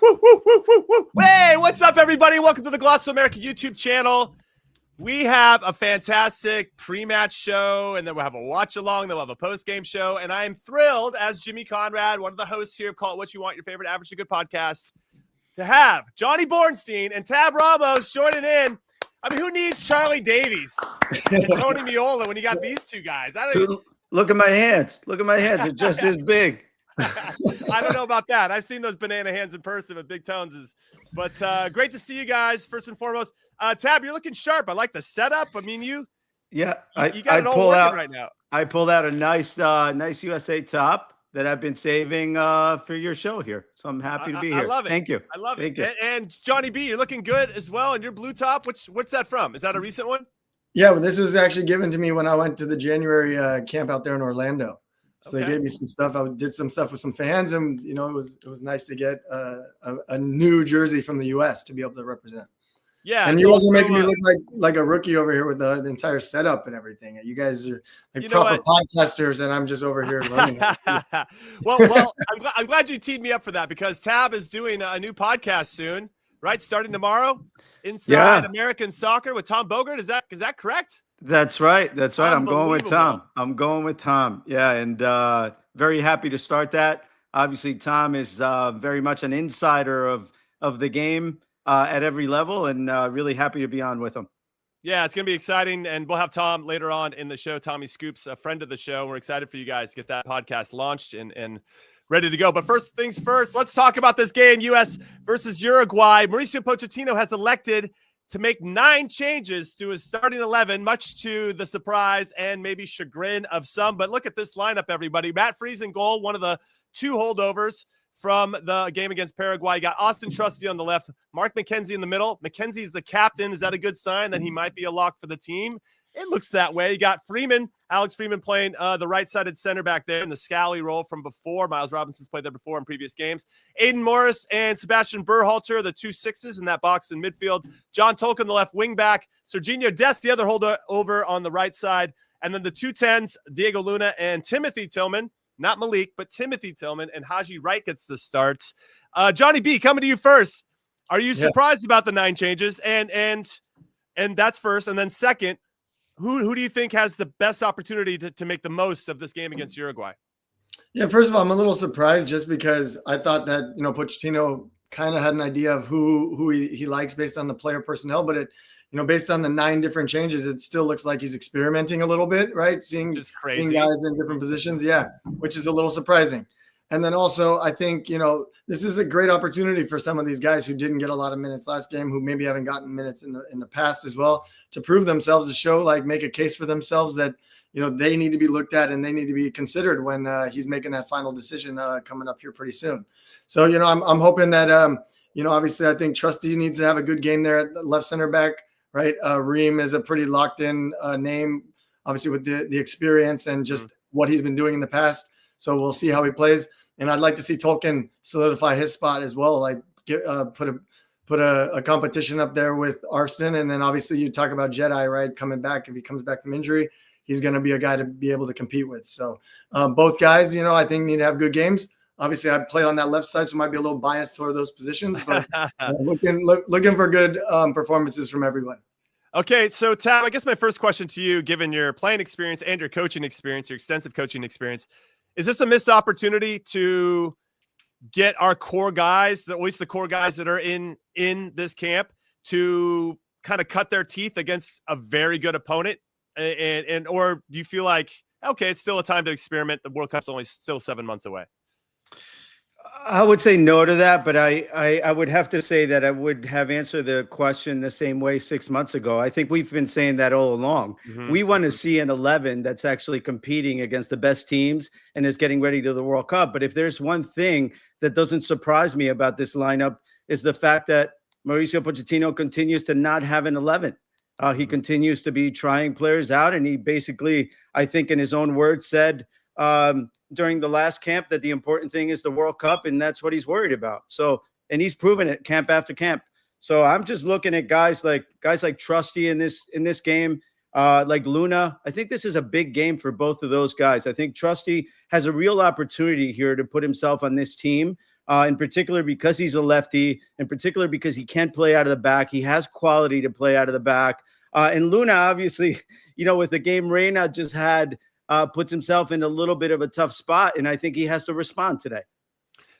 woo, woo, woo, woo, woo. Hey, what's up, everybody? Welcome to the Gloss America YouTube channel. We have a fantastic pre-match show, and then we'll have a watch-along, then we'll have a post-game show, and I am thrilled, as Jimmy Conrad, one of the hosts here of Call It What You Want, your favorite Average to Good podcast, to have Johnny Bornstein and Tab Ramos joining in. I mean, who needs Charlie Davies and Tony Meola when you got these two guys? Look at my hands. Look at my hands. They're just as big. I don't know about that. I've seen those banana hands in person with Big Tones. But great to see you guys, first and foremost. Tab, you're looking sharp. I like the setup. I mean, you got it all working right now. I pulled out a nice USA top that I've been saving for your show here. So I'm happy to be here. I love it. Thank you. I love it. And Johnny B, you're looking good as well. And your blue top, what's that from? Is that a recent one? Yeah, well, this was actually given to me when I went to the January camp out there in Orlando. So They gave me some stuff. I did some stuff with some fans, and it was nice to get a new jersey from the U.S. to be able to represent. Yeah, and you're also making me look like a rookie over here with the entire setup and everything. You guys are like proper podcasters, and I'm just over here learning. well, I'm glad you teed me up for that, because Tab is doing a new podcast soon, right? Starting tomorrow, Inside American Soccer with Tom Bogert. Is that correct? That's right. I'm going with Tom. Yeah, and very happy to start that. Obviously, Tom is very much an insider of the game at every level, and really happy to be on with him. Yeah, it's going to be exciting, and we'll have Tom later on in the show. Tommy Scoops, a friend of the show. We're excited for you guys to get that podcast launched and ready to go. But first things first, let's talk about this game, U.S. versus Uruguay. Mauricio Pochettino has elected to make 9 changes to his starting 11, much to the surprise and maybe chagrin of some. But look at this lineup, everybody. Matt Freeman in goal, one of the 2 holdovers from the game against Paraguay. You got Austin Trusty on the left, Mark McKenzie in the middle. McKenzie's the captain. Is that a good sign that he might be a lock for the team? It looks that way. You got Freeman, Alex Freeman playing the right-sided center back there in the Scally role from before. Miles Robinson's played there before in previous games. Aiden Morris and Sebastian Berhalter, the 2 6s in that box in midfield. John Tolkien, the left wing back. Serginho Dest, the other holdover on the right side. And then the 2 10s, Diego Luna and Timothy Tillman. Not Malik, but Timothy Tillman. And Haji Wright gets the starts. Johnny B, coming to you first. Are you surprised about the 9 changes? And that's first. And then second, who do you think has the best opportunity to make the most of this game against Uruguay? Yeah, first of all, I'm a little surprised just because I thought that, Pochettino kind of had an idea of who he likes based on the player personnel, but based on the 9 different changes, it still looks like he's experimenting a little bit, right? Seeing guys in different positions. Yeah, which is a little surprising. And then also, I think, this is a great opportunity for some of these guys who didn't get a lot of minutes last game, who maybe haven't gotten minutes in the past as well, to prove themselves, to show, make a case for themselves that, they need to be looked at and they need to be considered when he's making that final decision coming up here pretty soon. So, I'm hoping that, obviously I think Trusty needs to have a good game there at the left center back, right? Reem is a pretty locked in name, obviously with the experience and just what he's been doing in the past. So we'll see how he plays. And I'd like to see Tolkien solidify his spot as well, put a competition up there with Arsene. And then obviously you talk about Jedi, right? Coming back, if he comes back from injury, he's going to be a guy to be able to compete with. So both guys, I think need to have good games. Obviously I played on that left side, so might be a little biased toward those positions, but looking for good performances from everyone. Okay, so Tab, I guess my first question to you, given your playing experience and your coaching experience, your extensive coaching experience, is this a missed opportunity to get our core guys, at least the core guys that are in this camp, to kind of cut their teeth against a very good opponent? And or do you feel like, okay, it's still a time to experiment? The World Cup's only still 7 months away. I would say no to that, but I would have to say that I would have answered the question the same way 6 months ago. I think we've been saying that all along. We want to see an 11 that's actually competing against the best teams and is getting ready to the World Cup. But if there's one thing that doesn't surprise me about this lineup is the fact that Mauricio Pochettino continues to not have an 11. He continues to be trying players out, and he basically, I think in his own words, said during the last camp that the important thing is the World Cup, and that's what he's worried about. So, and he's proven it camp after camp. So I'm just looking at guys like Trusty in this game, like Luna. I think this is a big game for both of those guys. I think Trusty has a real opportunity here to put himself on this team in particular because he's a lefty, in particular because he can play out of the back. He has quality to play out of the back. And Luna, obviously, with the game Reina just had, puts himself in a little bit of a tough spot. And I think he has to respond today.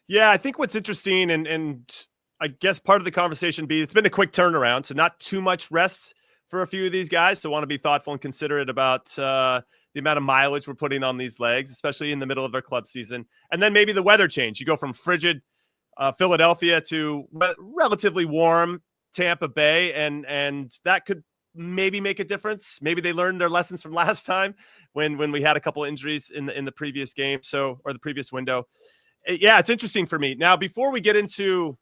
Yeah, I think what's interesting, and I guess part of the conversation it's been a quick turnaround, so not too much rest for a few of these guys to want to be thoughtful and considerate about the amount of mileage we're putting on these legs, especially in the middle of their club season. And then maybe the weather change. You go from frigid Philadelphia to relatively warm Tampa Bay, and that could maybe make a difference. Maybe they learned their lessons from last time when we had a couple of injuries in the previous game, or the previous window. Yeah, it's interesting for me. Now, before we get into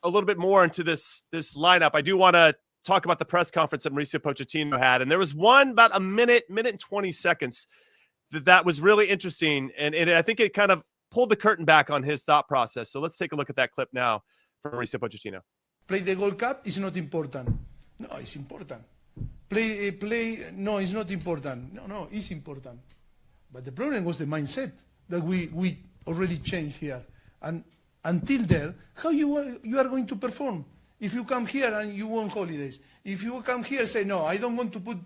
a little bit more into this lineup, I do want to talk about the press conference that Mauricio Pochettino had. And there was one about a minute and 20 seconds that was really interesting. And I think it kind of pulled the curtain back on his thought process. So let's take a look at that clip now from Mauricio Pochettino. Play the Gold Cup is not important. No, it's important. Play. No, it's not important. No, it's important. But the problem was the mindset that we already changed here. And until there, how you are going to perform? If you come here and you want holidays, if you come here and say, no, I don't want to put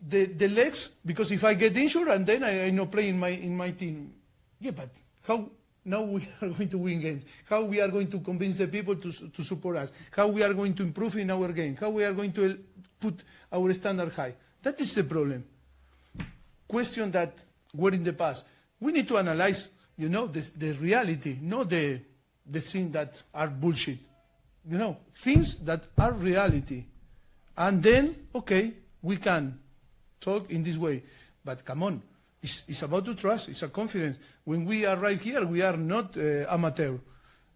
the legs because if I get injured and then I not play in my team. Yeah, but how now we are going to win games? How we are going to convince the people to support us? How we are going to improve in our game? How we are going to put our standard high? That is the problem. Question that were in the past. We need to analyze, the reality, not the things that are bullshit. Things that are reality. And then, okay, we can talk in this way. But come on, it's about the trust, it's a confidence. When we are right here, we are not amateur.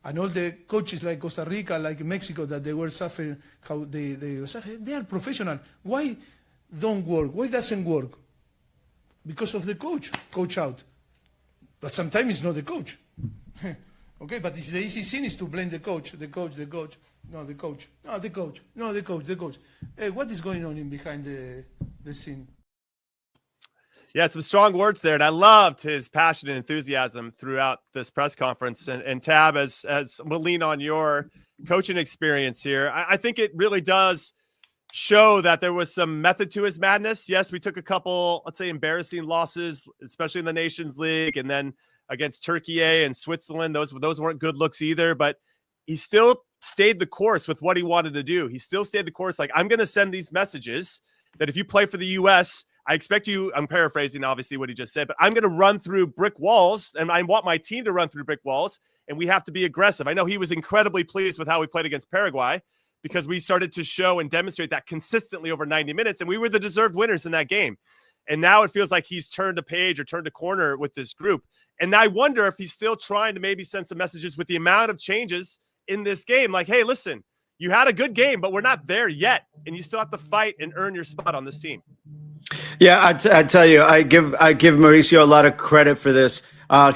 And all the coaches like Costa Rica, like Mexico, that they were suffering, how they are professional. Why don't work? Why doesn't work? Because of the coach out. But sometimes it's not the coach. Okay, but it's the easy thing is to blame the coach. No, the coach. Hey, what is going on behind the scene? Yeah, some strong words there. And I loved his passion and enthusiasm throughout this press conference. And Tab, as we'll lean on your coaching experience here, I think it really does show that there was some method to his madness. Yes, we took a couple, let's say, embarrassing losses, especially in the Nations League, and then against Turkey and Switzerland. Those weren't good looks either, but he still stayed the course with what he wanted to do. He still stayed the course. Like, I'm going to send these messages that if you play for the U.S., I expect you, I'm paraphrasing obviously what he just said, but I'm going to run through brick walls, and I want my team to run through brick walls, and we have to be aggressive. I know he was incredibly pleased with how we played against Paraguay, because we started to show and demonstrate that consistently over 90 minutes, and we were the deserved winners in that game. And now it feels like he's turned a page or turned a corner with this group. And I wonder if he's still trying to maybe send some messages with the amount of changes in this game. Like, hey, listen, you had a good game, but we're not there yet. And you still have to fight and earn your spot on this team. Yeah, I tell you, I give Mauricio a lot of credit for this.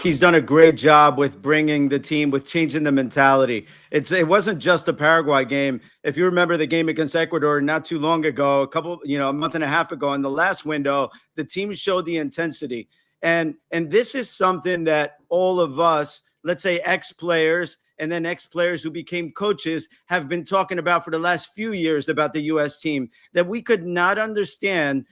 He's done a great job with bringing the team, with changing the mentality. It wasn't just a Paraguay game. If you remember the game against Ecuador not too long ago, a month and a half ago in the last window, the team showed the intensity. And this is something that all of us, let's say ex-players and then ex-players who became coaches, have been talking about for the last few years about the U.S. team, that we could not understand,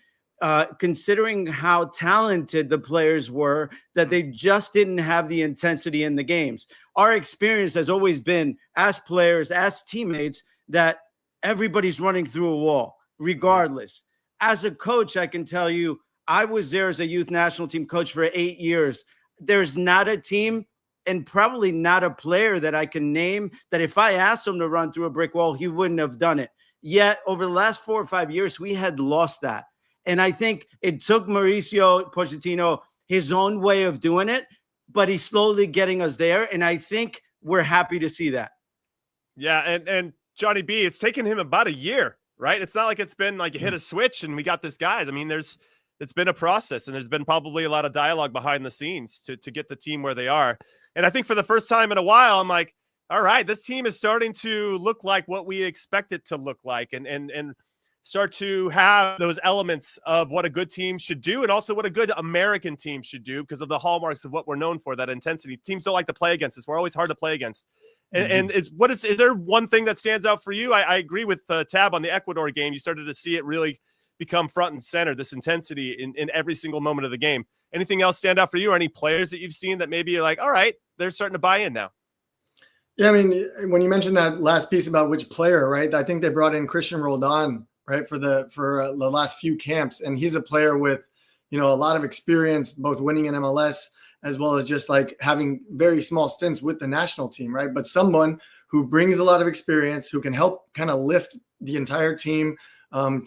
considering how talented the players were, that they just didn't have the intensity in the games. Our experience has always been, as players, as teammates, that everybody's running through a wall, regardless. As a coach, I can tell you, I was there as a youth national team coach for 8 years. There's not a team and probably not a player that I can name that if I asked him to run through a brick wall, he wouldn't have done it. Yet over the last 4 or 5 years, we had lost that. And I think it took Mauricio Pochettino his own way of doing it, but he's slowly getting us there. And I think we're happy to see that. Yeah. And Johnny B, it's taken him about a year, right? It's not like it's been like hit a switch and we got this guy. I mean, it's been a process, and there's been probably a lot of dialogue behind the scenes to get the team where they are. And I think for the first time in a while, I'm like, all right, this team is starting to look like what we expect it to look like. And start to have those elements of what a good team should do and also what a good American team should do because of the hallmarks of what we're known for, that intensity. Teams don't like to play against us. We're always hard to play against. And is there one thing that stands out for you? I agree with Tab on the Ecuador game. You started to see it really become front and center, this intensity in every single moment of the game. Anything else stand out for you, or any players that you've seen that maybe you're like, all right, they're starting to buy in now? Yeah, I mean, when you mentioned that last piece about which player, right? I think they brought in Christian Roldan, right, for the last few camps, and he's a player with, a lot of experience, both winning in MLS as well as just like having very small stints with the national team, right? But someone who brings a lot of experience, who can help kind of lift the entire team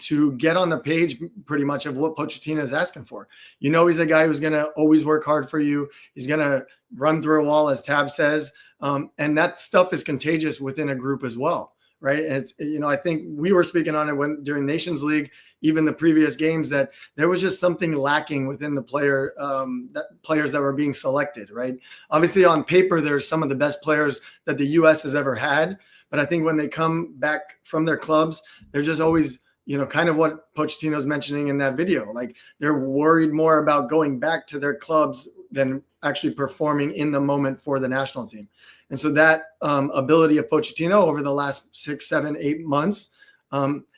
to get on the page pretty much of what Pochettino is asking for. He's a guy who's going to always work hard for you. He's going to run through a wall, as Tab says. And that stuff is contagious within a group as well, right? And it's, I think we were speaking on it during Nations League, even the previous games, that there was just something lacking within the players that were being selected, right? Obviously on paper, there's some of the best players that the U.S. has ever had. But I think when they come back from their clubs, they're just always, kind of what Pochettino's mentioning in that video. Like, they're worried more about going back to their clubs than actually performing in the moment for the national team. And so that ability of Pochettino over the last 6, 7, 8 months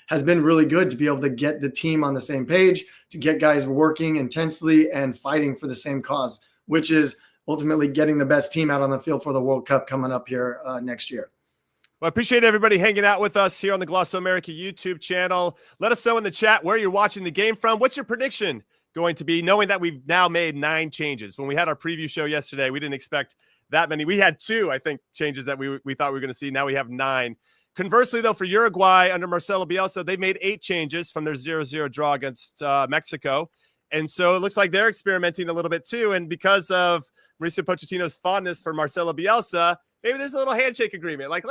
has been really good to be able to get the team on the same page, to get guys working intensely and fighting for the same cause, which is ultimately getting the best team out on the field for the World Cup coming up here next year. Well, I appreciate everybody hanging out with us here on the Glosso America YouTube channel. Let us know in the chat where you're watching the game from. What's your prediction going to be, knowing that we've now made 9 changes? When we had our preview show yesterday, we didn't expect that many. We had 2, I think, changes that we thought we were going to see. Now we have 9. Conversely, though, for Uruguay under Marcelo Bielsa, they made 8 changes from their 0-0 draw against Mexico. And so it looks like they're experimenting a little bit too. And because of Mauricio Pochettino's fondness for Marcelo Bielsa, maybe there's a little handshake agreement. Like,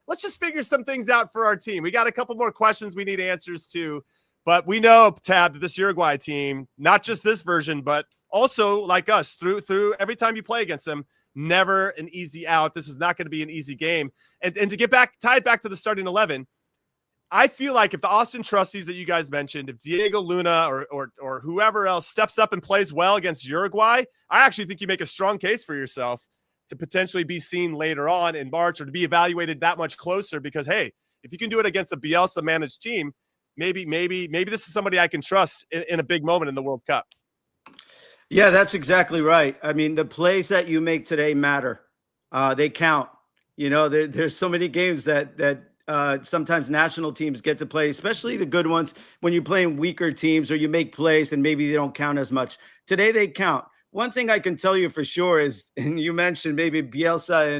let's just figure some things out for our team. We got a couple more questions we need answers to. But we know, Tab, that this Uruguay team, not just this version, but also like us, through every time you play against them, never an easy out. This is not going to be an easy game. And to get tied back to the starting 11, I feel like if the Austin Trustees that you guys mentioned, if Diego Luna or whoever else steps up and plays well against Uruguay, I actually think you make a strong case for yourself to potentially be seen later on in March, or to be evaluated that much closer, because, hey, if you can do it against a Bielsa managed team, maybe this is somebody I can trust in a big moment in the World Cup. Yeah, that's exactly right. I mean, the plays that you make today matter. They count. There's so many games that sometimes national teams get to play, especially the good ones, when you're playing weaker teams or you make plays and maybe they don't count as much. Today they count. One thing I can tell you for sure is, and you mentioned maybe Bielsa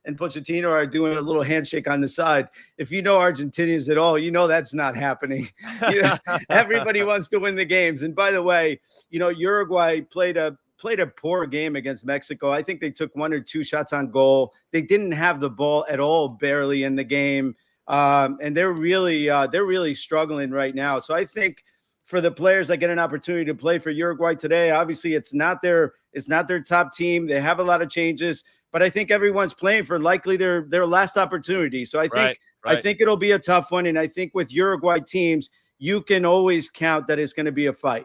and Pochettino are doing a little handshake on the side. If you know Argentinians at all, that's not happening. Everybody wants to win the games. And by the way, Uruguay played a poor game against Mexico. I think they took 1 or 2 shots on goal. They didn't have the ball at all, barely in the game. And they're really struggling right now. So I think for the players that get an opportunity to play for Uruguay today, obviously it's not their top team. They have a lot of changes, but I think everyone's playing for likely their last opportunity. So I think it'll be a tough one. And I think with Uruguay teams, you can always count that it's going to be a fight.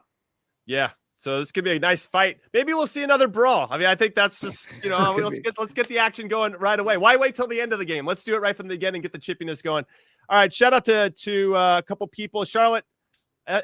Yeah. So this could be a nice fight. Maybe we'll see another brawl. I mean, I think that's just, let's get the action going right away. Why wait till the end of the game? Let's do it right from the beginning, get the chippiness going. All right. Shout out to a couple people. Charlotte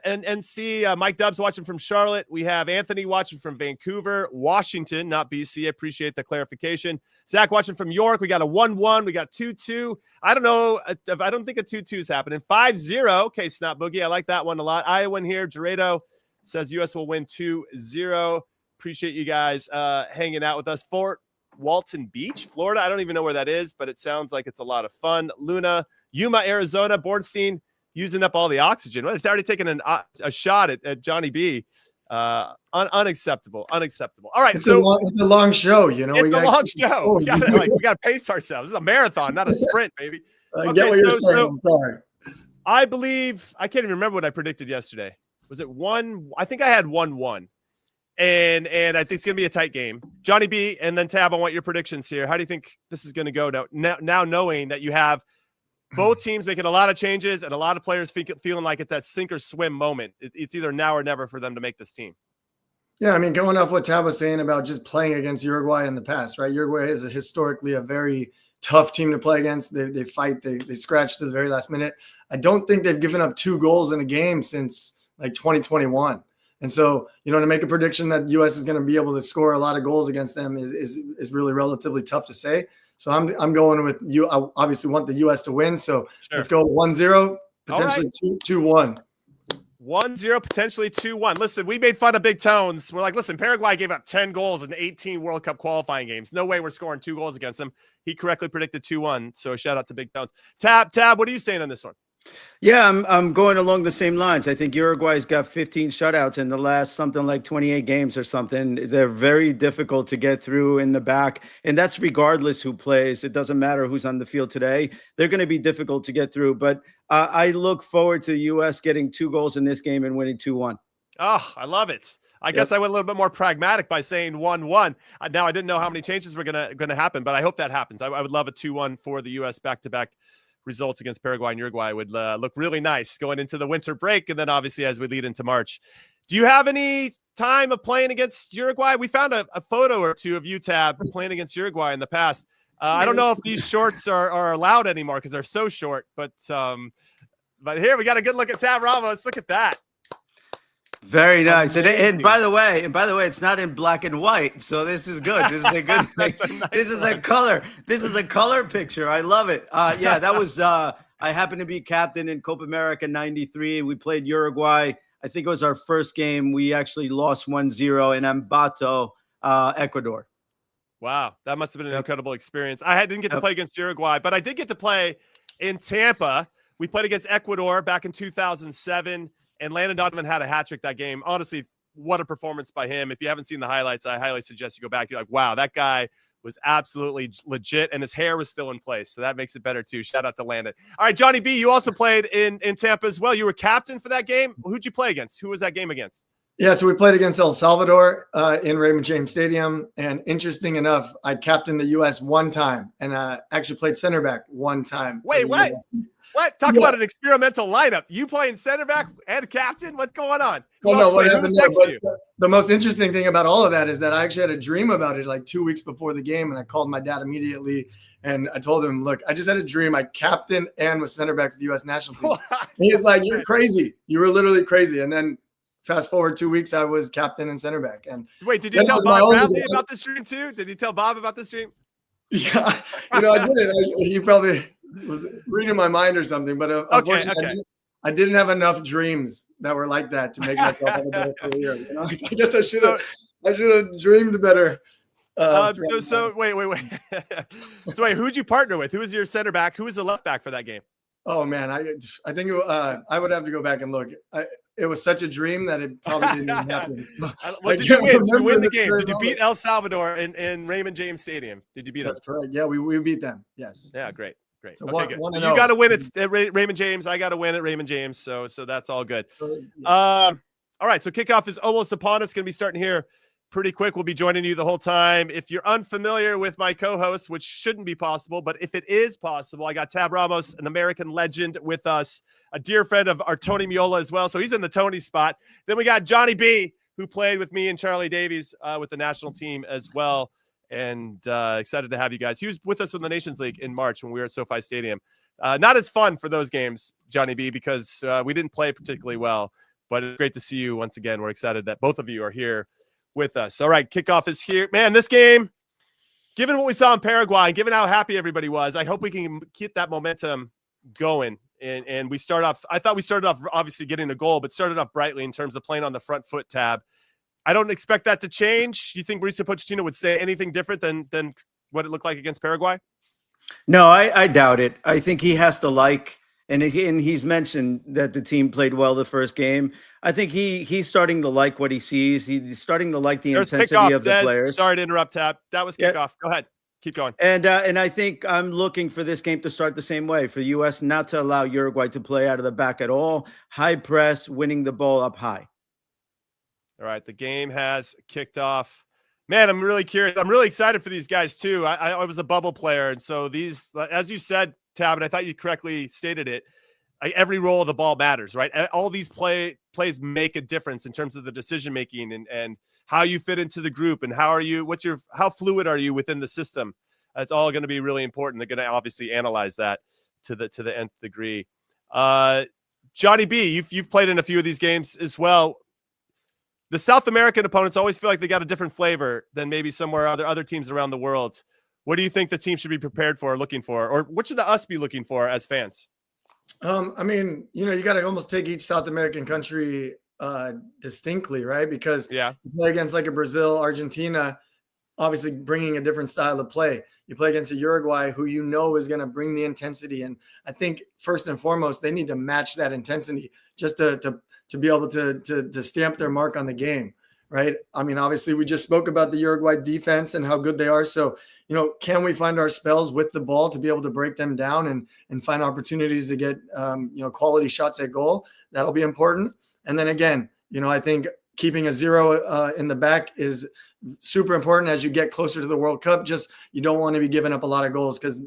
and see Mike Dubs watching from Charlotte. We have Anthony watching from Vancouver, Washington, not BC. I appreciate the clarification. Zach watching from York. We got a 1-1. We got 2-2. I don't know. I don't think a 2-2 is happening. 5-0. Okay, Snot Boogie. I like that one a lot. Iowa here. Gerardo says U.S. will win 2-0. Appreciate you guys hanging out with us. Fort Walton Beach, Florida. I don't even know where that is, but it sounds like it's a lot of fun. Luna, Yuma, Arizona. Bornstein using up all the oxygen. Well, it's already taken a shot at Johnny B. Unacceptable. All right. It's a long show, It's a long show. We gotta pace ourselves. This is a marathon, not a sprint, baby. I get what you're saying. I'm sorry. I believe, I can't even remember what I predicted yesterday. Was it 1? I think I had 1-1. And I think it's going to be a tight game. Johnny B, and then Tab, I want your predictions here. How do you think this is going to go now knowing that you have both teams making a lot of changes and a lot of players feeling like it's that sink or swim moment. It's either now or never for them to make this team. Yeah, I mean, going off what Tab was saying about just playing against Uruguay in the past, right? Uruguay is historically a very tough team to play against. They fight, they scratch to the very last minute. I don't think they've given up 2 goals in a game since like 2021. And so, to make a prediction that U.S. is going to be able to score a lot of goals against them is really relatively tough to say. So I'm going with you. I obviously want the U.S. to win. So Let's go 1-0, potentially 2-1. 1-0, potentially 2-1. Listen, we made fun of Big Tones. We're like, listen, Paraguay gave up 10 goals in 18 World Cup qualifying games. No way we're scoring 2 goals against them. He correctly predicted 2-1. So shout out to Big Tones. Tab, what are you saying on this one? Yeah, I'm going along the same lines. I think Uruguay's got 15 shutouts in the last something like 28 games or something. They're very difficult to get through in the back, and that's regardless who plays. It doesn't matter who's on the field today. They're going to be difficult to get through, but I look forward to the U.S. getting 2 goals in this game and winning 2-1. Oh, I love it. I guess I went a little bit more pragmatic by saying 1-1. Now, I didn't know how many changes were gonna happen, but I hope that happens. I would love a 2-1 for the U.S. back-to-back results against Paraguay and Uruguay. Would look really nice going into the winter break, and then obviously as we lead into March. Do you have any time of playing against Uruguay? We found a photo or two of you, Tab, playing against Uruguay in the past. I don't know if these shorts are allowed anymore because they're so short, but here we got a good look at Tab Ramos. Look at that. Very nice. And by the way, it's not in black and white, so this is good. This is a good thing. This is a color. This is a color picture. I love it. Yeah, that was. I happened to be captain in Copa America '93. We played Uruguay. I think it was our first game. We actually lost 1-0 in Ambato, Ecuador. Wow, that must have been an incredible experience. I didn't get to play against Uruguay, but I did get to play in Tampa. We played against Ecuador back in 2007. And Landon Donovan had a hat trick that game. Honestly, what a performance by him. If you haven't seen the highlights, I highly suggest you go back. You're like, wow, that guy was absolutely legit, and his hair was still in place. So that makes it better, too. Shout out to Landon. All right, Johnny B., you also played in Tampa as well. You were captain for that game. Who'd you play against? Who was that game against? Yeah, so we played against El Salvador in Raymond James Stadium. And interesting enough, I captained the U.S. one time and actually played center back one time. Wait, what? US. What? Talk about an experimental lineup. You playing center back and captain? What's going on? The most interesting thing about all of that is that I actually had a dream about it like 2 weeks before the game, and I called my dad immediately, and I told him, look, I just had a dream. I captained and was center back for the U.S. national team. He was like, you're crazy. You were literally crazy. And then fast forward 2 weeks, I was captain and center back. And wait, did you tell Bob Bradley about this dream too? Did you tell Bob about this dream? Yeah, I didn't. He probably was reading my mind or something, but unfortunately, I didn't have enough dreams that were like that to make myself have a better career. I guess I should have dreamed better. Wait. So wait, who'd you partner with? Who was your center back? Who was the left back for that game? Oh man, I think I would have to go back and look. It was such a dream that it probably didn't even happen. So, what did you win? Did you win the game? Did you beat El Salvador in Raymond James Stadium? Did you beat them? That's correct. Yeah, we beat them. Yes. Yeah, great. So okay, good. So you got to win at Raymond James. I got to win at Raymond James. So that's all good. All right. So kickoff is almost upon us. Going to be starting here pretty quick. We'll be joining you the whole time. If you're unfamiliar with my co-host, which shouldn't be possible, but if it is possible, I got Tab Ramos, an American legend, with us, a dear friend of our Tony Miola as well. So he's in the Tony spot. Then we got Johnny B., who played with me and Charlie Davies with the national team as well. And excited to have you guys. He was with us in the Nations League in March when we were at SoFi Stadium. Not as fun for those games, Johnny B., because we didn't play particularly well, but it's great to see you once again. We're excited that both of you are here with us. All right, kickoff is here. Man, this game, given what we saw in Paraguay, given how happy everybody was, I hope we can keep that momentum going. And we start off, I thought we started off obviously getting a goal, but started off brightly in terms of playing on the front foot, Tab. I don't expect that to change. Do you think Mauricio Pochettino would say anything different than what it looked like against Paraguay? No, I doubt it. I think he has to and he's mentioned that the team played well the first game. I think he's starting to like what he sees. He's starting to like the intensity of the players. Sorry to interrupt, Tab. That was kickoff. Yeah. Go ahead. Keep going. And I think I'm looking for this game to start the same way, for the U.S. not to allow Uruguay to play out of the back at all. High press, winning the ball up high. All right, the game has kicked off. Man, I'm really curious. I'm really excited for these guys too. I was a bubble player, and so these, as you said, Tab, and I thought you correctly stated it. Every roll of the ball matters, right? All these plays make a difference in terms of the decision making and how you fit into the group and how fluid are you within the system. That's all going to be really important. They're going to obviously analyze that to the nth degree. Johnny B, you've played in a few of these games as well. The South American opponents always feel like they got a different flavor than maybe somewhere other teams around the world. What do you think the team should be prepared for, or looking for, or what should us be looking for as fans? I mean, you got to almost take each South American country distinctly, right? Because you play against like a Brazil, Argentina, obviously bringing a different style of play. You play against a Uruguay who is going to bring the intensity. And I think first and foremost, they need to match that intensity just to be able to stamp their mark on the game, right? I mean, obviously we just spoke about the Uruguay defense and how good they are. So, can we find our spells with the ball to be able to break them down and find opportunities to get, quality shots at goal? That'll be important. And then again, I think keeping a 0 in the back is super important as you get closer to the World Cup. Just, you don't want to be giving up a lot of goals because,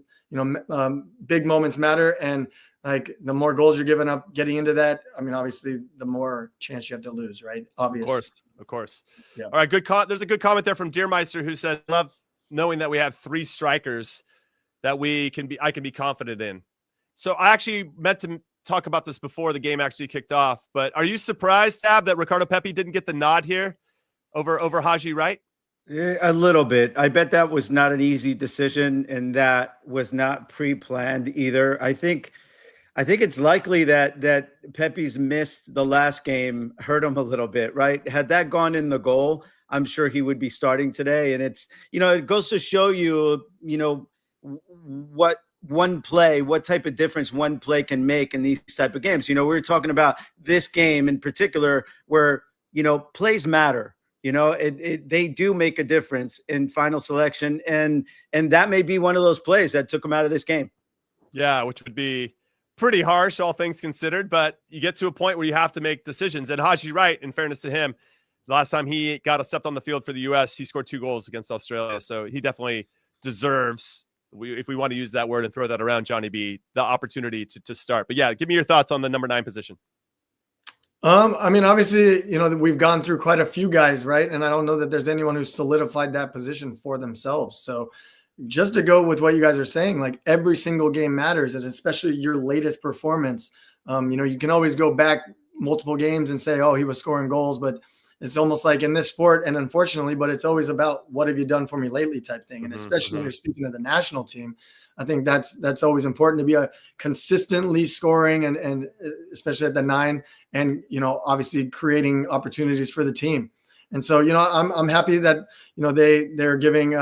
big moments matter. And like the more goals you're giving up getting into that, I mean, obviously the more chance you have to lose, right? Obviously. Of course. Yeah. All right. There's a good comment there from Deermeister who said, love knowing that we have 3 strikers that I can be confident in. So I actually meant to talk about this before the game actually kicked off, but are you surprised, Tab, that Ricardo Pepi didn't get the nod here over Haji Wright? Yeah, a little bit. I bet that was not an easy decision, and that was not pre-planned either. I think it's likely that Pepe's missed the last game hurt him a little bit, right? Had that gone in the goal, I'm sure he would be starting today. And it's, it goes to show you, what type of difference one play can make in these type of games. We were talking about this game in particular where, plays matter. They do make a difference in final selection. And that may be one of those plays that took him out of this game. Yeah, which would be pretty harsh, all things considered, but you get to a point where you have to make decisions. And Haji Wright, in fairness to him, the last time he got a step on the field for the U.S., he scored 2 goals against Australia. So he definitely deserves, if we want to use that word and throw that around, Johnny B, the opportunity to start. But yeah, give me your thoughts on the number 9 position. I mean, obviously, we've gone through quite a few guys, right? And I don't know that there's anyone who's solidified that position for themselves. So just to go with what you guys are saying, like every single game matters, and especially your latest performance. You can always go back multiple games and say, oh, he was scoring goals, but it's almost like in this sport, and unfortunately, but it's always about what have you done for me lately type thing. And especially when you're speaking of the national team, I think that's always important to be a consistently scoring and especially at the 9 and, obviously creating opportunities for the team. And so, I'm happy that, they're giving,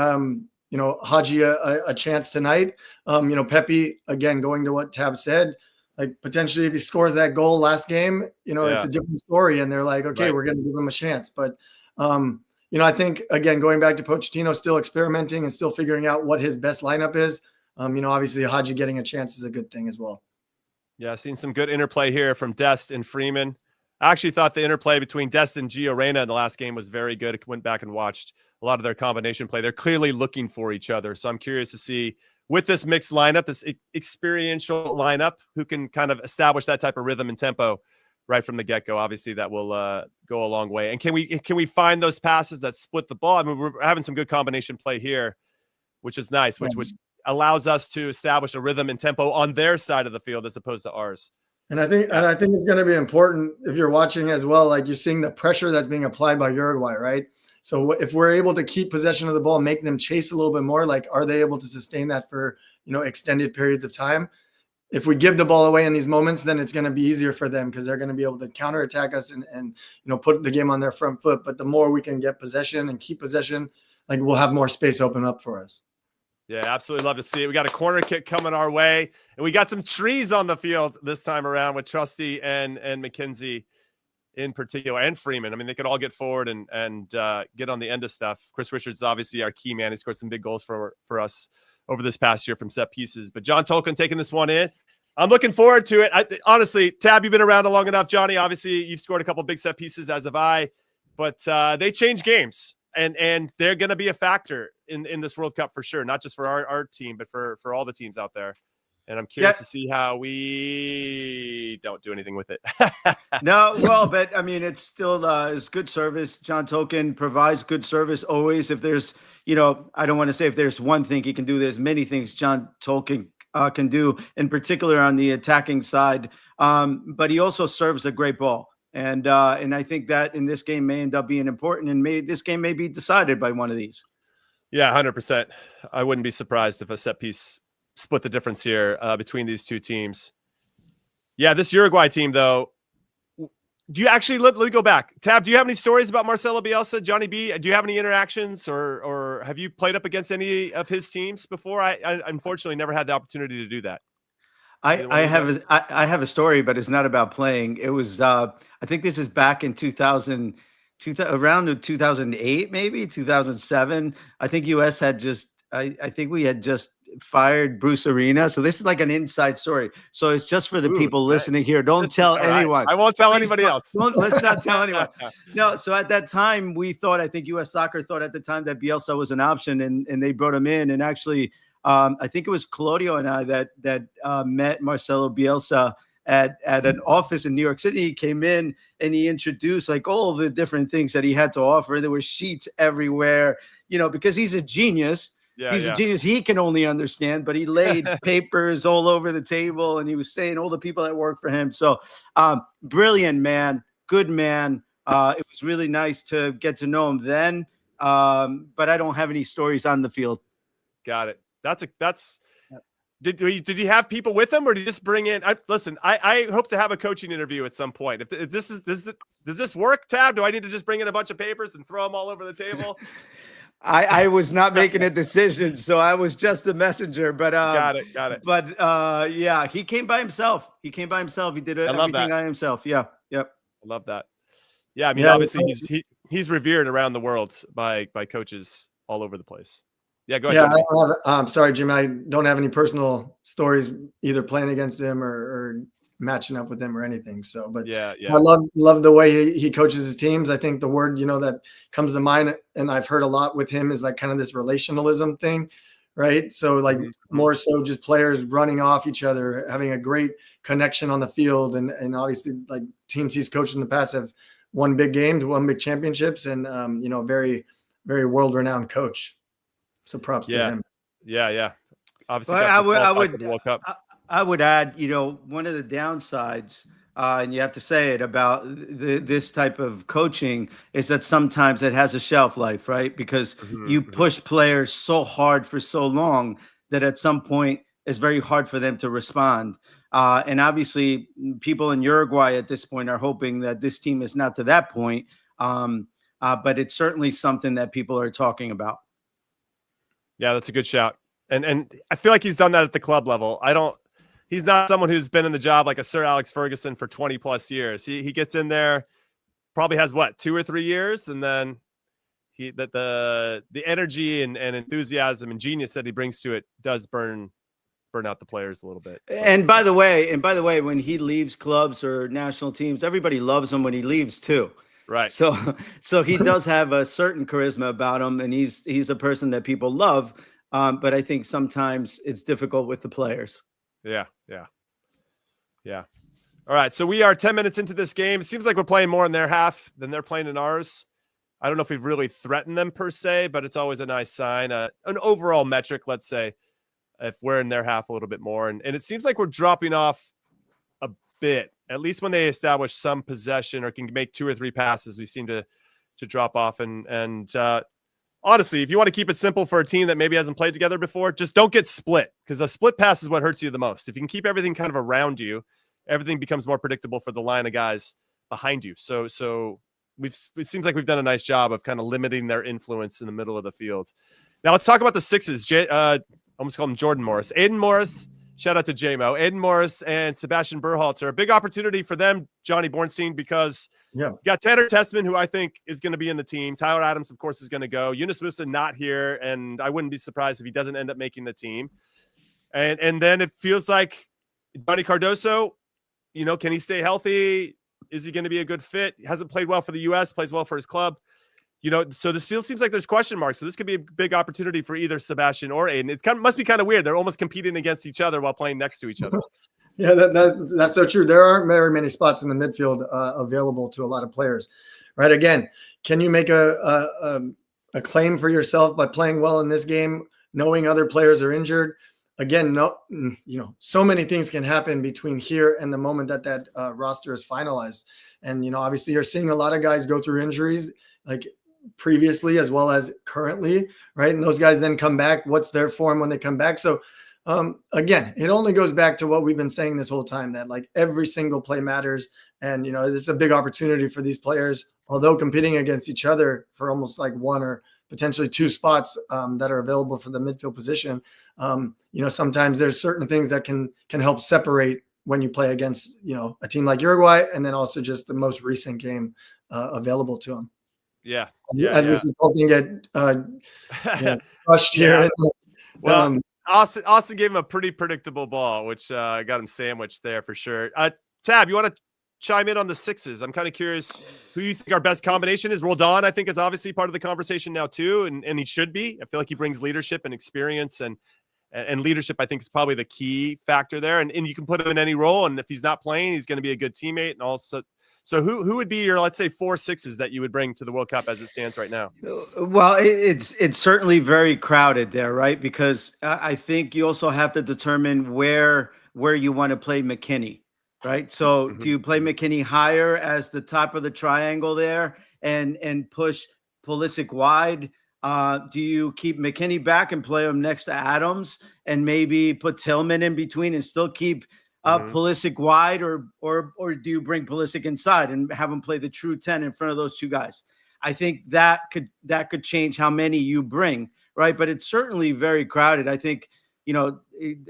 Haji a chance tonight. Pepi, again, going to what Tab said, like potentially if he scores that goal last game, it's a different story. And they're like, okay, right, we're going to give him a chance. But, I think, again, going back to Pochettino, still experimenting and still figuring out what his best lineup is. Obviously Haji getting a chance is a good thing as well. Yeah, seen some good interplay here from Dest and Freeman. I actually thought the interplay between Dest and Gio Reyna in the last game was very good. I went back and watched a lot of their combination play. They're clearly looking for each other. So I'm curious to see with this mixed lineup, this experiential lineup, who can kind of establish that type of rhythm and tempo right from the get-go. Obviously, that will go a long way. And can we find those passes that split the ball? I mean, we're having some good combination play here, which is nice, which allows us to establish a rhythm and tempo on their side of the field as opposed to ours. And I think it's going to be important if you're watching as well. Like you're seeing the pressure that's being applied by Uruguay, right? So if we're able to keep possession of the ball, make them chase a little bit more, like are they able to sustain that for extended periods of time? If we give the ball away in these moments, then it's going to be easier for them because they're going to be able to counterattack us and put the game on their front foot. But the more we can get possession and keep possession, like we'll have more space open up for us. Yeah, absolutely love to see it. We got a corner kick coming our way, and we got some trees on the field this time around with Trusty and McKenzie in particular, and Freeman. I mean, they could all get forward and get on the end of stuff. Chris Richards is obviously our key man. He scored some big goals for us over this past year from set pieces. But John Tolkien taking this one in. I'm looking forward to it. Honestly, Tab, you've been around long enough. Johnny, obviously, you've scored a couple big set pieces, as have I. But they change games. and they're going to be a factor in this World Cup for sure, not just for our team, but for all the teams out there. And I'm curious to see how we don't do anything with it. No, well, but I mean, it's still it's good service. John Tolkien provides good service always. If there's, I don't want to say if there's one thing he can do, there's many things John Tolkien can do, in particular on the attacking side. But he also serves a great ball. And I think that in this game may end up being important, and this game may be decided by one of these. Yeah, 100%. I wouldn't be surprised if a set piece split the difference here between these two teams. Yeah, this Uruguay team, though, do you actually, let me go back. Tab, do you have any stories about Marcelo Bielsa, Johnny B? Do you have any interactions or have you played up against any of his teams before? I unfortunately never had the opportunity to do that. I have a story, but it's not about playing. It was, I think this is back in 2000, around 2008, maybe 2007. I think US had I think we had just fired Bruce Arena. So this is like an inside story. So it's just for the people listening here. Don't tell anyone. I won't tell anybody else. Let's not tell anyone. No. So at that time, I think US Soccer thought at the time that Bielsa was an option, and they brought him in. And actually, I think it was Claudio and I that met Marcelo Bielsa at an office in New York City. He came in and he introduced like all the different things that he had to offer. There were sheets everywhere, because he's a genius. He's a genius. He can only understand, but he laid papers all over the table, and he was saying all the people that work for him. So brilliant man, good man. It was really nice to get to know him then, but I don't have any stories on the field. Got it. Did he have people with him, or did he just bring in? Listen, I hope to have a coaching interview at some point. If does this work, Tab? Do I need to just bring in a bunch of papers and throw them all over the table? I was not making a decision, so I was just the messenger. But got it. But yeah, he came by himself. He did everything by himself. Yeah, yep. I love that. Yeah, I mean, obviously he's revered around the world by coaches all over the place. Yeah, go ahead. Yeah, I'm sorry, Jim. I don't have any personal stories either playing against him or matching up with him or anything. So, but yeah. I love the way he coaches his teams. I think the word, that comes to mind, and I've heard a lot with him, is like kind of this relationalism thing, right? So like more so just players running off each other, having a great connection on the field. And obviously like teams he's coached in the past have won big games, won big championships, and very, very world-renowned coach. So props to him. Yeah. Obviously, I would add, one of the downsides, and you have to say it about this type of coaching, is that sometimes it has a shelf life, right? Because you push players so hard for so long that at some point it's very hard for them to respond. And obviously, people in Uruguay at this point are hoping that this team is not to that point. But it's certainly something that people are talking about. Yeah, that's a good shout. And I feel like he's done that at the club level. He's not someone who's been in the job like a Sir Alex Ferguson for 20 plus years. He gets in there, probably has 2 or 3 years, and then the energy and enthusiasm and genius that he brings to it does burn out the players a little bit. And by the way, when he leaves clubs or national teams, everybody loves him when he leaves too. Right. So he does have a certain charisma about him, and he's a person that people love. But I think sometimes it's difficult with the players. Yeah. All right. So we are 10 minutes into this game. It seems like we're playing more in their half than they're playing in ours. I don't know if we've really threatened them per se, but it's always a nice sign, an overall metric, let's say, if we're in their half a little bit more. And it seems like we're dropping off a bit, at least when they establish some possession or can make 2 or 3 passes, we seem to drop off. And honestly, if you want to keep it simple for a team that maybe hasn't played together before, just don't get split, because a split pass is what hurts you the most. If you can keep everything kind of around you, everything becomes more predictable for the line of guys behind you. So it seems like we've done a nice job of kind of limiting their influence in the middle of the field. Now let's talk about the sixes. Almost call him Jordan Morris. Aiden Morris, shout out to J-Mo. Aiden Morris and Sebastian Berhalter. A big opportunity for them, Johnny Bornstein, because you got Tanner Tessman, who I think is going to be in the team. Tyler Adams, of course, is going to go. Yunus Musa not here, and I wouldn't be surprised if he doesn't end up making the team. And then it feels like Johnny Cardoso, can he stay healthy? Is he going to be a good fit? He hasn't played well for the U.S., plays well for his club. So this still seems like there's question marks. So this could be a big opportunity for either Sebastian or Aiden. It must be kind of weird. They're almost competing against each other while playing next to each other. Yeah, that's so true. There aren't very many spots in the midfield available to a lot of players, right? Again, can you make a claim for yourself by playing well in this game, knowing other players are injured? Again, so many things can happen between here and the moment that roster is finalized. And, obviously you're seeing a lot of guys go through injuries, like previously as well as currently, right? And those guys then come back. What's their form when they come back? So again, it only goes back to what we've been saying this whole time, that like every single play matters. And, this is a big opportunity for these players, although competing against each other for almost like one or potentially two spots that are available for the midfield position. Sometimes there's certain things that can help separate when you play against, a team like Uruguay, and then also just the most recent game available to them. Yeah. As we see Colton get crushed here. Well, Austin gave him a pretty predictable ball, which got him sandwiched there for sure. Tab, you want to chime in on the sixes? I'm kind of curious who you think our best combination is. Roldan, I think, is obviously part of the conversation now too, and he should be. I feel like he brings leadership and experience, and leadership, I think, is probably the key factor there. And you can put him in any role, and if he's not playing, he's going to be a good teammate. And also, so who would be your, let's say, 4 sixes that you would bring to the World Cup as it stands right now? Well, it's certainly very crowded there, right? Because I think you also have to determine where you want to play McKennie, right? So do you play McKennie higher as the top of the triangle there and push Pulisic wide? Do you keep McKennie back and play him next to Adams and maybe put Tillman in between and still keep Pulisic wide, or do you bring Pulisic inside and have him play the true 10 in front of those two guys? I think that could change how many you bring, right? But it's certainly very crowded. I think,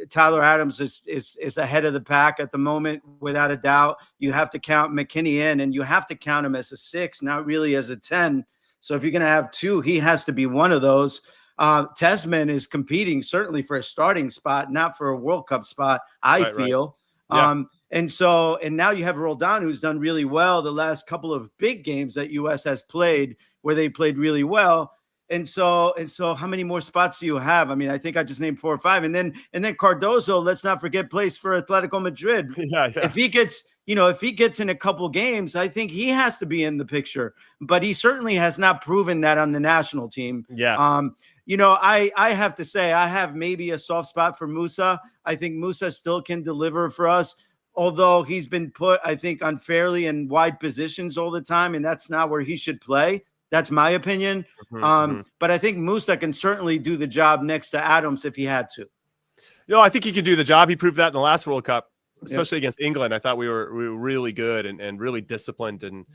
Tyler Adams is ahead of the pack at the moment, without a doubt. You have to count McKennie in, and you have to count him as a 6, not really as a 10. So if you're going to have 2, he has to be one of those. Tesman is competing certainly for a starting spot, not for a World Cup spot, I feel. Right. Yeah. And now you have Roldan, who's done really well the last couple of big games that US has played, where they played really well. And so how many more spots do you have? I mean, I think I just named 4 or 5. And then Cardozo, let's not forget, plays for Atletico Madrid. Yeah. If he gets in a couple games, I think he has to be in the picture. But he certainly has not proven that on the national team. Yeah. I have to say, I have maybe a soft spot for Musa. I think Musa still can deliver for us, although he's been put, I think, unfairly in wide positions all the time, and that's not where he should play. That's my opinion. But I think Musa can certainly do the job next to Adams if he had to. I think he can do the job. He proved that in the last World Cup, especially against England. I thought we were really good and really disciplined, and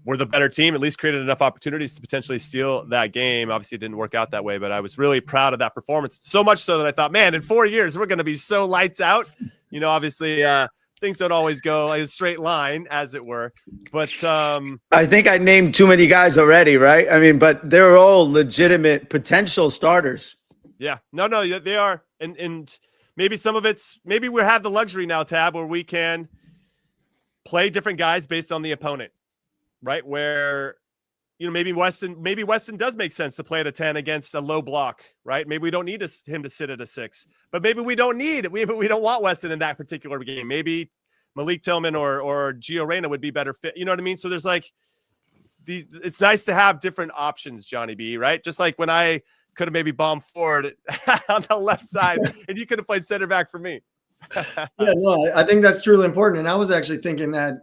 we're the better team, at least created enough opportunities to potentially steal that game. Obviously, it didn't work out that way, but I was really proud of that performance. So much so that I thought, man, in 4 years, we're going to be so lights out. Obviously, things don't always go a straight line, as it were. But I think I named too many guys already, right? I mean, but they're all legitimate potential starters. Yeah. No, they are. And maybe some of maybe we have the luxury now, Tab, where we can play different guys based on the opponent. Right, where maybe Weston does make sense to play at a 10 against a low block, right? Maybe we don't need him to sit at a 6, but maybe we don't want Weston in that particular game. Maybe Malik Tillman or Gio Reyna would be better fit. You know what I mean? So there's it's nice to have different options, Johnny B, right? Just like when I could have maybe bombed forward on the left side and you could have played center back for me. I think that's truly important. And I was actually thinking that,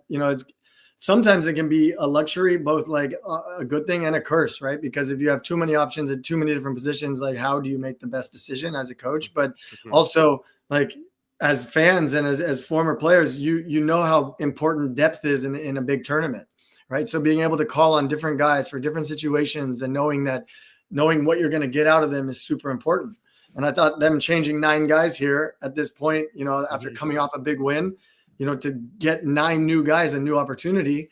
sometimes it can be a luxury, both like a good thing and a curse, right? Because if you have too many options at too many different positions, like how do you make the best decision as a coach? But also, like as fans and as former players, you know how important depth is in a big tournament, right? So being able to call on different guys for different situations and knowing what you're going to get out of them is super important. And I thought them changing 9 guys here at this point, after coming off a big win, to get 9 new guys, a new opportunity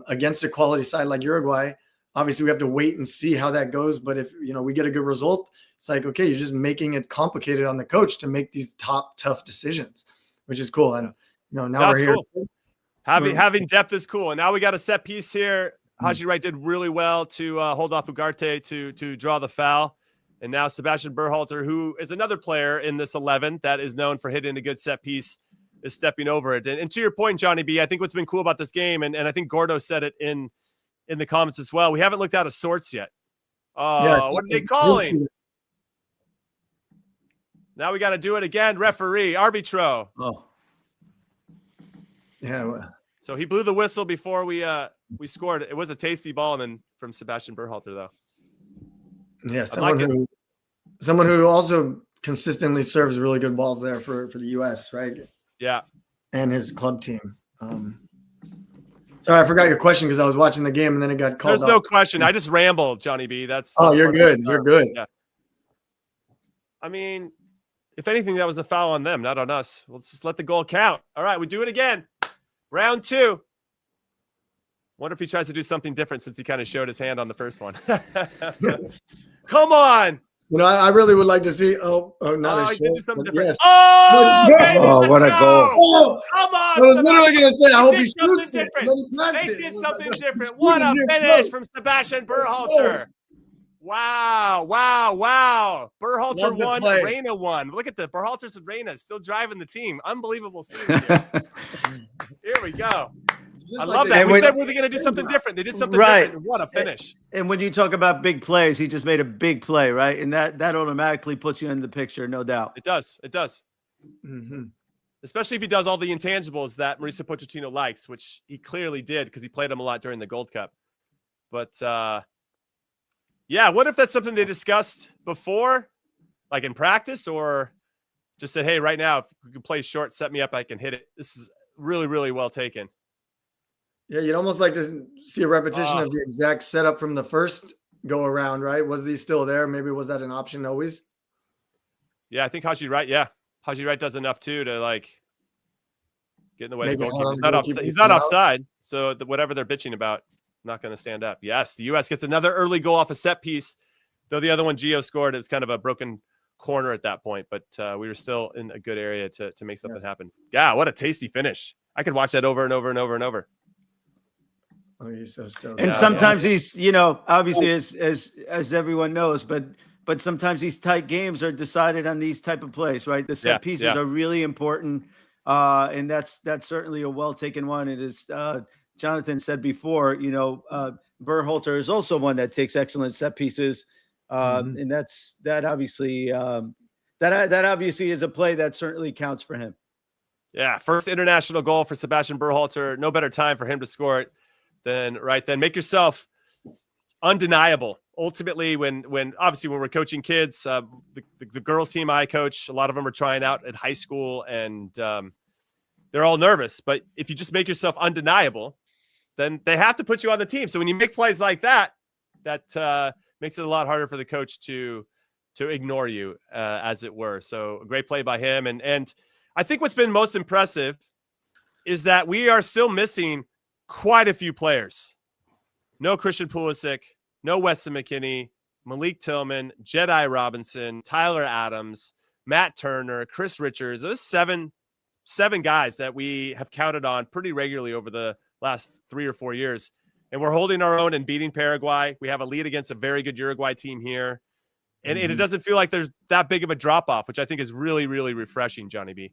against a quality side like Uruguay. Obviously, we have to wait and see how that goes. But if, we get a good result, it's like, okay, you're just making it complicated on the coach to make these tough decisions, which is cool. And, now we're here. Cool. Having depth is cool. And now we got a set piece here. Haji Wright did really well to hold off Ugarte to draw the foul. And now Sebastian Berhalter, who is another player in this 11 that is known for hitting a good set piece, is stepping over it. And to your point, Johnny B, I think what's been cool about this game, and I think Gordo said it in the comments as well, we haven't looked out of sorts yet. What are they calling? Now we got to do it again. Referee, arbitro. Oh. Yeah. Well. So he blew the whistle before we scored. It was a tasty ball, and then from Sebastian Berhalter, though. Yeah, someone who also consistently serves really good balls there for the U.S., right? Yeah. And his club team. Sorry, I forgot your question because I was watching the game and then it got called. There's no question. I just rambled, Johnny B. That's you're good. You're good. Yeah. I mean, if anything, that was a foul on them, not on us. Let's just let the goal count. All right, we do it again. Round 2. Wonder if he tries to do something different since he kind of showed his hand on the first one. Come on. You know, I really would like to see. He did do something different. Yes. Baby, What a goal. Oh, come on. I was literally going to say, I hope he shoots different. it. They did something different. What a finish from Sebastian Berhalter. Wow. Berhalter won, Reina won. Look at the Berhalters and Reina still driving the team. Unbelievable scene here. Here we go. I love that. We said we were going to do something different. They did something different. What a finish. And when you talk about big plays, he just made a big play, right? And that automatically puts you in the picture, no doubt. It does. Mm-hmm. Especially if he does all the intangibles that Mauricio Pochettino likes, which he clearly did because he played them a lot during the Gold Cup. But, yeah, what if that's something they discussed before, like in practice, or just said, hey, right now, if we can play short, set me up, I can hit it. This is really, really well taken. Yeah, you'd almost like to see a repetition of the exact setup from the first go around, right? Was he still there? Maybe was that an option always? Yeah, I think Haji Wright. Yeah, Haji Wright does enough too to like get in the way of the goalkeeper. He's not offside, so whatever they're bitching about, not going to stand up. Yes, the U.S. gets another early goal off a set piece, though the other one Gio scored. It was kind of a broken corner at that point, but we were still in a good area to make something happen. Yeah, what a tasty finish! I could watch that over and over and over and over. Oh, he's so stoked. And sometimes he's, obviously as everyone knows, but sometimes these tight games are decided on these type of plays, right? The set pieces are really important. And that's certainly a well taken one. It is, Jonathan said before, Berhalter is also one that takes excellent set pieces. And that obviously is a play that certainly counts for him. Yeah. First international goal for Sebastian Berhalter. No better time for him to score it than right then. Make yourself undeniable. Ultimately, when we're coaching kids, the girls team I coach, a lot of them are trying out at high school and they're all nervous. But if you just make yourself undeniable, then they have to put you on the team. So when you make plays like that, that makes it a lot harder for the coach to ignore you, as it were. So a great play by him. And I think what's been most impressive is that we are still missing quite a few players. No Christian Pulisic, no Weston McKennie, Malik Tillman, Jedi Robinson, Tyler Adams, Matt Turner, Chris Richards. Those seven guys that we have counted on pretty regularly over the last 3 or 4 years. And we're holding our own and beating Paraguay. We have a lead against a very good Uruguay team here. And it doesn't feel like there's that big of a drop-off, which I think is really, really refreshing, Johnny B.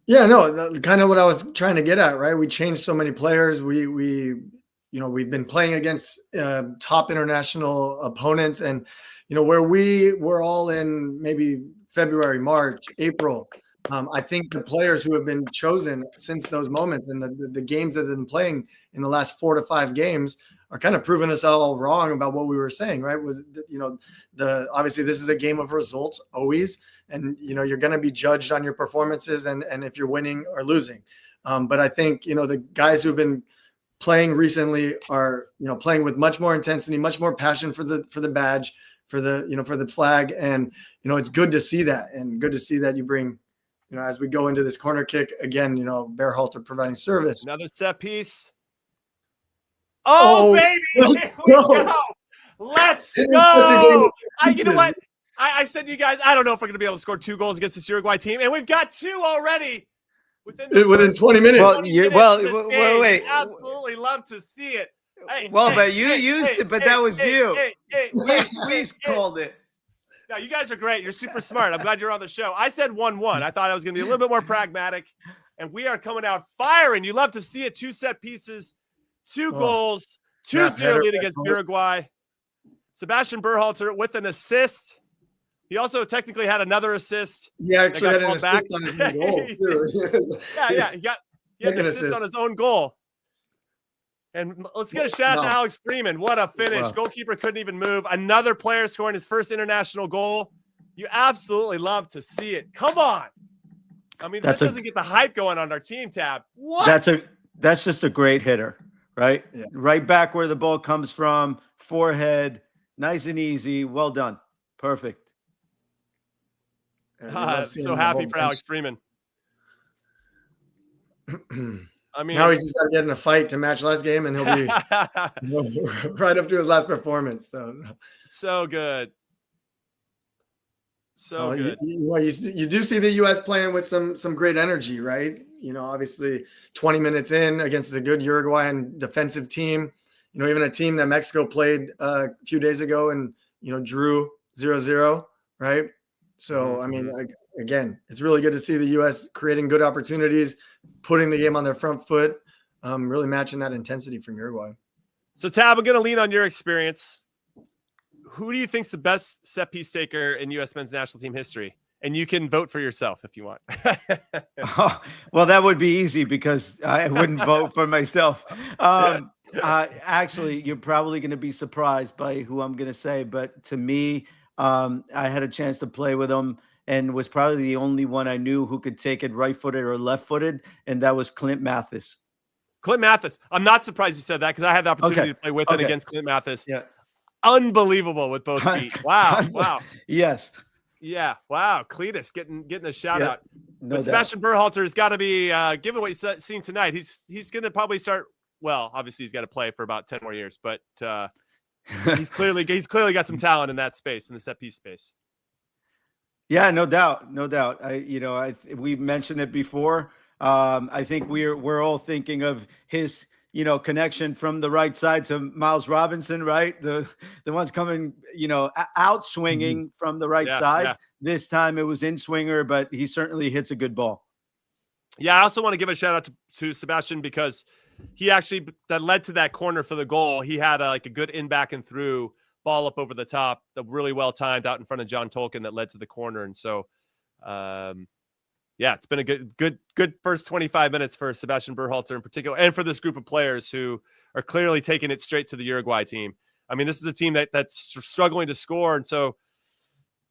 Yeah, no, kind of what I was trying to get at, right? We changed so many players. We've been playing against top international opponents, and where we were all in maybe February, March, April. I think the players who have been chosen since those moments and the games that have been playing in the last 4 to 5 games are kind of proving us all wrong about what we were saying, right? Obviously this is a game of results always. And, you're going to be judged on your performances and if you're winning or losing. But I think, the guys who've been playing recently are, playing with much more intensity, much more passion for the badge, for the flag. And, it's good to see that, and good to see that you bring, as we go into this corner kick again, Berhalter providing service. Another set piece. Oh baby, here we go. Let's go. You know what? I said to you guys, I don't know if we're going to be able to score 2 goals against this Uruguay team, and we've got 2 already within 20 minutes. Wait. Absolutely love to see it. But you used it, but that was you. We called it. No, you guys are great. You're super smart. I'm glad you're on the show. I said 1-1. I thought I was going to be a little bit more pragmatic, and we are coming out firing. You love to see it. 2 set pieces, 2 goals, 2-0 lead against Uruguay. Sebastian Berhalter with an assist. He also technically had another assist. Yeah, actually had an assist on his own goal, too. Yeah. He had an assist on his own goal. And let's get a shout out to Alex Freeman. What a finish. Wow. Goalkeeper couldn't even move. Another player scoring his first international goal. You absolutely love to see it. Come on. I mean, this doesn't get the hype going on our team, Tab. What? That's just a great hitter, right? Yeah. Right back where the ball comes from, forehead, nice and easy. Well done. Perfect. So happy for Alex Freeman. I mean, now he's just got to get in a fight to match last game, and he'll be right up to his last performance. So good. So good. You do see the U.S. playing with some great energy, right? Obviously 20 minutes in against a good Uruguayan defensive team. Even a team that Mexico played a few days ago and, drew 0-0, right? So, I mean, again, it's really good to see the U.S. creating good opportunities, putting the game on their front foot, really matching that intensity from Uruguay. So, Tab, I'm going to lean on your experience. Who do you think's the best set piece taker in U.S. men's national team history? And you can vote for yourself if you want. Well, that would be easy because I wouldn't vote for myself. Actually, you're probably going to be surprised by who I'm going to say. But to me, I had a chance to play with him and was probably the only one I knew who could take it right-footed or left-footed, and that was Clint Mathis. Clint Mathis. I'm not surprised you said that because I had the opportunity to play with and against Clint Mathis. Yeah. Unbelievable with both feet. Wow. Yes. Yeah. Wow. Cletus getting a shout out. No doubt. Sebastian Berhalter has got to be, given what you've seen tonight, he's going to probably start. Well, obviously he's got to play for about 10 more years, but he's clearly got some talent in that space, in the set piece space. Yeah, no doubt. We mentioned it before. I think we're all thinking of his, connection from the right side to Miles Robinson, right? The ones coming, out swinging from the right side. Yeah. This time it was in swinger, but he certainly hits a good ball. Yeah, I also want to give a shout out to Sebastian because he actually that led to that corner for the goal. He had a good in back and through ball up over the top, really well timed out in front of John Tolkien that led to the corner. And so, it's been a good first 25 minutes for Sebastian Berhalter in particular, and for this group of players who are clearly taking it straight to the Uruguay team. I mean, this is a team that's struggling to score, and so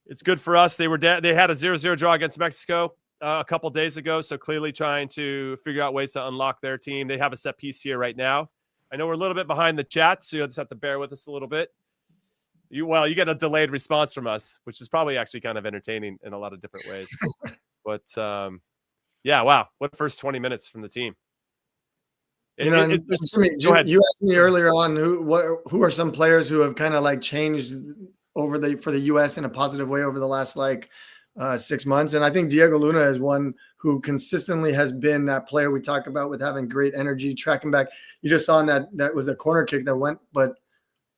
it's good for us. They had a 0-0 draw against Mexico a couple days ago, so clearly trying to figure out ways to unlock their team. They have a set piece here right now. I know we're a little bit behind the chat, so you'll just have to bear with us a little bit. You get a delayed response from us, which is probably actually kind of entertaining in a lot of different ways. But wow, what first 20 minutes from the team? You asked me earlier on who are some players who have kind of changed for the U.S. in a positive way over the last 6 months, and I think Diego Luna is one who consistently has been that player we talk about with having great energy, tracking back. You just saw that was a corner kick that went, but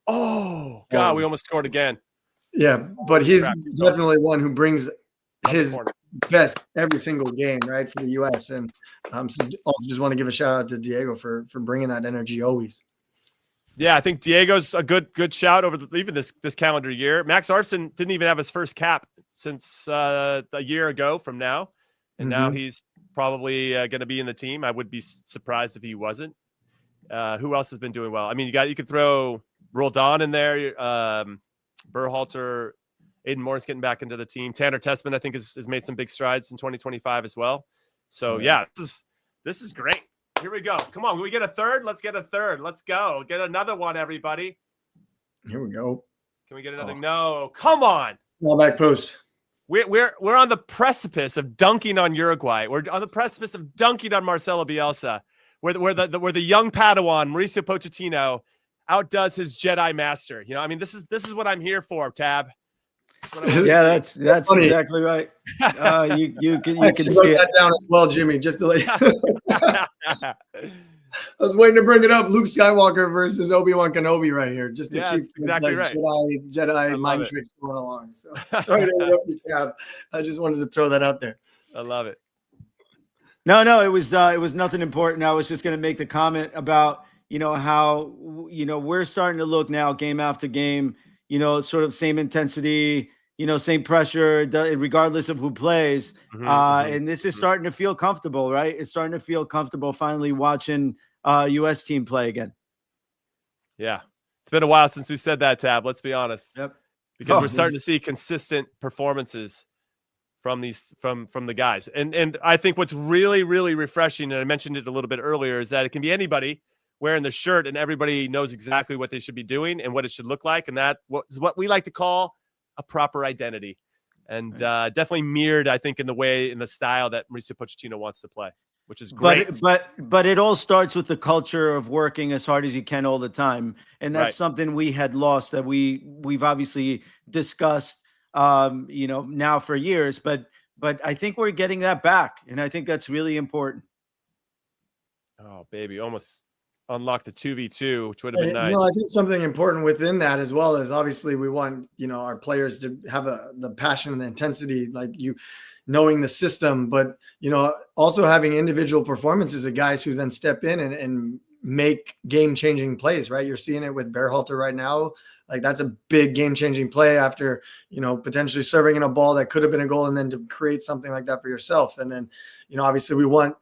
we almost scored again. Yeah, but he's definitely one who brings his best every single game, right, for the U.S. And so also just want to give a shout out to Diego for bringing that energy always. Yeah, I think Diego's a good shout over even this calendar year. Max Arfson didn't even have his first cap since a year ago from now, and now he's probably going to be in the team. I would be surprised if he wasn't. Who else has been doing well? I mean, you could throw Roldan in there, Berhalter. Aiden Moore's getting back into the team. Tanner Tessman, I think, has made some big strides in 2025 as well. So, this is great. Here we go. Come on. Can we get a third? Let's get a third. Let's go. Get another one, everybody. Here we go. Can we get another? No. Come on. Ball back post. We're on the precipice of dunking on Uruguay. We're on the precipice of dunking on Marcelo Bielsa, where the young Padawan, Mauricio Pochettino, outdoes his Jedi master. This is what I'm here for, Tab. Yeah, that's exactly right. You can see that down as well, Jimmy. Just to let you. I was waiting to bring it up. Luke Skywalker versus Obi-Wan Kenobi right here, just to keep exactly the, right. Jedi mind tricks going along. So sorry to interrupt you, Tab. I just wanted to throw that out there. I love it. No, it was nothing important. I was just going to make the comment about, how, we're starting to look now game after game, sort of same intensity, same pressure, regardless of who plays. And this is starting to feel comfortable, right? It's starting to feel comfortable finally watching US team play again. Yeah. It's been a while since we said that, Tab. Let's be honest. Yep. Because we're starting to see consistent performances from the guys. And I think what's really, really refreshing, and I mentioned it a little bit earlier, is that it can be anybody wearing the shirt and everybody knows exactly what they should be doing and what it should look like. And that is what we like to call a proper identity. And definitely mirrored, I think, in the style that Mauricio Pochettino wants to play, which is great. But it all starts with the culture of working as hard as you can all the time. And that's something we had lost that we've obviously discussed now for years, but I think we're getting that back. And I think that's really important. Oh, baby. Almost unlocked the 2v2, which would have been nice. I think something important within that as well is obviously we want, our players to have the passion and the intensity, like knowing the system, but, also having individual performances of guys who then step in and make game-changing plays, right? You're seeing it with Berhalter right now. Like that's a big game-changing play after, potentially serving in a ball that could have been a goal and then to create something like that for yourself. And then, obviously we want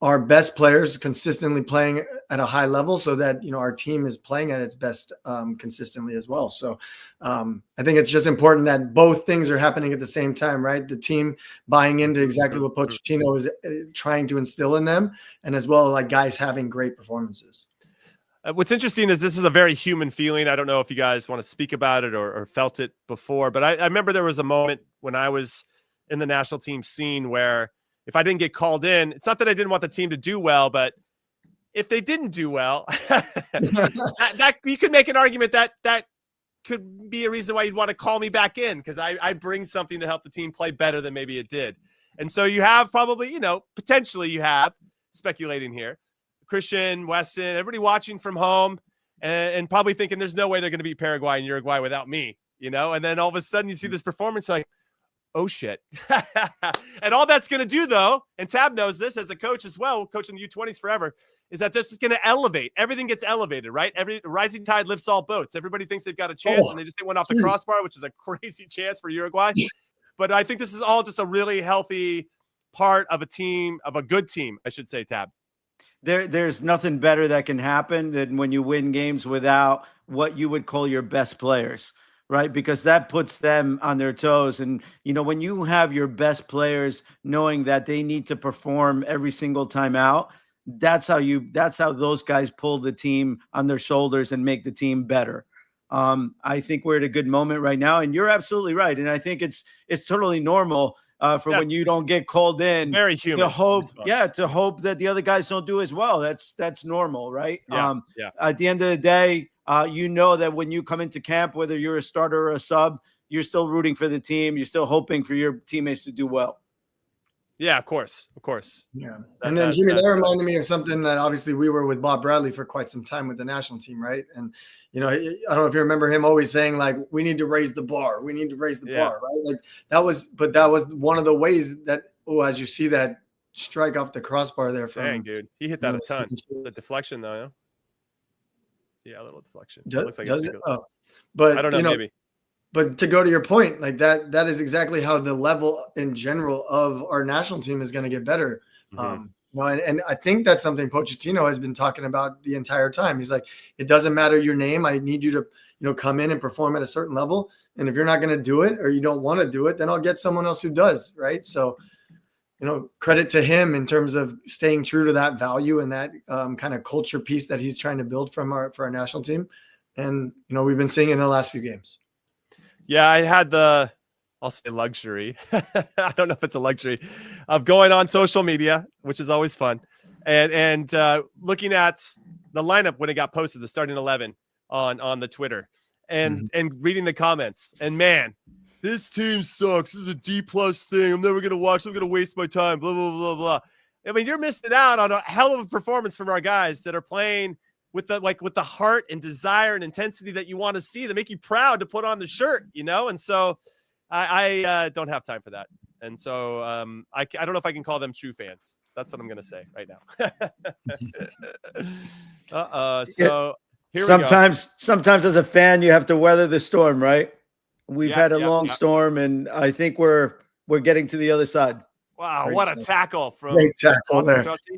our best players consistently playing at a high level so that, our team is playing at its best consistently as well. So I think it's just important that both things are happening at the same time, right? The team buying into exactly what Pochettino is trying to instill in them, and as well, like guys having great performances. What's interesting is this is a very human feeling. I don't know if you guys want to speak about it or felt it before, but I remember there was a moment when I was in the national team scene where if I didn't get called in, it's not that I didn't want the team to do well, but if they didn't do well, that you could make an argument that could be a reason why you'd want to call me back in, because I bring something to help the team play better than maybe it did. And so you have probably, potentially you have, speculating here, Christian, Weston, everybody watching from home and probably thinking there's no way they're going to beat Paraguay and Uruguay without me, and then all of a sudden you see this performance like, oh shit. And all that's going to do though, and Tab knows this as a coach as well, coaching the U20s forever, is that this is going to elevate. Everything gets elevated, right? Every rising tide lifts all boats. Everybody thinks they've got a chance and they just went off the crossbar, which is a crazy chance for Uruguay. But I think this is all just a really healthy part of a team, of a good team, I should say, Tab. There's nothing better that can happen than when you win games without what you would call your best players, right? Because that puts them on their toes. And, when you have your best players knowing that they need to perform every single time out, that's how those guys pull the team on their shoulders and make the team better. I think we're at a good moment right now, and you're absolutely right. And I think it's totally normal when you don't get called in. Very human. To hope that the other guys don't do as well. That's normal, right? Yeah. At the end of the day, that when you come into camp, whether you're a starter or a sub, you're still rooting for the team. You're still hoping for your teammates to do well. Yeah, of course. Yeah. And then Jimmy, that reminded me of something that obviously we were with Bob Bradley for quite some time with the national team, right? And, I don't know if you remember him always saying like, we need to raise the bar. We need to raise the bar, right? Like that was one of the ways that, as you see that strike off the crossbar there from. Dang, dude. He hit that a ton. The deflection though, yeah, a little deflection. Does it? Oh. But I don't know, maybe. But to go to your point, like that is exactly how the level in general of our national team is going to get better. And I think that's something Pochettino has been talking about the entire time. He's like, it doesn't matter your name. I need you to, come in and perform at a certain level. And if you're not going to do it or you don't want to do it, then I'll get someone else who does. Right. So, credit to him in terms of staying true to that value and that kind of culture piece that he's trying to build for our national team. And, we've been seeing it in the last few games. Yeah, I had I'll say luxury. I don't know if it's a luxury of going on social media, which is always fun. And looking at the lineup when it got posted, the starting 11 on the Twitter and reading the comments. And man, this team sucks. This is a D+ thing. I'm never going to watch. I'm going to waste my time. Blah, blah, blah, blah. I mean, you're missing out on a hell of a performance from our guys that are playing with the heart and desire and intensity that you want to see, that make you proud to put on the shirt, you know? And so I don't have time for that. And so I don't know if I can call them true fans. That's what I'm going to say right now. So here sometimes as a fan, you have to weather the storm, right? We've had a long storm, and I think we're getting to the other side. Wow, what a tackle from great tackle there. Trusty.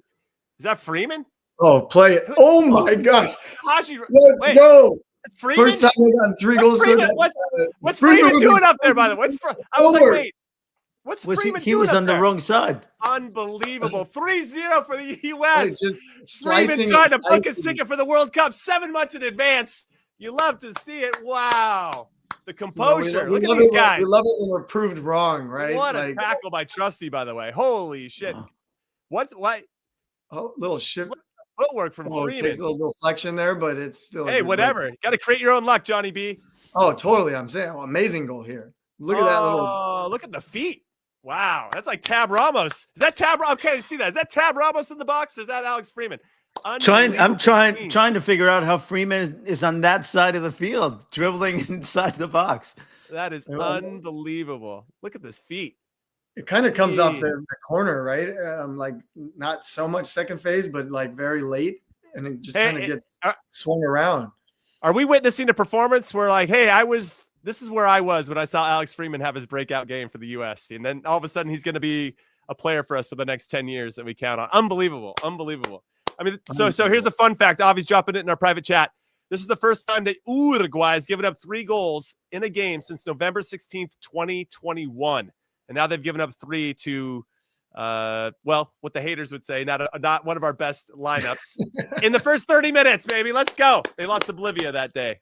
Is that Freeman? Oh, play it. Oh my gosh. Let's Wait, go. Freeman? First time we got 3 goals. What's Freeman doing up there, by the way? I was like, wait. What's Freeman he was doing on the wrong side. Unbelievable. 3-0 for the U.S. Freeman Slicing trying to book his ticket for the World Cup 7 months in advance. You love to see it. Wow. The composure. Look at these guys. We love it when we're proved wrong, right? What a tackle by Trusty, by the way. Holy shit. What? Oh, little shift. Footwork from Freeman. Takes a little deflection there, but it's still. Hey, whatever. Got to create your own luck, Johnny B. Oh, totally. I'm saying, amazing goal here. Look at that little. Oh, look at the feet. Wow, that's like Tab Ramos. Is that Tab? Okay, see that? Is that Tab Ramos in the box, or is that Alex Freeman? I'm trying to figure out how Freeman is on that side of the field, dribbling inside the box. That is unbelievable. Look at this feet. It kind of comes off the corner, right? Like not so much second phase, but like very late, and it just kind of gets swung around. Are we witnessing a performance where, like, hey, this is where I was when I saw Alex Freeman have his breakout game for the U.S. And then all of a sudden he's going to be a player for us for the next 10 years that we count on. Unbelievable. I mean, so here's a fun fact. Avi's dropping it in our private chat. This is the first time that Uruguay has given up 3 goals in a game since November 16th, 2021. And now they've given up 3 to, what the haters would say, not one of our best lineups in the first 30 minutes, baby. Let's go. They lost to Bolivia that day.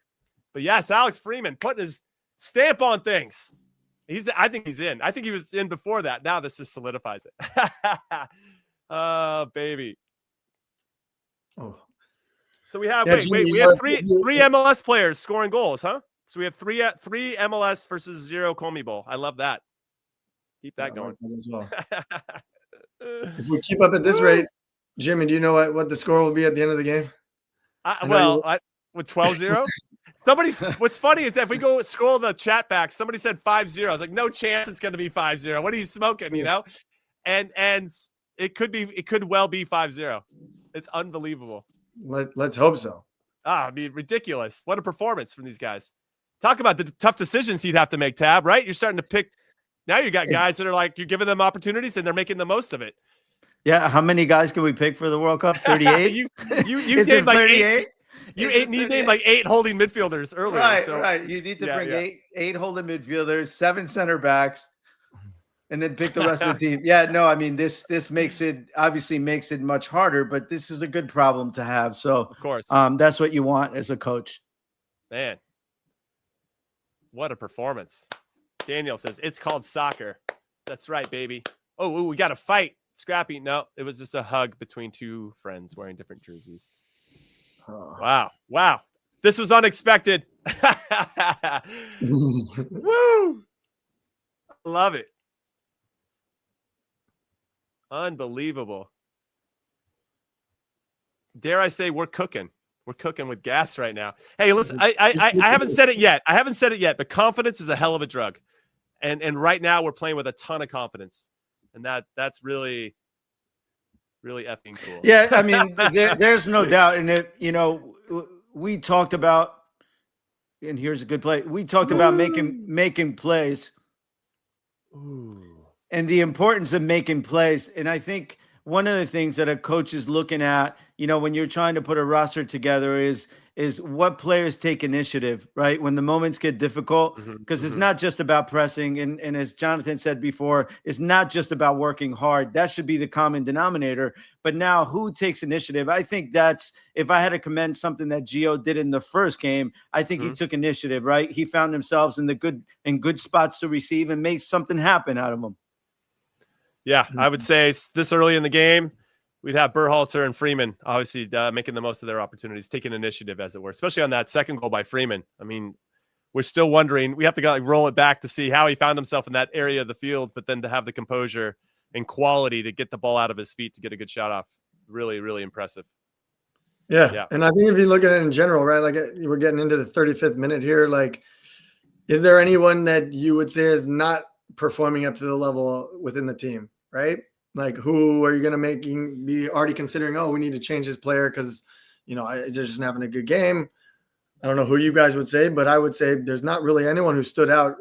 But yes, Alex Freeman putting his stamp on things. I think he's in. I think he was in before that. Now this just solidifies it. Oh, baby. Oh. So we have we have three MLS players scoring goals, huh? So we have three MLS versus 0 CONMEBOL. I love that. Keep that going. Like that as well. If we keep up at this rate, Jimmy, do you know what the score will be at the end of the game? With 12-0? What's funny is that if we go scroll the chat back, somebody said 5-0. I was like, no chance it's going to be 5-0. What are you smoking, you know? And it could well be 5-0. It's unbelievable. Let's hope so. I mean, ridiculous. What a performance from these guys. Talk about the tough decisions he'd have to make, Tab, right? You're starting to pick. Now you got guys that are like, you're giving them opportunities and they're making the most of it. Yeah. How many guys can we pick for the World Cup? 38? you named like 38? You named like 8 holding midfielders earlier. Right. You need to bring eight holding midfielders, 7 center backs, and then pick the rest of the team. Yeah, no, I mean, this obviously makes it much harder, but this is a good problem to have. So of course, that's what you want as a coach. Man, what a performance. Daniel says it's called soccer. That's right, baby. Oh, we got a fight. Scrappy. No, it was just a hug between 2 friends wearing different jerseys. Oh. Wow. This was unexpected. Woo! Love it. Unbelievable. Dare I say we're cooking. We're cooking with gas right now. Hey, listen, I haven't said it yet. But confidence is a hell of a drug. And right now we're playing with a ton of confidence. And that's really, really effing cool. Yeah, I mean, there's no doubt. And we talked about, and here's a good play. We talked about making plays. Ooh. And the importance of making plays. And I think one of the things that a coach is looking at, when you're trying to put a roster together is what players take initiative, right? When the moments get difficult, because it's not just about pressing. And as Jonathan said before, it's not just about working hard. That should be the common denominator. But now who takes initiative? I think that's, if I had to commend something that Gio did in the first game, I think he took initiative, right? He found himself in good spots to receive and made something happen out of them. Yeah, I would say this early in the game, we'd have Berhalter and Freeman obviously making the most of their opportunities, taking initiative, as it were, especially on that second goal by Freeman. I mean, we're still wondering. We have to roll it back to see how he found himself in that area of the field, but then to have the composure and quality to get the ball out of his feet to get a good shot off. Really, really impressive. Yeah. And I think if you look at it in general, right, like we're getting into the 35th minute here, like, is there anyone that you would say is not performing up to the level within the team, right? Like, who are you going to be already considering, oh, we need to change this player because, you know, he's just having a good game? I don't know who you guys would say, but I would say there's not really anyone who stood out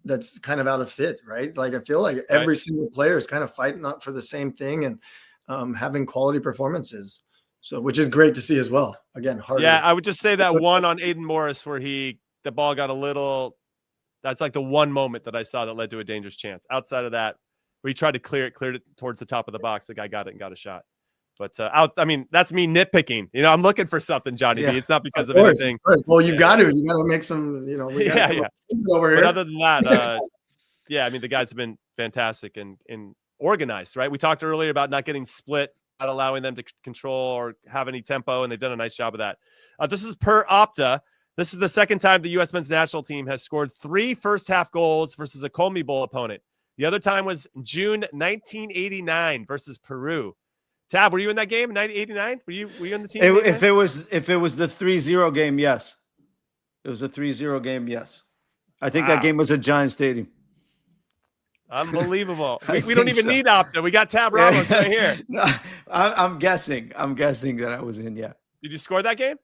that's kind of out of fit, right? Like, I feel like every single player is kind of fighting up for the same thing and having quality performances. So, which is great to see as well. Again, harder. Yeah, I would just say that one on Aiden Morris where the ball got a little, that's like the one moment that I saw that led to a dangerous chance. Outside of that, where he tried to cleared it towards the top of the box, the guy got it and got a shot. But I mean, that's me nitpicking. You know, I'm looking for something, Johnny B. It's not because of anything. Well, you got to make some, you know, we got to over here. But other than that, yeah, I mean, the guys have been fantastic and organized, right? We talked earlier about not getting split, not allowing them to control or have any tempo, and they've done a nice job of that. This is per Opta. This is the second time the U.S. men's national team has scored 3 first-half goals versus a Colmy Bowl opponent. The other time was June 1989 versus Peru. Tab, were you in that game in 1989? Were you in the team? If it was the 3-0 game, yes. It was a 3-0 game, yes. I think that game was at Giant Stadium. Unbelievable. We don't even need Opta. We got Tab Ramos right here. No, I'm guessing that I was in, yeah. Did you score that game?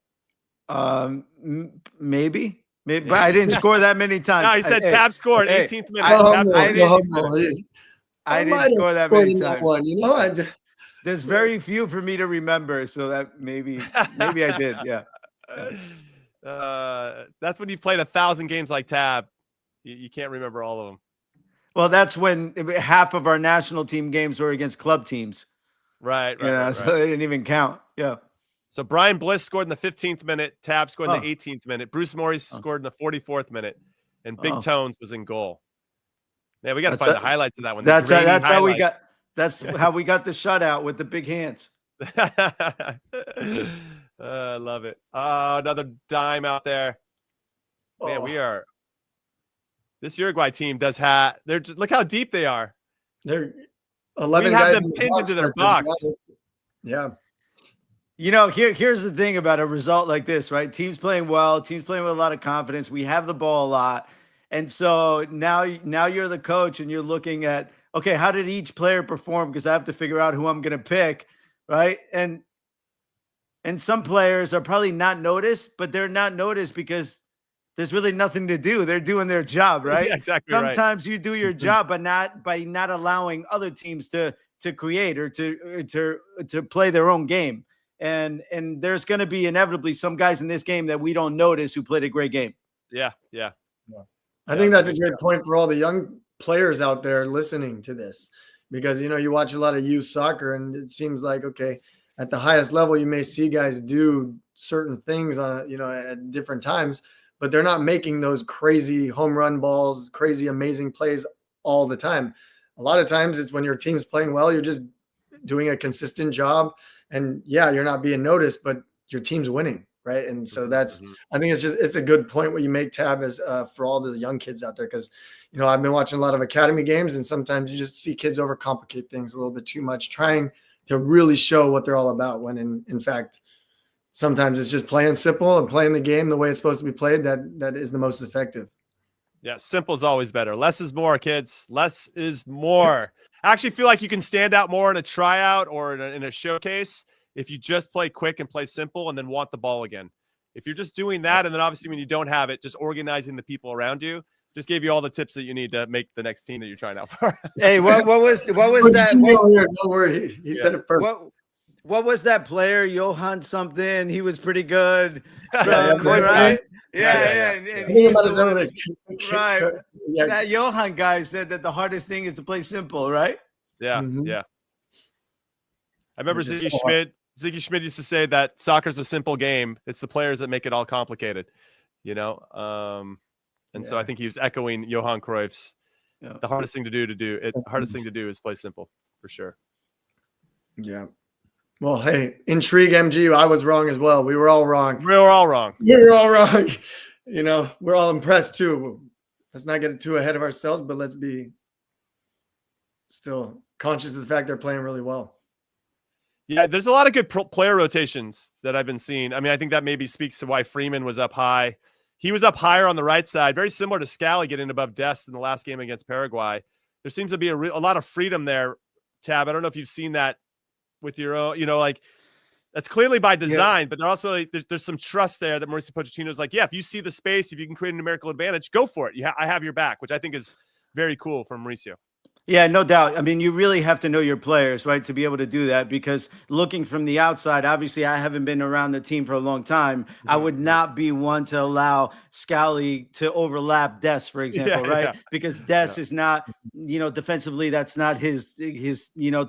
Maybe, but I didn't score that many times. No, he said Tab scored 18th minute. I didn't score that many times. One, you know, there's very few for me to remember, so that maybe I did, yeah. That's when you played 1,000 games like Tab. You can't remember all of them. Well, that's when half of our national team games were against club teams. Right. So they didn't even count. Yeah. So Brian Bliss scored in the 15th minute. Tab scored in the 18th minute. Bruce Morris scored in the 44th minute. And Big Tones was in goal. Yeah, we got to find the highlights of that one. That's how we got. That's how we got the shutout with the big hands. I love it. Another dime out there. Man, we are. This Uruguay team does have. Look how deep they are. They're 11 we have guys them pinned into their box. Yeah. You know, here's the thing about a result like this, right? Teams playing well, teams playing with a lot of confidence. We have the ball a lot. And so now you're the coach and you're looking at, okay, how did each player perform? Because I have to figure out who I'm going to pick, right? And some players are probably not noticed, but they're not noticed because there's really nothing to do. They're doing their job, right? Yeah, exactly. Sometimes you do your job, but not by not allowing other teams to create or to play their own game. And there's going to be inevitably some guys in this game that we don't notice who played a great game. Yeah. I think that's a great point for all the young players out there listening to this, because, you know, you watch a lot of youth soccer and it seems like, okay, at the highest level, you may see guys do certain things at different times, but they're not making those crazy home run balls, crazy, amazing plays all the time. A lot of times it's when your team's playing well, you're just doing a consistent job. And yeah, you're not being noticed, but your team's winning, right? And so that's, I think it's a good point what you make, Tab, is for all the young kids out there, because, you know, I've been watching a lot of academy games, and sometimes you just see kids overcomplicate things a little bit too much, trying to really show what they're all about, when in fact, sometimes it's just playing simple and playing the game the way it's supposed to be played that is the most effective. Yeah, simple is always better. Less is more, kids. Less is more. I actually feel like you can stand out more in a tryout or in a showcase if you just play quick and play simple and then want the ball again. If you're just doing that, and then obviously when you don't have it, just organizing the people around you, just gave you all the tips that you need to make the next team that you're trying out for. Hey, what was that? Don't worry, he said it first. What was that player, Johan something? He was pretty good, right? Yeah. Right. Yeah. That Johan guy said that the hardest thing is to play simple, right? Yeah, yeah. I remember Ziggy Schmidt used to say that soccer's a simple game. It's the players that make it all complicated, you know? So I think he was echoing Johan Cruyff's, the hardest thing to do is play simple, for sure. Yeah. Well, hey, intrigue MG, I was wrong as well. We were all wrong. We were all wrong. You know, we're all impressed too. Let's not get too ahead of ourselves, but let's be still conscious of the fact they're playing really well. Yeah, there's a lot of good player rotations that I've been seeing. I mean, I think that maybe speaks to why Freeman was up high. He was up higher on the right side, very similar to Scally getting above Dest in the last game against Paraguay. There seems to be a lot of freedom there, Tab. I don't know if you've seen that with your own, like that's clearly by design, but also like, there's some trust there that Mauricio Pochettino is like, yeah, if you see the space, if you can create a numerical advantage, go for it. I have your back, which I think is very cool from Mauricio. Yeah, no doubt. I mean, you really have to know your players, right, to be able to do that, because looking from the outside, obviously I haven't been around the team for a long time. I would not be one to allow Scally to overlap Des, for example, right? Because Des is not, defensively, that's not his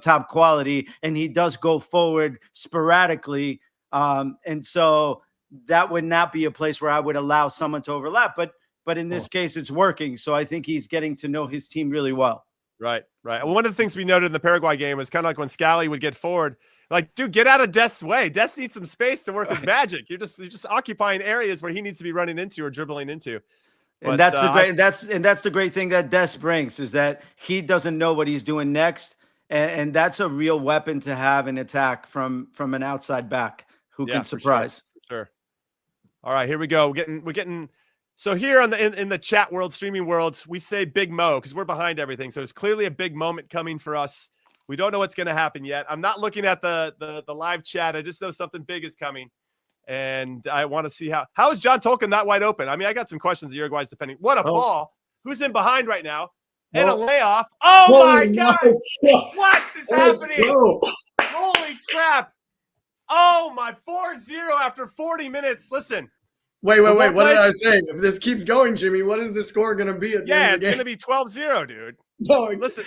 top quality, and he does go forward sporadically. And so that would not be a place where I would allow someone to overlap. But in this case, it's working. So I think he's getting to know his team really well. Right. And one of the things we noted in the Paraguay game was kind of like when Scally would get forward, like, dude, get out of Dest's way. Dest needs some space to work his magic. You're just occupying areas where he needs to be running into or dribbling into. But, and that's the great thing that Dest brings, is that he doesn't know what he's doing next, and that's a real weapon to have in attack from an outside back who can surprise. For sure. All right, here we go. We're getting. So here on the in the chat world, streaming world, we say Big Mo because we're behind everything. So it's clearly a big moment coming for us. We don't know what's going to happen yet. I'm not looking at the live chat. I just know something big is coming, and I want to see how is John Tolkien not wide open. I mean, I got some questions of Uruguay's defending. What a ball! Who's in behind right now? And a layoff. Oh my God! What is happening? Holy crap! Oh my, 4-0 after 40 minutes. Listen. Wait. What did I say? If this keeps going, Jimmy, what is the score going to be at the end of the game? It's going to be 12-0, dude. No, listen,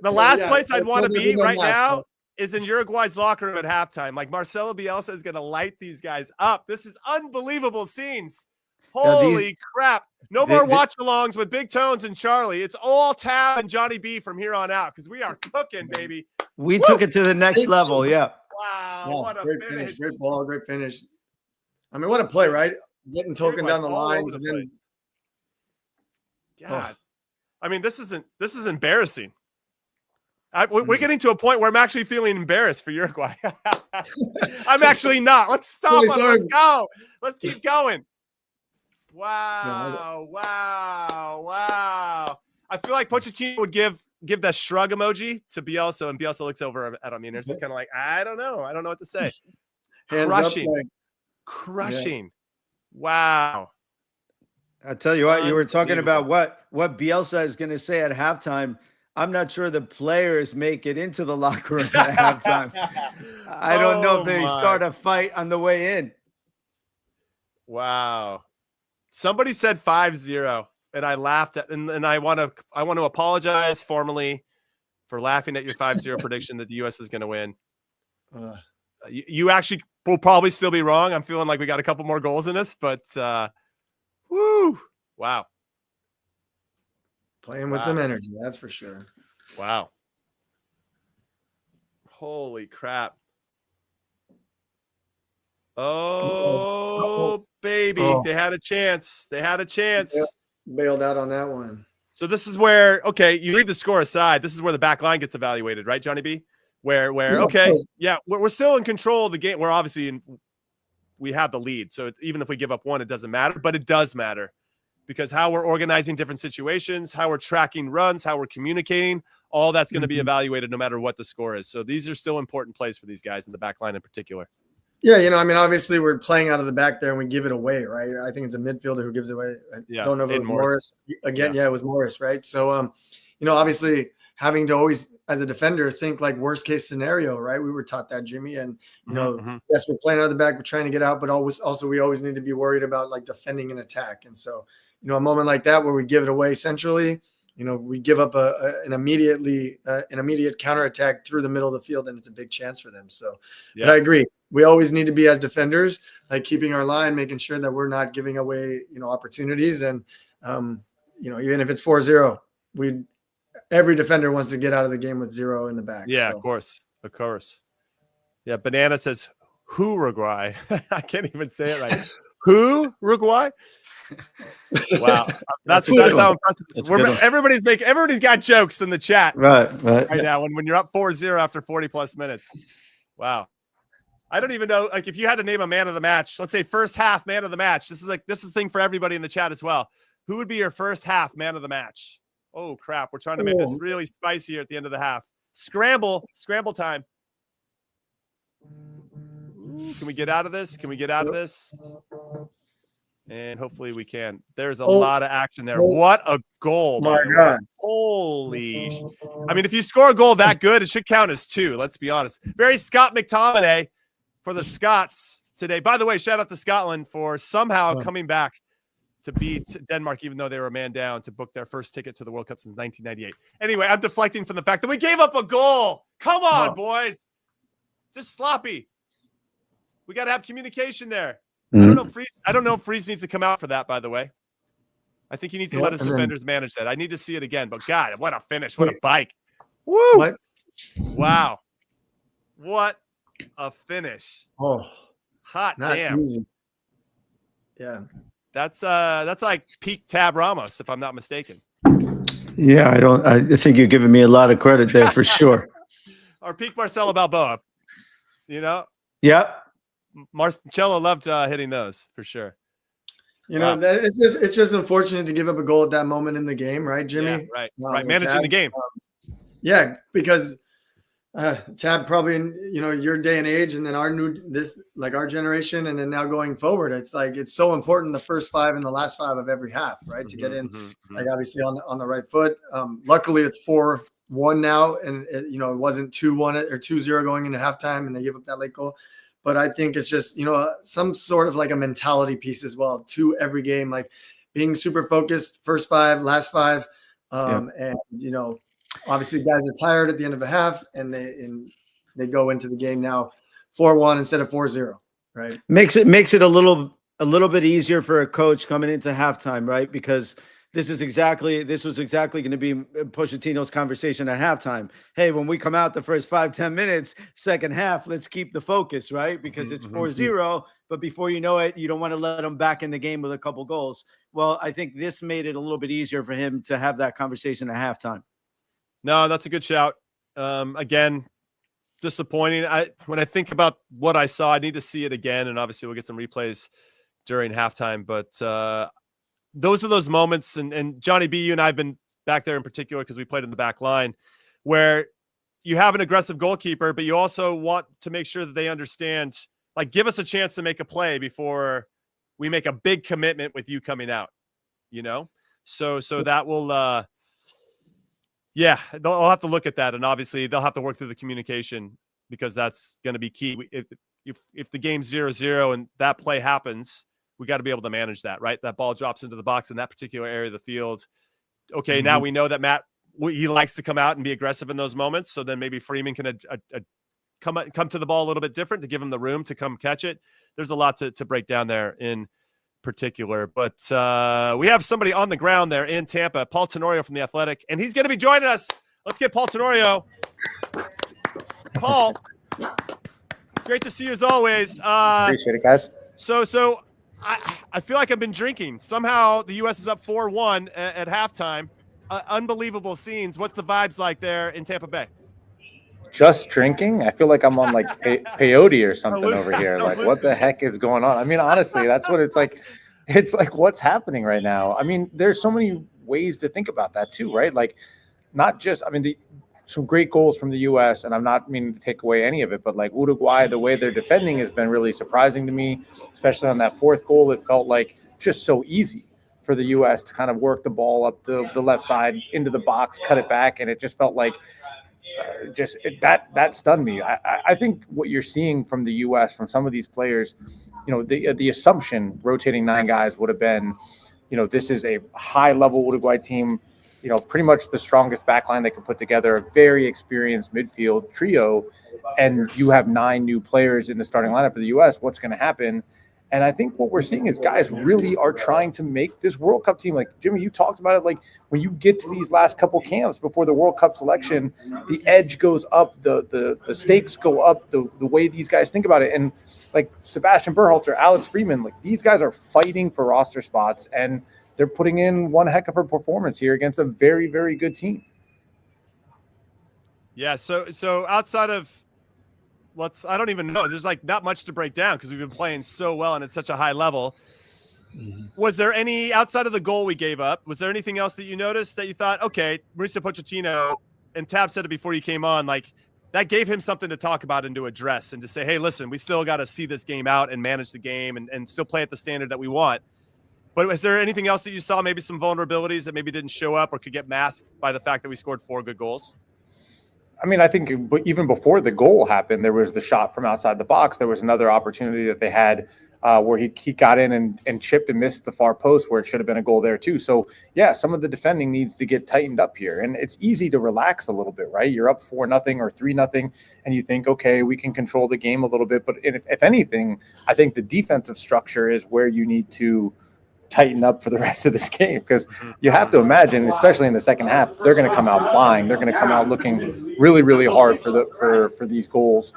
the last place I'd want to be right now is in Uruguay's locker room at halftime. Like, Marcelo Bielsa is going to light these guys up. This is unbelievable scenes. Holy crap. No more watch-alongs with Big Tones and Charlie. It's all Tab and Johnny B from here on out because we are cooking, baby. We took it to the next level, Wow, what a great finish. Great ball, great finish. I mean, what a play, right? Getting Tolkien down the lines. God. I mean, this is embarrassing. We're getting to a point where I'm actually feeling embarrassed for Uruguay. I'm actually not. Let's stop it. Let's go. Let's keep going. Wow. I feel like Pochettino would give that shrug emoji to Bielsa, and Bielsa looks over at him. And it's just kind of like, I don't know what to say. Crushing. Wow. I'll tell you what, you were talking about what Bielsa is going to say at halftime. I'm not sure the players make it into the locker room at halftime. I don't know if they start a fight on the way in. Wow. Somebody said 5-0, and I laughed at, and I want to apologize formally for laughing at your 5-0 prediction that the U.S. is going to win. You actually will probably still be wrong. I'm feeling like we got a couple more goals in this, but woo! Wow. Playing with some energy, that's for sure. Wow. Holy crap. Oh, baby. Oh. They had a chance. Yep. Bailed out on that one. So this is where, okay, you leave the score aside. This is where the back line gets evaluated, right, Johnny B? Where we're still in control of the game. We're obviously we have the lead. So even if we give up one, it doesn't matter, but it does matter because how we're organizing different situations, how we're tracking runs, how we're communicating, all that's going to be evaluated no matter what the score is. So these are still important plays for these guys in the back line in particular. Yeah, I mean, obviously we're playing out of the back there and we give it away, right? I think it's a midfielder who gives it away. I don't know if it was Morris. Again, it was Morris, right? So, obviously having to always, as a defender, think like worst case scenario, right? We were taught that, Jimmy. And, yes, we're playing out of the back, we're trying to get out, but we always need to be worried about like defending an attack. And so, a moment like that where we give it away centrally, we give up an immediate counterattack through the middle of the field, and it's a big chance for them. So, but I agree. We always need to be, as defenders, like keeping our line, making sure that we're not giving away, opportunities. And, even if it's 4-0, every defender wants to get out of the game with 0 in the back. Yeah, so. Of course. Yeah, Banana says Uruguay. I can't even say it right. Who? Uruguay? Wow, that's how impressive this is. Everybody's got jokes in the chat right now when you're up 4-0 after 40 plus minutes. Wow. I don't even know, like, if you had to name a man of the match, let's say first half man of the match. This is a thing for everybody in the chat as well. Who would be your first half man of the match? Oh crap, we're trying to make this really spicy here at the end of the half. Scramble time. Ooh, can we get out of this? And hopefully we can. There's a lot of action there. What a goal. My God. Holy. I mean, if you score a goal that good, it should count as 2. Let's be honest. Very Scott McTominay for the Scots today. By the way, shout out to Scotland for somehow coming back to beat Denmark, even though they were a man down, to book their first ticket to the World Cup since 1998. Anyway, I'm deflecting from the fact that we gave up a goal. Come on, boys. Just sloppy. We got to have communication there. I don't know if Freeze needs to come out for that, by the way. I think he needs to let his defenders manage that. I need to see it again, but God, what a finish. What a bike. Woo! What? Wow. What a finish. Oh, hot damn. Easy. Yeah. That's like peak Tab Ramos, if I'm not mistaken. Yeah, I think you're giving me a lot of credit there for sure. Or peak Marcelo Balboa. You know? Yep. Marcelo loved hitting those for sure. You know, it's just unfortunate to give up a goal at that moment in the game, right, Jimmy? Yeah, right. Managing the game. Yeah, because Tab probably in your day and age, and then our generation, and then now going forward, it's like it's so important the first 5 and the last 5 of every half, right? To get in, like obviously on the right foot. Luckily, it's 4-1 now, and it wasn't 2-1 or 2-0 going into halftime, and they give up that late goal. But I think it's just, some sort of like a mentality piece as well to every game, like being super focused, first 5, last 5. And, obviously guys are tired at the end of a half and they go into the game now 4-1 instead of 4-0, right? Makes it a little bit easier for a coach coming into halftime, right? Because this was exactly going to be Pochettino's conversation at halftime. Hey, when we come out the first 5-10 minutes, second half, let's keep the focus, right? Because it's 4-0, but before you know it, you don't want to let them back in the game with a couple goals. Well, I think this made it a little bit easier for him to have that conversation at halftime. No, that's a good shout. Again, disappointing. When I think about what I saw, I need to see it again, and obviously we'll get some replays during halftime, but those are those moments, and Johnny B, you and I have been back there in particular because we played in the back line, where you have an aggressive goalkeeper, but you also want to make sure that they understand, like, give us a chance to make a play before we make a big commitment with you coming out, So that will, they'll have to look at that, and obviously they'll have to work through the communication because that's going to be key. If the game's 0-0 and that play happens, we got to be able to manage that, right? That ball drops into the box in that particular area of the field. Okay, now we know that Matt, he likes to come out and be aggressive in those moments. So then maybe Freeman can come to the ball a little bit different to give him the room to come catch it. There's a lot to break down there in particular. But we have somebody on the ground there in Tampa, Paul Tenorio from The Athletic, and he's going to be joining us. Let's get Paul Tenorio. Paul, great to see you as always. Appreciate it, guys. So I feel like I've been drinking. Somehow the U.S. is up 4-1 at halftime. Unbelievable scenes. What's the vibes like there in Tampa Bay? Just drinking? I feel like I'm on like peyote or something over here. Like, what the heck is going on? I mean, honestly, that's what it's like. It's like, what's happening right now? I mean, there's so many ways to think about that too, right? Like, not just, I mean, some great goals from the U.S., and I'm not meaning to take away any of it, but like Uruguay, the way they're defending has been really surprising to me, especially on that 4th goal. It felt like just so easy for the U.S. to kind of work the ball up the left side into the box, cut it back, and it just felt like that stunned me. I think what you're seeing from the U.S., from some of these players, the assumption rotating 9 guys would have been, this is a high-level Uruguay team, pretty much the strongest backline they can put together, a very experienced midfield trio, and you have 9 new players in the starting lineup for the U.S. What's going to happen? And I think what we're seeing is guys really are trying to make this World Cup team. Like, Jimmy, you talked about it. Like, when you get to these last couple camps before the World Cup selection, the edge goes up, the stakes go up, the way these guys think about it. And like Sebastian Berhalter, Alex Freeman, like these guys are fighting for roster spots, and they're putting in one heck of a performance here against a very, very good team. Yeah. So outside of I don't even know. There's like not much to break down because we've been playing so well and at such a high level. Was there any, outside of the goal we gave up, was there anything else that you noticed that you thought, okay, Mauricio Pochettino, and Tab said it before you came on, like that gave him something to talk about and to address and to say, hey, listen, we still got to see this game out and manage the game and still play at the standard that we want. But was there anything else that you saw, maybe some vulnerabilities that maybe didn't show up or could get masked by the fact that we scored 4 good goals? I mean, I think even before the goal happened, there was the shot from outside the box. There was another opportunity that they had where he got in and chipped and missed the far post where it should have been a goal there too. So yeah, some of the defending needs to get tightened up here, and it's easy to relax a little bit, right? You're up 4-0 or 3-0, and you think, okay, we can control the game a little bit. But if anything, I think the defensive structure is where you need to tighten up for the rest of this game, because you have to imagine, especially in the second half, they're going to come out flying. They're going to come out looking really, really hard for these goals.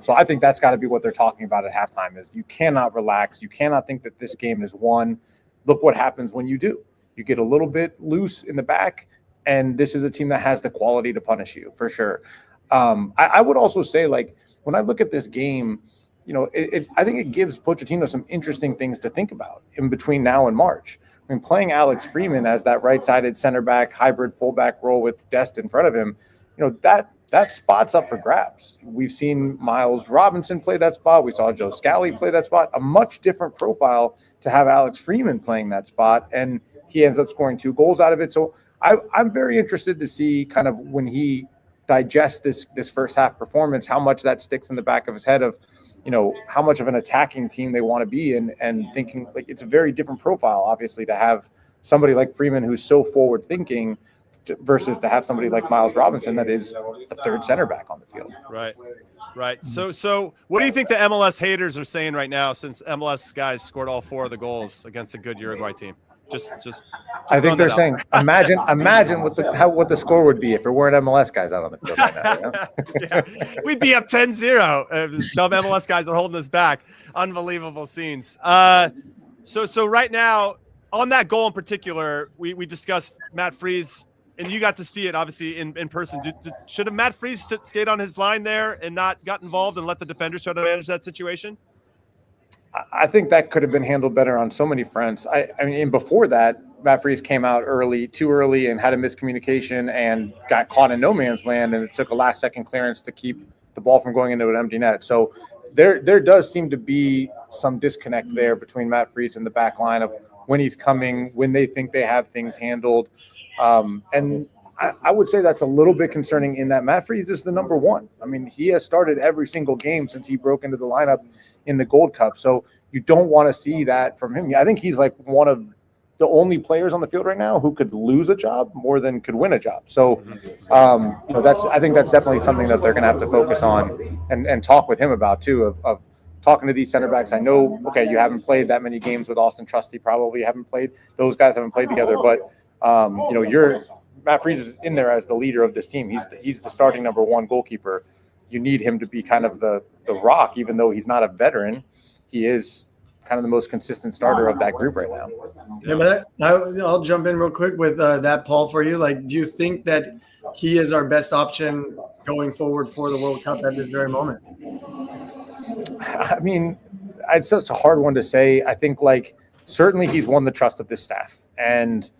So I think that's got to be what they're talking about at halftime is you cannot relax. You cannot think that this game is won. Look what happens when you do. You get a little bit loose in the back, and this is a team that has the quality to punish you for sure. I would also say, like, when I look at this game, you know, I think it gives Pochettino some interesting things to think about in between now and March. I mean, playing Alex Freeman as that right-sided center back, hybrid fullback role with Dest in front of him, you know, that spot's up for grabs. We've seen Miles Robinson play that spot. We saw Joe Scally play that spot. A much different profile to have Alex Freeman playing that spot, and he ends up scoring 2 goals out of it. So I'm very interested to see kind of when he digests this first half performance, how much that sticks in the back of his head of, you know, how much of an attacking team they want to be and thinking, like, it's a very different profile, obviously, to have somebody like Freeman who's so forward thinking versus to have somebody like Miles Robinson that is a third center back on the field. Right. So what do you think the MLS haters are saying right now, since MLS guys scored all 4 of the goals against a good Uruguay team? Just I think they're saying, imagine what the score would be if there weren't MLS guys out on the field right now. You know? Yeah, we'd be up 10-0 if dumb MLS guys are holding us back. Unbelievable scenes. So right now, on that goal in particular, we discussed Matt Freese, and you got to see it obviously in person. Should have Matt Freese stayed on his line there and not got involved and let the defenders try to manage that situation? I think that could have been handled better on so many fronts. I mean, before that, Matt Freese came out too early, and had a miscommunication and got caught in no man's land, and it took a last-second clearance to keep the ball from going into an empty net. So there does seem to be some disconnect there between Matt Freese and the back line of when he's coming, when they think they have things handled. And I would say that's a little bit concerning in that Matt Freese is the number 1. I mean, he has started every single game since he broke into the lineup in the Gold Cup. So you don't want to see that from him. I think he's like one of the only players on the field right now who could lose a job more than could win a job. So, you know, I think that's definitely something that they're going to have to focus on and talk with him about too, of talking to these center backs. I know, okay, you haven't played that many games with Austin Trusty, probably haven't played. Those guys haven't played together, but you know, Matt Freese is in there as the leader of this team. He's the starting number 1 goalkeeper. You need him to be kind of the rock, even though he's not a veteran. He is kind of the most consistent starter of that group right now. Yeah, but I'll jump in real quick with that, Paul, for you. Like, do you think that he is our best option going forward for the World Cup at this very moment? I mean, it's such a hard one to say. I think, like, certainly he's won the trust of this staff. And,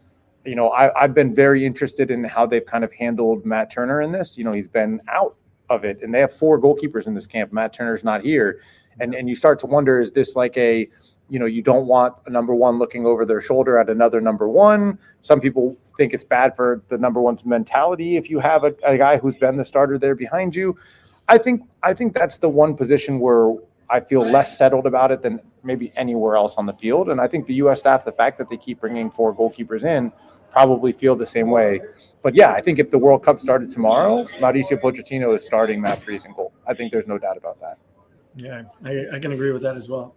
you know, I've been very interested in how they've kind of handled Matt Turner in this. You know, he's been out of it, and they have 4 goalkeepers in this camp. Matt Turner's not here. And you start to wonder, is this like a, you know, you don't want a number 1 looking over their shoulder at another number 1. Some people think it's bad for the number 1's mentality if you have a guy who's been the starter there behind you. I think that's the one position where I feel less settled about it than maybe anywhere else on the field. And I think the U.S. staff, the fact that they keep bringing 4 goalkeepers in, probably feel the same way. But yeah, I think if the World Cup started tomorrow, Mauricio Pochettino is starting Matt Freese in goal. I think there's no doubt about that. Yeah, I can agree with that as well.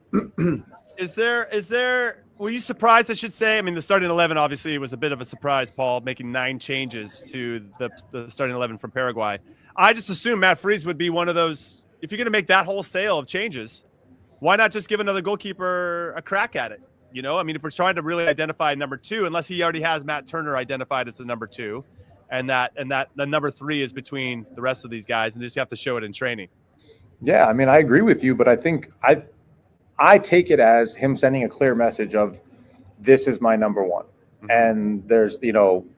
Is there, were you surprised, I should say? I mean, the starting 11 obviously was a bit of a surprise, Paul, making 9 changes to the starting 11 from Paraguay. I just assumed Matt Freese would be one of those, if you're going to make that wholesale of changes, why not just give another goalkeeper a crack at it? You know, I mean, if we're trying to really identify number 2, unless he already has Matt Turner identified as the number 2, and that the number 3 is between the rest of these guys, and they just have to show it in training. Yeah, I mean, I agree with you, but I think I take it as him sending a clear message of this is my number 1. Mm-hmm. And there's,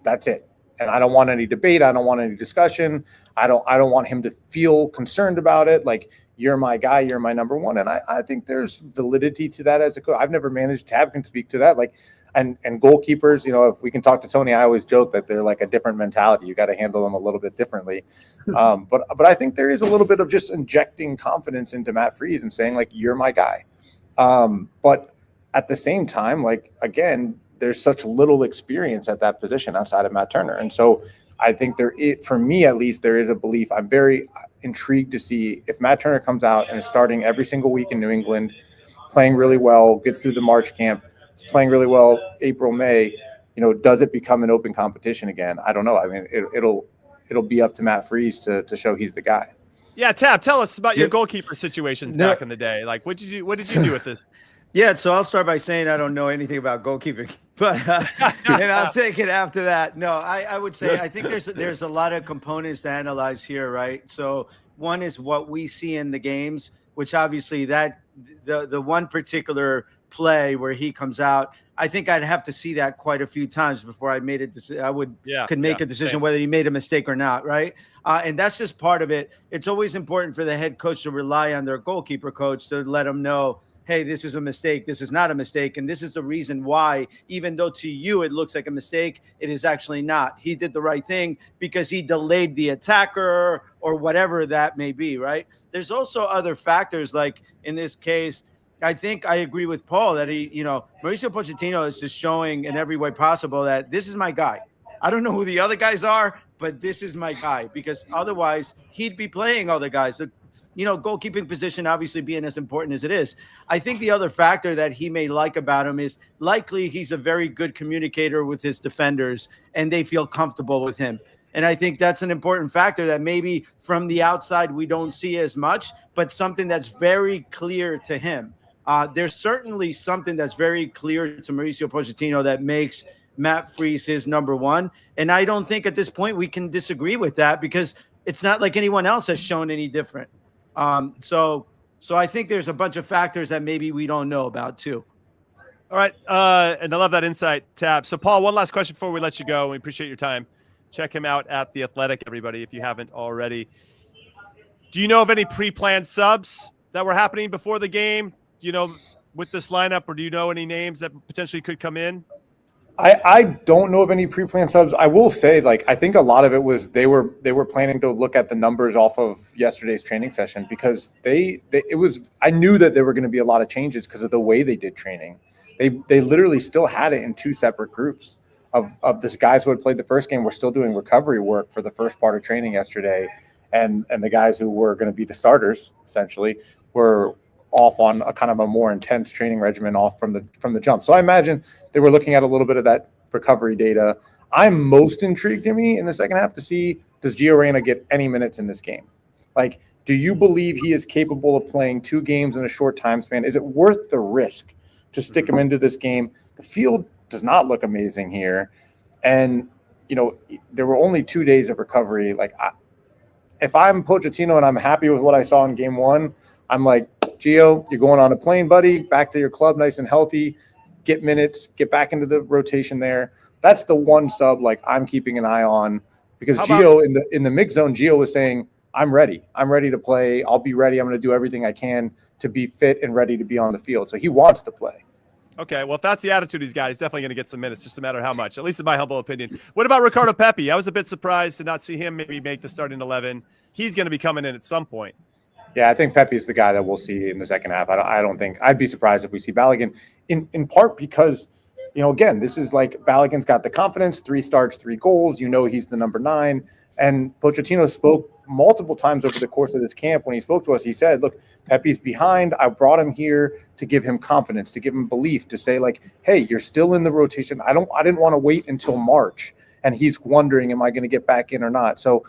that's it. And I don't want any debate. I don't want any discussion. I don't want him to feel concerned about it. Like, you're my guy, you're my number 1. And I think there's validity to that as a coach. I've never managed. Tab can speak to that. Like, and goalkeepers, if we can talk to Tony, I always joke that they're like a different mentality. You got to handle them a little bit differently. But I think there is a little bit of just injecting confidence into Matt Freese and saying, like, you're my guy. But at the same time, like, again, there's such little experience at that position outside of Matt Turner. And so I think for me, at least, there is a belief. I'm very intrigued to see if Matt Turner comes out and is starting every single week in New England, playing really well, gets through the March camp, playing really well April, May, does it become an open competition again? I don't know. I mean, it'll be up to Matt Freese to show he's the guy. Yeah, Tab, tell us about your goalkeeper situations back in the day. Like, what did you do with this? Yeah, so I'll start by saying I don't know anything about goalkeeping, but and I'll take it after that. No, I would say I think there's a lot of components to analyze here, right? So one is what we see in the games, which obviously that the one particular play where he comes out, I think I'd have to see that quite a few times before I made a decision. I could make a decision whether he made a mistake or not, right? And that's just part of it. It's always important for the head coach to rely on their goalkeeper coach to let them know, hey, this is a mistake, this is not a mistake, and this is the reason why, even though to you it looks like a mistake, it is actually not. He did the right thing because he delayed the attacker or whatever that may be, right? There's also other factors, like in this case, I think I agree with Paul that Mauricio Pochettino is just showing in every way possible that this is my guy. I don't know who the other guys are, but this is my guy, because otherwise he'd be playing other guys. So, goalkeeping position obviously being as important as it is. I think the other factor that he may like about him is likely he's a very good communicator with his defenders and they feel comfortable with him. And I think that's an important factor that maybe from the outside we don't see as much, but something that's very clear to him. There's certainly something that's very clear to Mauricio Pochettino that makes Matt Freese his number 1. And I don't think at this point we can disagree with that, because it's not like anyone else has shown any different. So I think there's a bunch of factors that maybe we don't know about too. All right. And I love that insight, Tab. So Paul, one last question before we let you go. We appreciate your time. Check him out at The Athletic, everybody, if you haven't already. Do you know of any pre-planned subs that were happening before the game, with this lineup, or do you know any names that potentially could come in? I don't know of any pre-planned subs. I will say, I think a lot of it was they were planning to look at the numbers off of yesterday's training session, because I knew that there were going to be a lot of changes because of the way they did training. They literally still had it in 2 separate groups of the guys who had played the first game were still doing recovery work for the first part of training yesterday, and the guys who were going to be the starters essentially were off on a kind of a more intense training regimen off from the jump. So I imagine they were looking at a little bit of that recovery data. I'm most intrigued, Jimmy, in the second half to see, does Gio Reyna get any minutes in this game? Like, do you believe he is capable of playing 2 games in a short time span? Is it worth the risk to stick him into this game? The field does not look amazing here. And, there were only 2 days of recovery. If I'm Pochettino and I'm happy with what I saw in game 1, I'm like, Gio, you're going on a plane, buddy, back to your club nice and healthy, get minutes, get back into the rotation there. That's the one sub I'm keeping an eye on, because Gio in the mix zone, Gio was saying, I'm ready to play. I'll be ready. I'm going to do everything I can to be fit and ready to be on the field. So he wants to play. Okay, well, if that's the attitude he's got, he's definitely going to get some minutes, just a matter of how much, at least in my humble opinion. What about Ricardo Pepi? I was a bit surprised to not see him maybe make the starting 11. He's going to be coming in at some point. Yeah, I think Pepe's the guy that we'll see in the second half. I don't think – I'd be surprised if we see Balogun, in part because, again, this is Balogun's got the confidence, 3 starts, 3 goals. He's the number 9. And Pochettino spoke multiple times over the course of this camp. When he spoke to us, he said, look, Pepe's behind. I brought him here to give him confidence, to give him belief, to say, hey, you're still in the rotation. I didn't want to wait until March. And he's wondering, am I going to get back in or not? So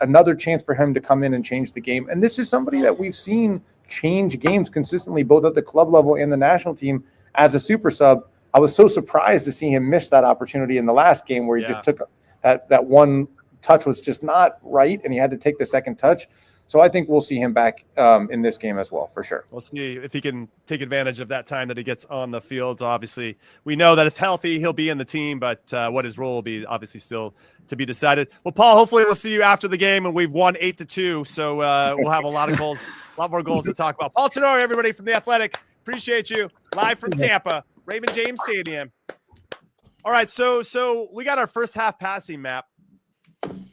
another chance for him to come in and change the game. And this is somebody that we've seen change games consistently, both at the club level and the national team as a super sub. I was so surprised to see him miss that opportunity in the last game where he just took that one touch was just not right, and he had to take the second touch. So I think we'll see him back in this game as well, for sure. We'll see if he can take advantage of that time that he gets on the field. Obviously, we know that if healthy, he'll be in the team, but what his role will be obviously still to be decided. Well, Paul, hopefully we'll see you after the game, and we've won 8-2, so we'll have a lot of goals, a lot more goals to talk about. Paul Tenori, everybody from The Athletic, appreciate you. Live from Tampa, Raymond James Stadium. All right, so we got our first half passing map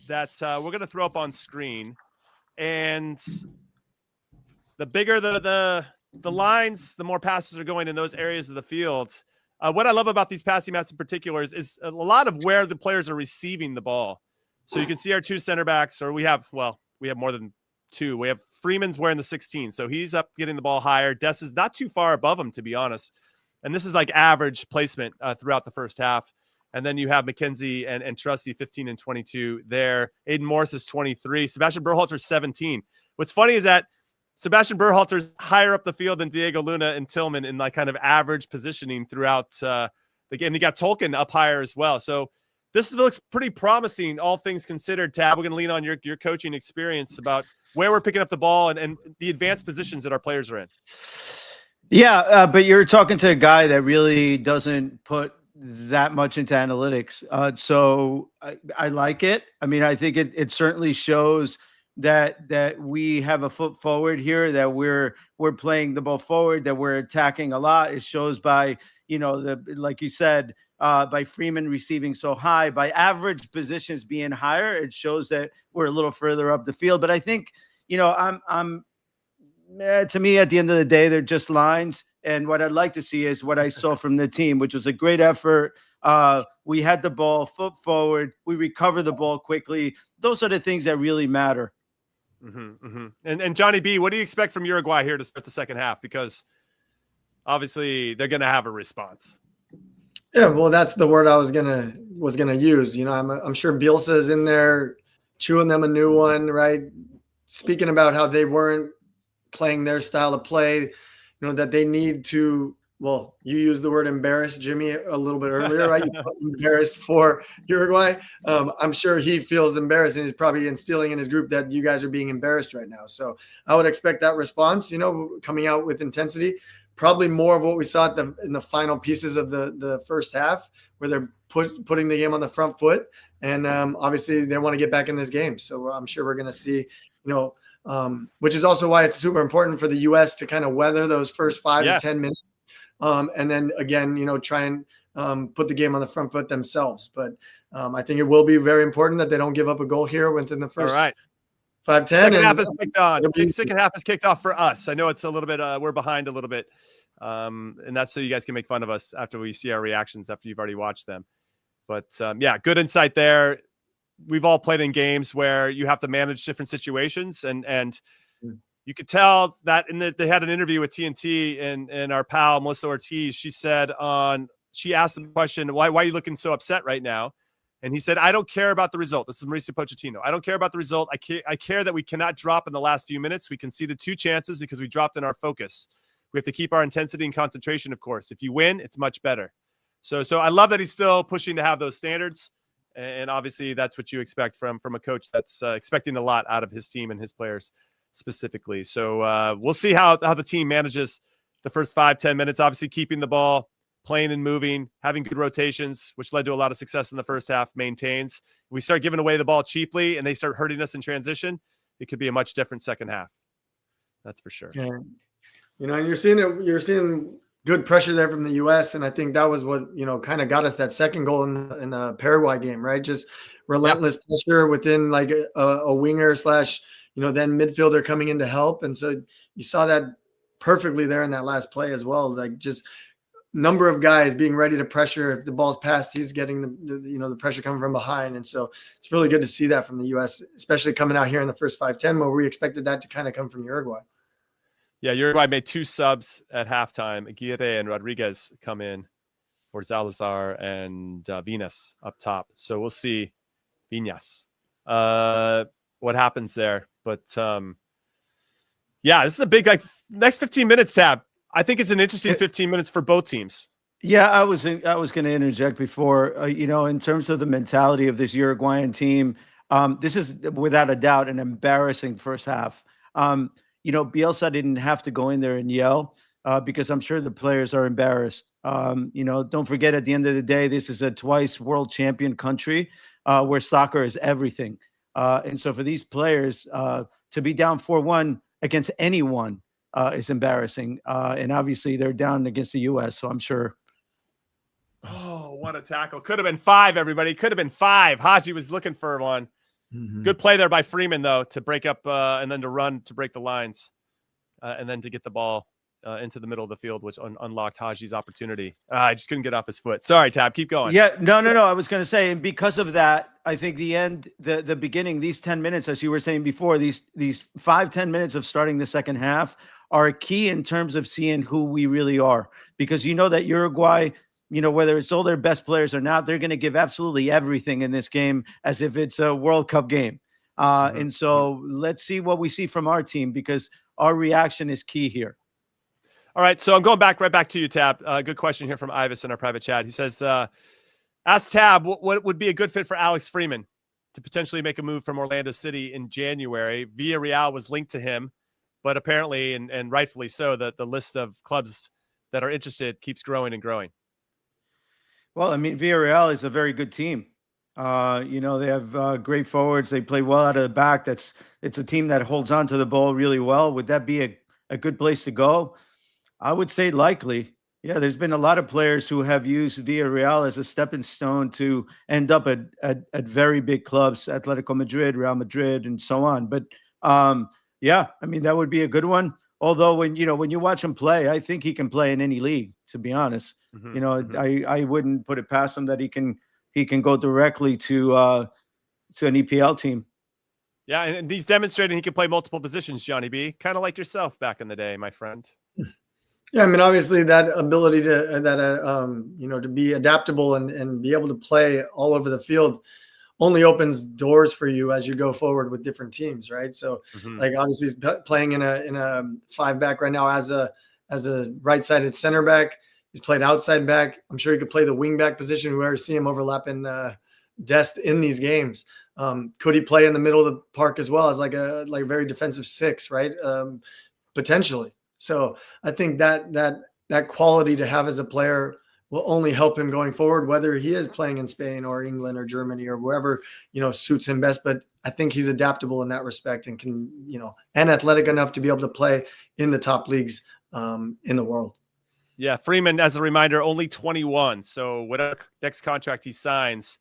that we're going to throw up on screen. And the bigger the lines, the more passes are going in those areas of the field. What I love about these passing maps in particular is a lot of where the players are receiving the ball. So you can see our two center backs, or we have more than two. We have Freeman's wearing the 16, so he's up getting the ball higher. Des is not too far above him, to be honest. And this is like average placement throughout the first half. And then you have McKenzie and Trusty 15 and 22 there. Aiden Morris is 23. Sebastian Berhalter 17. What's funny is that Sebastian Berhalter's higher up the field than Diego Luna and Tillman in like kind of average positioning throughout the game. You got Tolkien up higher as well. So this looks pretty promising, all things considered. Tab, we're going to lean on your coaching experience about where we're picking up the ball and the advanced positions that our players are in. Yeah, but you're talking to a guy that really doesn't put that much into analytics. So I like it. I mean, I think it certainly shows that we have a foot forward here, that we're playing the ball forward, that we're attacking a lot. It shows by, like you said, by Freeman receiving so high, by average positions being higher. It shows that we're a little further up the field. But I think, to me, at the end of the day, they're just lines. And what I'd like to see is what I saw from the team, which was a great effort. We had the ball, foot forward. We recover the ball quickly. Those are the things that really matter. Mm-hmm, mm-hmm. And Johnny B, what do you expect from Uruguay here to start the second half? Because obviously they're going to have a response. Yeah, well, that's the word I was gonna use. I'm sure Bielsa is in there chewing them a new one, right? Speaking about how they weren't playing their style of play. That they need to, well, you used the word embarrass Jimmy a little bit earlier, right? You felt embarrassed for Uruguay. I'm sure he feels embarrassed, and he's probably instilling in his group that you guys are being embarrassed right now. So I would expect that response, coming out with intensity, probably more of what we saw in the final pieces of the first half, where they're putting the game on the front foot. And obviously they want to get back in this game. So I'm sure we're going to see, which is also why it's super important for the U.S. to kind of weather those first 5 to 10 minutes. And then again, try and put the game on the front foot themselves. But I think it will be very important that they don't give up a goal here within the first 5-10. Second half is kicked on. Second half is kicked off for us. I know it's a little bit, we're behind a little bit. And that's so you guys can make fun of us after we see our reactions after you've already watched them. But good insight there. We've all played in games where you have to manage different situations, and you could tell that they had an interview with TNT and our pal Melissa Ortiz. She asked the question, why are you looking so upset right now? And he said, I don't care about the result. This is Mauricio Pochettino. I don't care about the result. I care that we cannot drop in the last few minutes. We conceded 2 chances because we dropped in our focus. We have to keep our intensity and concentration, of course. If you win, it's much better. So I love that he's still pushing to have those standards. And obviously that's what you expect from a coach that's expecting a lot out of his team and his players specifically. So we'll see how the team manages the first 5-10 minutes, obviously keeping the ball, playing and moving, having good rotations, which led to a lot of success in the first half, maintains. We start giving away the ball cheaply and they start hurting us in transition. It could be a much different second half. That's for sure. Yeah. And you're seeing good pressure there from the U.S. And I think that was what, kind of got us that second goal in the Paraguay game, right? Just relentless pressure within like a winger / then midfielder coming in to help. And so you saw that perfectly there in that last play as well. Like just number of guys being ready to pressure. If the ball's passed, he's getting the pressure coming from behind. And so it's really good to see that from the U.S., especially coming out here in the first 5-10, where we expected that to kind of come from Uruguay. Yeah, Uruguay made 2 subs at halftime. Aguirre and Rodriguez come in for Salazar and Vinas up top. So we'll see Vinas what happens there. But Yeah, this is a big next 15 minutes tab. I think it's an interesting 15 minutes for both teams. Yeah, I was going to interject before. In terms of the mentality of this Uruguayan team, this is without a doubt an embarrassing first half. Bielsa didn't have to go in there and yell because I'm sure the players are embarrassed. Don't forget, at the end of the day, this is a twice world champion country where soccer is everything. And so for these players to be down 4-1 against anyone is embarrassing. And obviously they're down against the U.S., so I'm sure. Oh, what a tackle. Could have been 5, everybody. Could have been 5. Haji was looking for one. Mm-hmm. Good play there by Freeman, though, to break up and then to run to break the lines and then to get the ball into the middle of the field, which unlocked Haji's opportunity. I just couldn't get off his foot. Sorry, Tab. Keep going. Yeah, no. I was going to say, and because of that, I think the beginning, these 10 minutes, as you were saying before, these 5-10 minutes of starting the second half are key in terms of seeing who we really are. Because that Uruguay, whether it's all their best players or not, they're going to give absolutely everything in this game as if it's a World Cup game. And so let's see what we see from our team, because our reaction is key here. All right, so I'm going right back to you, Tab. Good question here from Ivis in our private chat. He says, ask Tab, what would be a good fit for Alex Freeman to potentially make a move from Orlando City in January? Villarreal was linked to him, but apparently, and rightfully so, the list of clubs that are interested keeps growing and growing. Well, I mean, Villarreal is a very good team. They have great forwards. They play well out of the back. It's a team that holds on to the ball really well. Would that be a good place to go? I would say likely. Yeah, there's been a lot of players who have used Villarreal as a stepping stone to end up at very big clubs, Atletico Madrid, Real Madrid, and so on. But yeah, I mean, that would be a good one. Although when you watch him play, I think he can play in any league, to be honest. I wouldn't put it past him that he can go directly to an EPL team. Yeah, and he's demonstrating he can play multiple positions, Johnny B. Kind of like yourself back in the day, my friend. Yeah, I mean, obviously that ability to be adaptable and be able to play all over the field only opens doors for you as you go forward with different teams, right? So, like obviously he's playing in a 5-back right now as a right-sided center back. He's played outside back. I'm sure he could play the wing back position. We already see him overlapping Dest in these games. Could he play in the middle of the park as well as like a very defensive 6, right? Potentially. So I think that quality to have as a player will only help him going forward, whether he is playing in Spain or England or Germany or wherever, suits him best. But I think he's adaptable in that respect and can, and athletic enough to be able to play in the top leagues in the world. Yeah. Freeman, as a reminder, only 21. So whatever next contract he signs,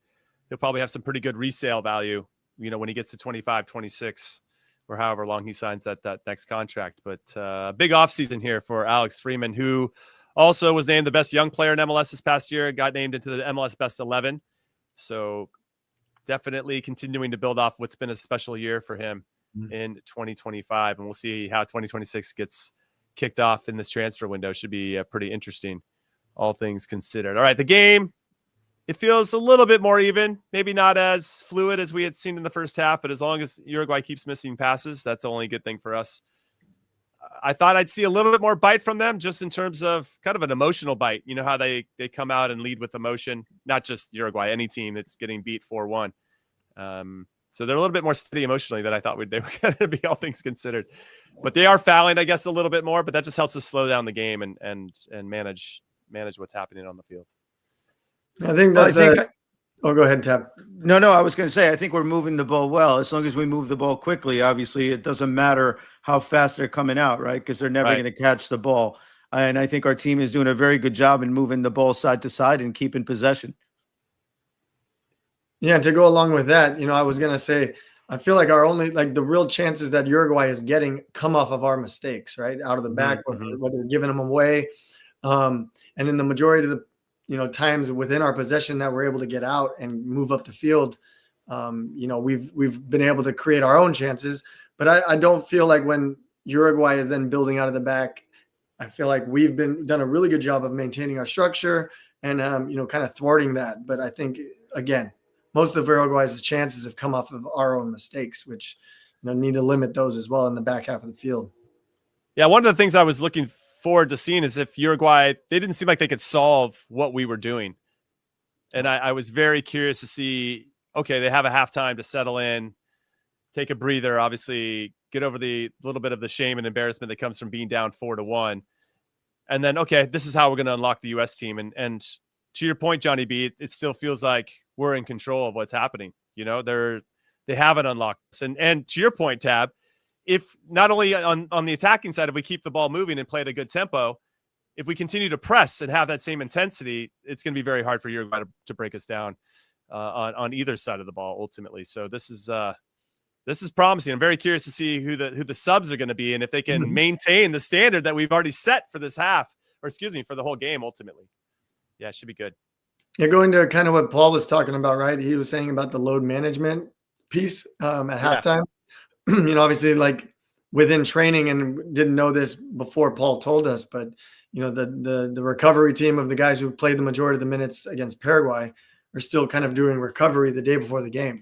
he'll probably have some pretty good resale value, when he gets to 25, 26. Or however long he signs that next contract. But big offseason here for Alex Freeman, who also was named the best young player in MLS this past year, got named into the MLS Best 11. So definitely continuing to build off what's been a special year for him in 2025. And we'll see how 2026 gets kicked off in this transfer window. Should be pretty interesting, all things considered. All right, the game. It feels a little bit more even, maybe not as fluid as we had seen in the first half, but as long as Uruguay keeps missing passes, that's the only good thing for us. I thought I'd see a little bit more bite from them, just in terms of kind of an emotional bite. You know how they come out and lead with emotion, not just Uruguay, any team that's getting beat 4-1. So they're a little bit more steady emotionally than I thought they were going to be, all things considered. But they are fouling, I guess, a little bit more, but that just helps us slow down the game and manage what's happening on the field. I think that's go ahead, Tab. No, I was going to say, I think we're moving the ball well. As long as we move the ball quickly, obviously it doesn't matter how fast they're coming out, right? Because they're never going to catch the ball. And I think our team is doing a very good job in moving the ball side to side and keeping possession. Yeah, to go along with that, I was going to say, I feel like our only, the real chances that Uruguay is getting come off of our mistakes, right? Out of the back, whether we're giving them away. And in the majority of the times within our possession that we're able to get out and move up the field, we've been able to create our own chances. But I don't feel like when Uruguay is then building out of the back, I feel like we've done a really good job of maintaining our structure and kind of thwarting that. But I think again, most of Uruguay's chances have come off of our own mistakes, which need to limit those as well in the back half of the field. Yeah, one of the things I was looking forward to seeing is if Uruguay, they didn't seem like they could solve what we were doing. And I was very curious to see, okay, they have a halftime to settle in, take a breather, obviously get over the little bit of the shame and embarrassment that comes from being down 4-1. And then, okay, this is how we're going to unlock the U.S. team. And to your point, Johnny B, it still feels like we're in control of what's happening. You know, they haven't unlocked us. And to your point, Tab, if not only on the attacking side, if we keep the ball moving and play at a good tempo, if we continue to press and have that same intensity, it's going to be very hard for Uruguay to break us down on either side of the ball ultimately. So this is promising. I'm very curious to see who the subs are going to be and if they can maintain the standard that we've already set for this half, or excuse me, for the whole game ultimately. Yeah, it should be good. Yeah, going to kind of what Paul was talking about, right? He was saying about the load management piece at halftime. You know, obviously, like within training, and didn't know this before Paul told us, but you know, the recovery team of the guys who played the majority of the minutes against Paraguay are still kind of doing recovery the day before the game.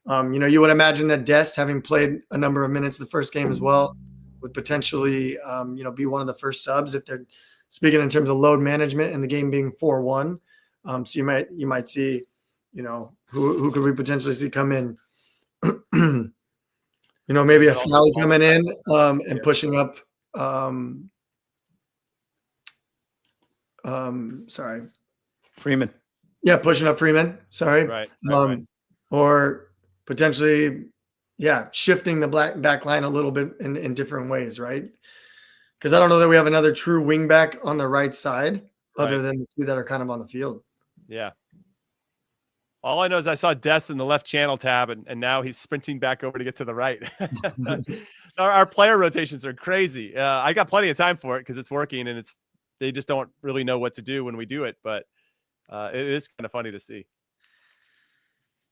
You know, you would imagine that Dest, having played a number of minutes the first game as well, would potentially, you know, be one of the first subs if they're speaking in terms of load management and the game being 4-1. So you might see, you know, who could we potentially see come in? You know, maybe a Scally coming in and pushing up. Sorry, Freeman. Yeah, pushing up Freeman. Sorry, Right. Or potentially, yeah, shifting the back line a little bit in different ways, right? Because I don't know that we have another true wing back on the right side other than the two that are kind of on the field. Yeah. All I know is I saw Des in the left channel tab, and now he's sprinting back over to get to the right. Our player rotations are crazy. I got plenty of time for it because it's working, and they just don't really know what to do when we do it. But it is kind of funny to see.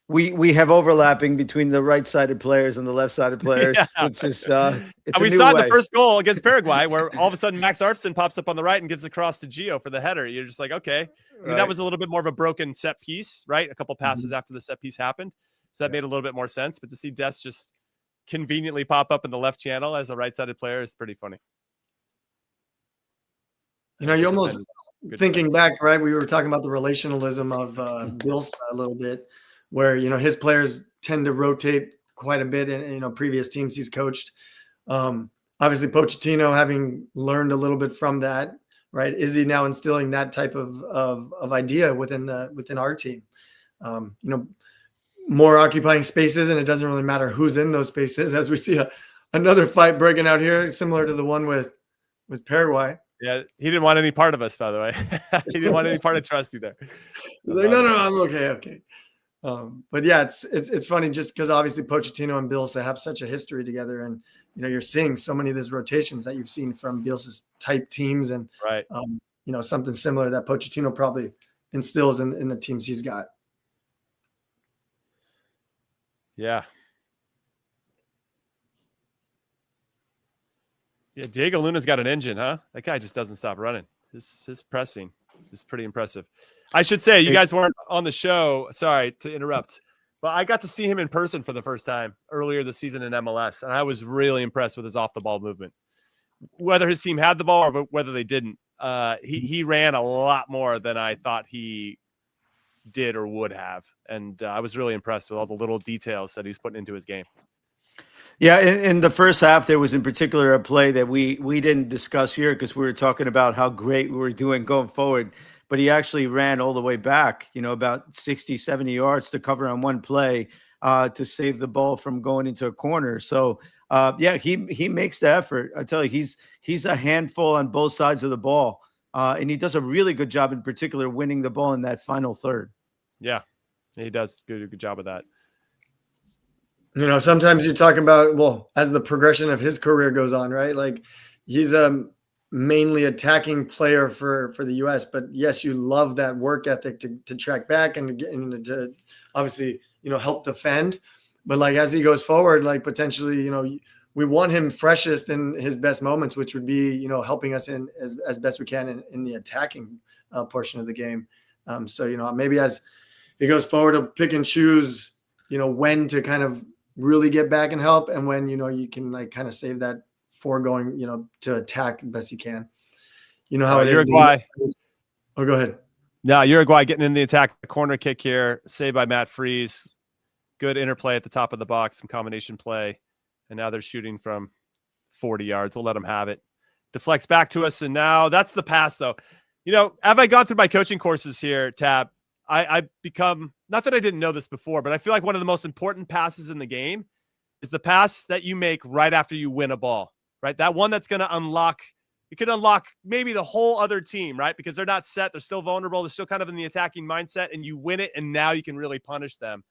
We have overlapping between the right-sided players and the left-sided players, which is it's and we new saw way. the first goal against Paraguay, where all of a sudden Max Arfson pops up on the right and gives a cross to Gio for the header. You're just like, okay. I mean, that was a little bit more of a broken set piece, right? A couple passes after the set piece happened, so that made a little bit more sense. But to see Des just conveniently pop up in the left channel as a right-sided player is pretty funny. You know, you almost thinking back, right? We were talking about the relationalism of Bielsa a little bit, where, you know, his players tend to rotate quite a bit in, you know, previous teams he's coached. Obviously, Pochettino, having learned a little bit from that, right? Is he now instilling that type of idea within our team? You know, more occupying spaces, and it doesn't really matter who's in those spaces, as we see another fight breaking out here, similar to the one with Paraguay. Yeah, he didn't want any part of us, by the way. He didn't want any part of Trusty there. He's like, no, I'm okay. But yeah, it's funny just because obviously Pochettino and Bielsa have such a history together, and you know, you're seeing so many of these rotations that you've seen from Bielsa's type teams, and you know, something similar that Pochettino probably instills in the teams he's got. Yeah. Yeah, Diego Luna's got an engine, huh? That guy just doesn't stop running. His pressing is pretty impressive. I should say, you guys weren't on the show. Sorry to interrupt. But I got to see him in person for the first time earlier this season in MLS, and I was really impressed with his off-the-ball movement. Whether his team had the ball or whether they didn't, he ran a lot more than I thought he did or would have. And I was really impressed with all the little details that he's putting into his game. Yeah, in the first half, there was in particular a play that we didn't discuss here because we were talking about how great we were doing going forward. But he actually ran all the way back, you know, about 60, 70 yards to cover on one play to save the ball from going into a corner. So, yeah, he makes the effort. I tell you, he's a handful on both sides of the ball. And he does a really good job, in particular, winning the ball in that final third. Yeah, he does do a good job of that. You know, sometimes you talk about, well, as the progression of his career goes on, right? Like, he's a mainly attacking player for the U.S., but yes, you love that work ethic to track back and to obviously, you know, help defend. But like, as he goes forward, like potentially, you know, we want him freshest in his best moments, which would be, you know, helping us in as best we can in the attacking portion of the game. So, you know, maybe as he goes forward, to pick and choose, you know, when to kind of really get back and help, and when, you know, you can like kind of save that before going, to attack the best you can. You know how it is. Uruguay. Oh, go ahead. No, Uruguay getting in the attack, the corner kick here, saved by Matt Freeze. Good interplay at the top of the box, some combination play. And now they're shooting from 40 yards. We'll let them have it. Deflects back to us, and now that's the pass, though. Have I gone through my coaching courses here, Tab? I've become, not that I didn't know this before, but I feel like one of the most important passes in the game is the pass that you make right after you win a ball, right? That one that's going to unlock, it could unlock maybe the whole other team, right? Because they're not set. They're still vulnerable. They're still kind of in the attacking mindset, and you win it, and now you can really punish them.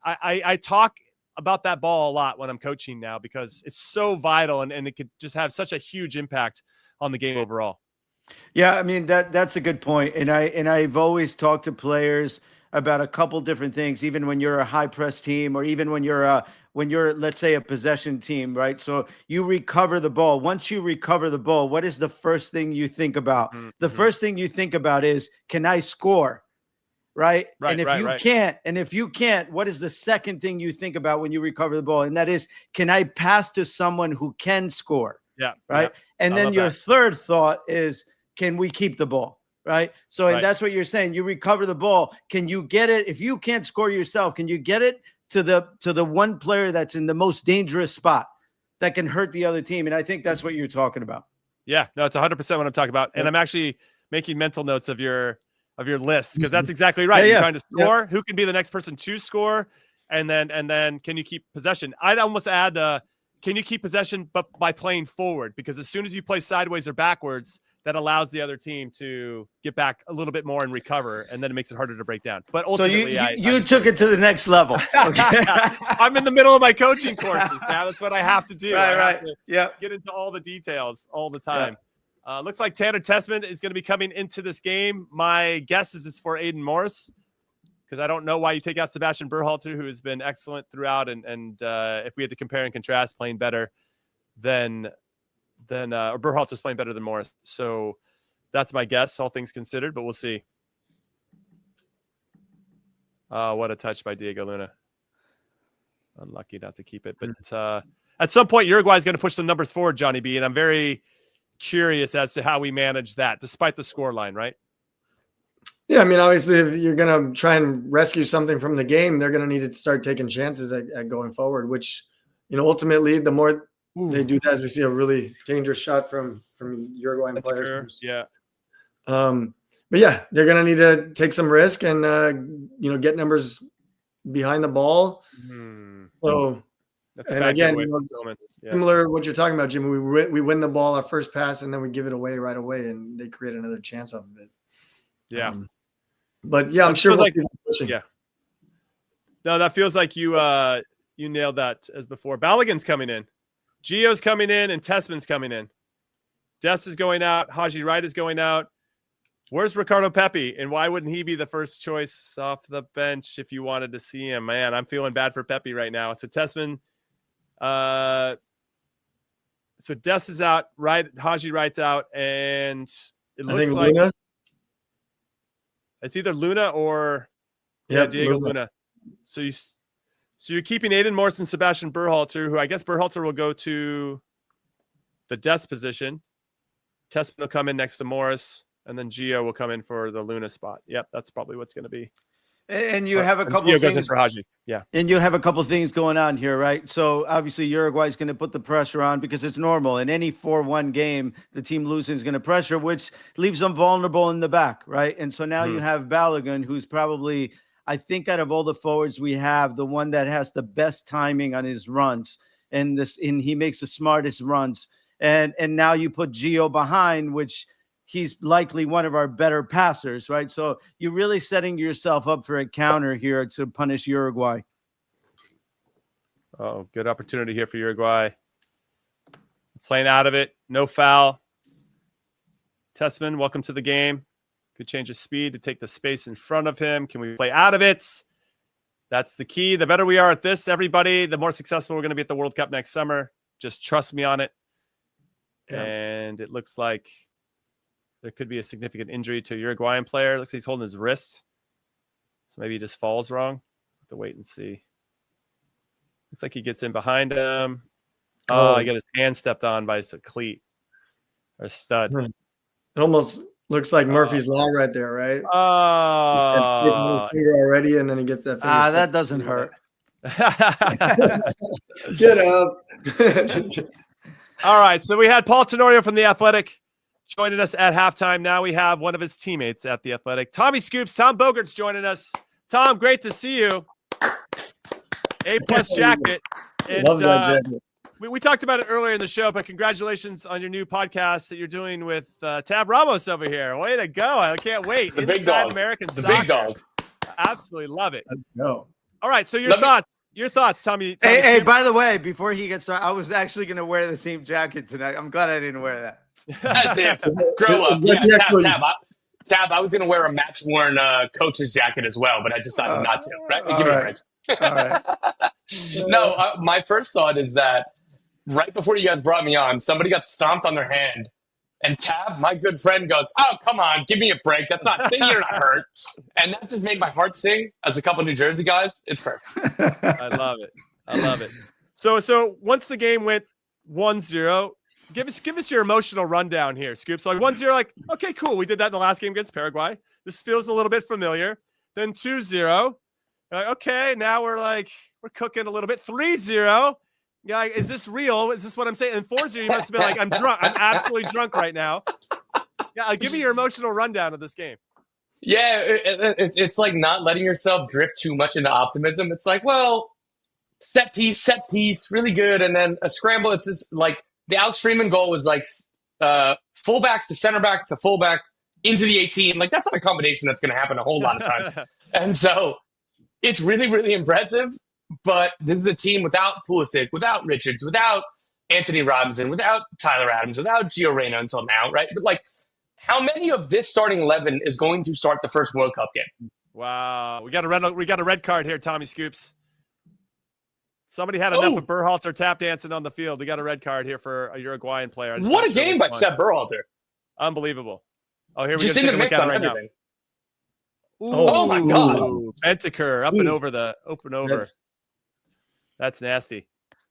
I talk about that ball a lot when I'm coaching now because it's so vital and it could just have such a huge impact on the game overall. Yeah, I mean that's a good point. And I've always talked to players about a couple different things, even when you're a high press team or even when you're let's say a possession team, right? So you recover the ball. Once you recover the ball, what is the first thing you think about? Mm-hmm. The first thing you think about is, can I score? Right. And if you can't, what is the second thing you think about when you recover the ball? And that is, can I pass to someone who can score? Yeah. Right. Yeah. And then your third thought is, can we keep the ball? Right. So, and that's what you're saying. You recover the ball. Can you get it? If you can't score yourself, can you get it to the one player that's in the most dangerous spot that can hurt the other team? And I think that's what you're talking about. Yeah, no, it's 100% what I'm talking about. And I'm actually making mental notes of your list, because that's exactly right. You're trying to score. Who can be the next person to score, and then can you keep possession? I'd almost add, can you keep possession but by playing forward? Because as soon as you play sideways or backwards, that allows the other team to get back a little bit more and recover, and then it makes it harder to break down. But ultimately, so you took it to the next level. Okay. I'm in the middle of my coaching courses now. That's what I have to do. Right. Yeah. Get into all the details all the time. Yeah. Looks like Tanner Tessman is going to be coming into this game. My guess is it's for Aiden Morris, because I don't know why you take out Sebastian Berhalter, who has been excellent throughout. And if we had to compare and contrast, playing better than or Berhalter's playing better than Morris. So that's my guess, all things considered, but we'll see. What a touch by Diego Luna. Unlucky not to keep it. But at some point, Uruguay is going to push the numbers forward, Johnny B, and I'm very curious as to how we manage that, despite the scoreline, right? Yeah, I mean, obviously, if you're going to try and rescue something from the game, they're going to need to start taking chances at going forward, which, ultimately, the more they do that, as we see a really dangerous shot from Uruguayan players. Yeah. But yeah, they're going to need to take some risk and, get numbers behind the ball. Mm-hmm. So, and again, similar to what you're talking about, Jim, we win the ball our first pass and then we give it away right away and they create another chance off of it. Yeah. But yeah, I'm sure we'll see them pushing. Yeah. No, that feels like you nailed that as before. Balogun's coming in. Gio's coming in and Tessman's coming in. Dest is going out. Haji Wright is going out. Where's Ricardo Pepi? And why wouldn't he be the first choice off the bench if you wanted to see him? Man, I'm feeling bad for Pepi right now. So Tessman, so Dest is out, right? Haji Wright's out, and it looks like Luna. It's either Luna or Diego Luna. So you're keeping Aiden Morris and Sebastian Berhalter, who I guess Berhalter will go to the Dest position. Tessman will come in next to Morris, and then Gio will come in for the Luna spot. Yep, that's probably what's going to be. And you have a couple Gio of goes things in for Haji. Yeah. And you have a couple of things going on here, right? So obviously Uruguay is going to put the pressure on because it's normal. In any 4-1 game, the team losing is going to pressure, which leaves them vulnerable in the back, right? And so now you have Balogun, who's probably, I think, out of all the forwards we have, the one that has the best timing on his runs, and he makes the smartest runs. And now you put Gio behind, which he's likely one of our better passers, right? So you're really setting yourself up for a counter here to punish Uruguay. Oh, good opportunity here for Uruguay. Playing out of it, no foul. Tessman, welcome to the game. Could change his speed to take the space in front of him. Can we play out of it? That's the key. The better we are at this, everybody, the more successful we're going to be at the World Cup next summer. Just trust me on it. Yeah. And it looks like there could be a significant injury to a Uruguayan player. Looks like he's holding his wrist. So maybe he just falls wrong. Have to wait and see. Looks like he gets in behind him. Oh, I got his hand stepped on by a cleat or a stud. It almost looks like Murphy's Law right there, right? Oh, Finger already, and then he gets that. That doesn't hurt. Get up. All right. So we had Paul Tenorio from The Athletic joining us at halftime. Now we have one of his teammates at The Athletic, Tommy Scoops. Tom Bogert's joining us. Tom, great to see you. A+ jacket. And, Love that jacket. We talked about it earlier in the show, but congratulations on your new podcast that you're doing with Tab Ramos over here. Way to go. I can't wait. The big Inside dog. American The soccer. big dog. Absolutely love it. Let's go. All right. So your thoughts, Tommy. Hey, by the way, before he gets started, I was actually going to wear the same jacket tonight. I'm glad I didn't wear that. Grow up. Is that Yeah, actually- Tab, I was going to wear a match-worn coach's jacket as well, but I decided not to. Right? Give me a break. All right. No, my first thought is that right before you guys brought me on, somebody got stomped on their hand. And Tab, my good friend, goes, "Oh, come on, give me a break. That's not, you're not hurt." And that just made my heart sing as a couple New Jersey guys. It's perfect. I love it. I love it. So once the game went 1-0, give us your emotional rundown here, Scoops. Like 1-0, like, okay, cool. We did that in the last game against Paraguay. This feels a little bit familiar. Then 2-0. Like, okay, now we're cooking a little bit. 3-0. Yeah, like, is this real? Is this what I'm saying? And 4-0, you must have been like, I'm drunk. I'm absolutely drunk right now. Yeah, give me your emotional rundown of this game. Yeah, it's like not letting yourself drift too much into optimism. It's like, well, set piece, really good. And then a scramble. It's just like the Alex Freeman goal was like fullback to center back to fullback into the 18. Like, that's not a combination that's going to happen a whole lot of times. And so it's really, really impressive. But this is a team without Pulisic, without Richards, without Anthony Robinson, without Tyler Adams, without Gio Reyna until now, right? But like, how many of this starting 11 is going to start the first World Cup game? Wow, we got a red card here, Tommy Scoops. Somebody had enough of Berhalter tap dancing on the field. We got a red card here for a Uruguayan player. What a game by Sepp Berhalter! Unbelievable. Oh, here we just go. in the mix on right everything. Ooh, Oh my God! Bentancur up and over. That's nasty.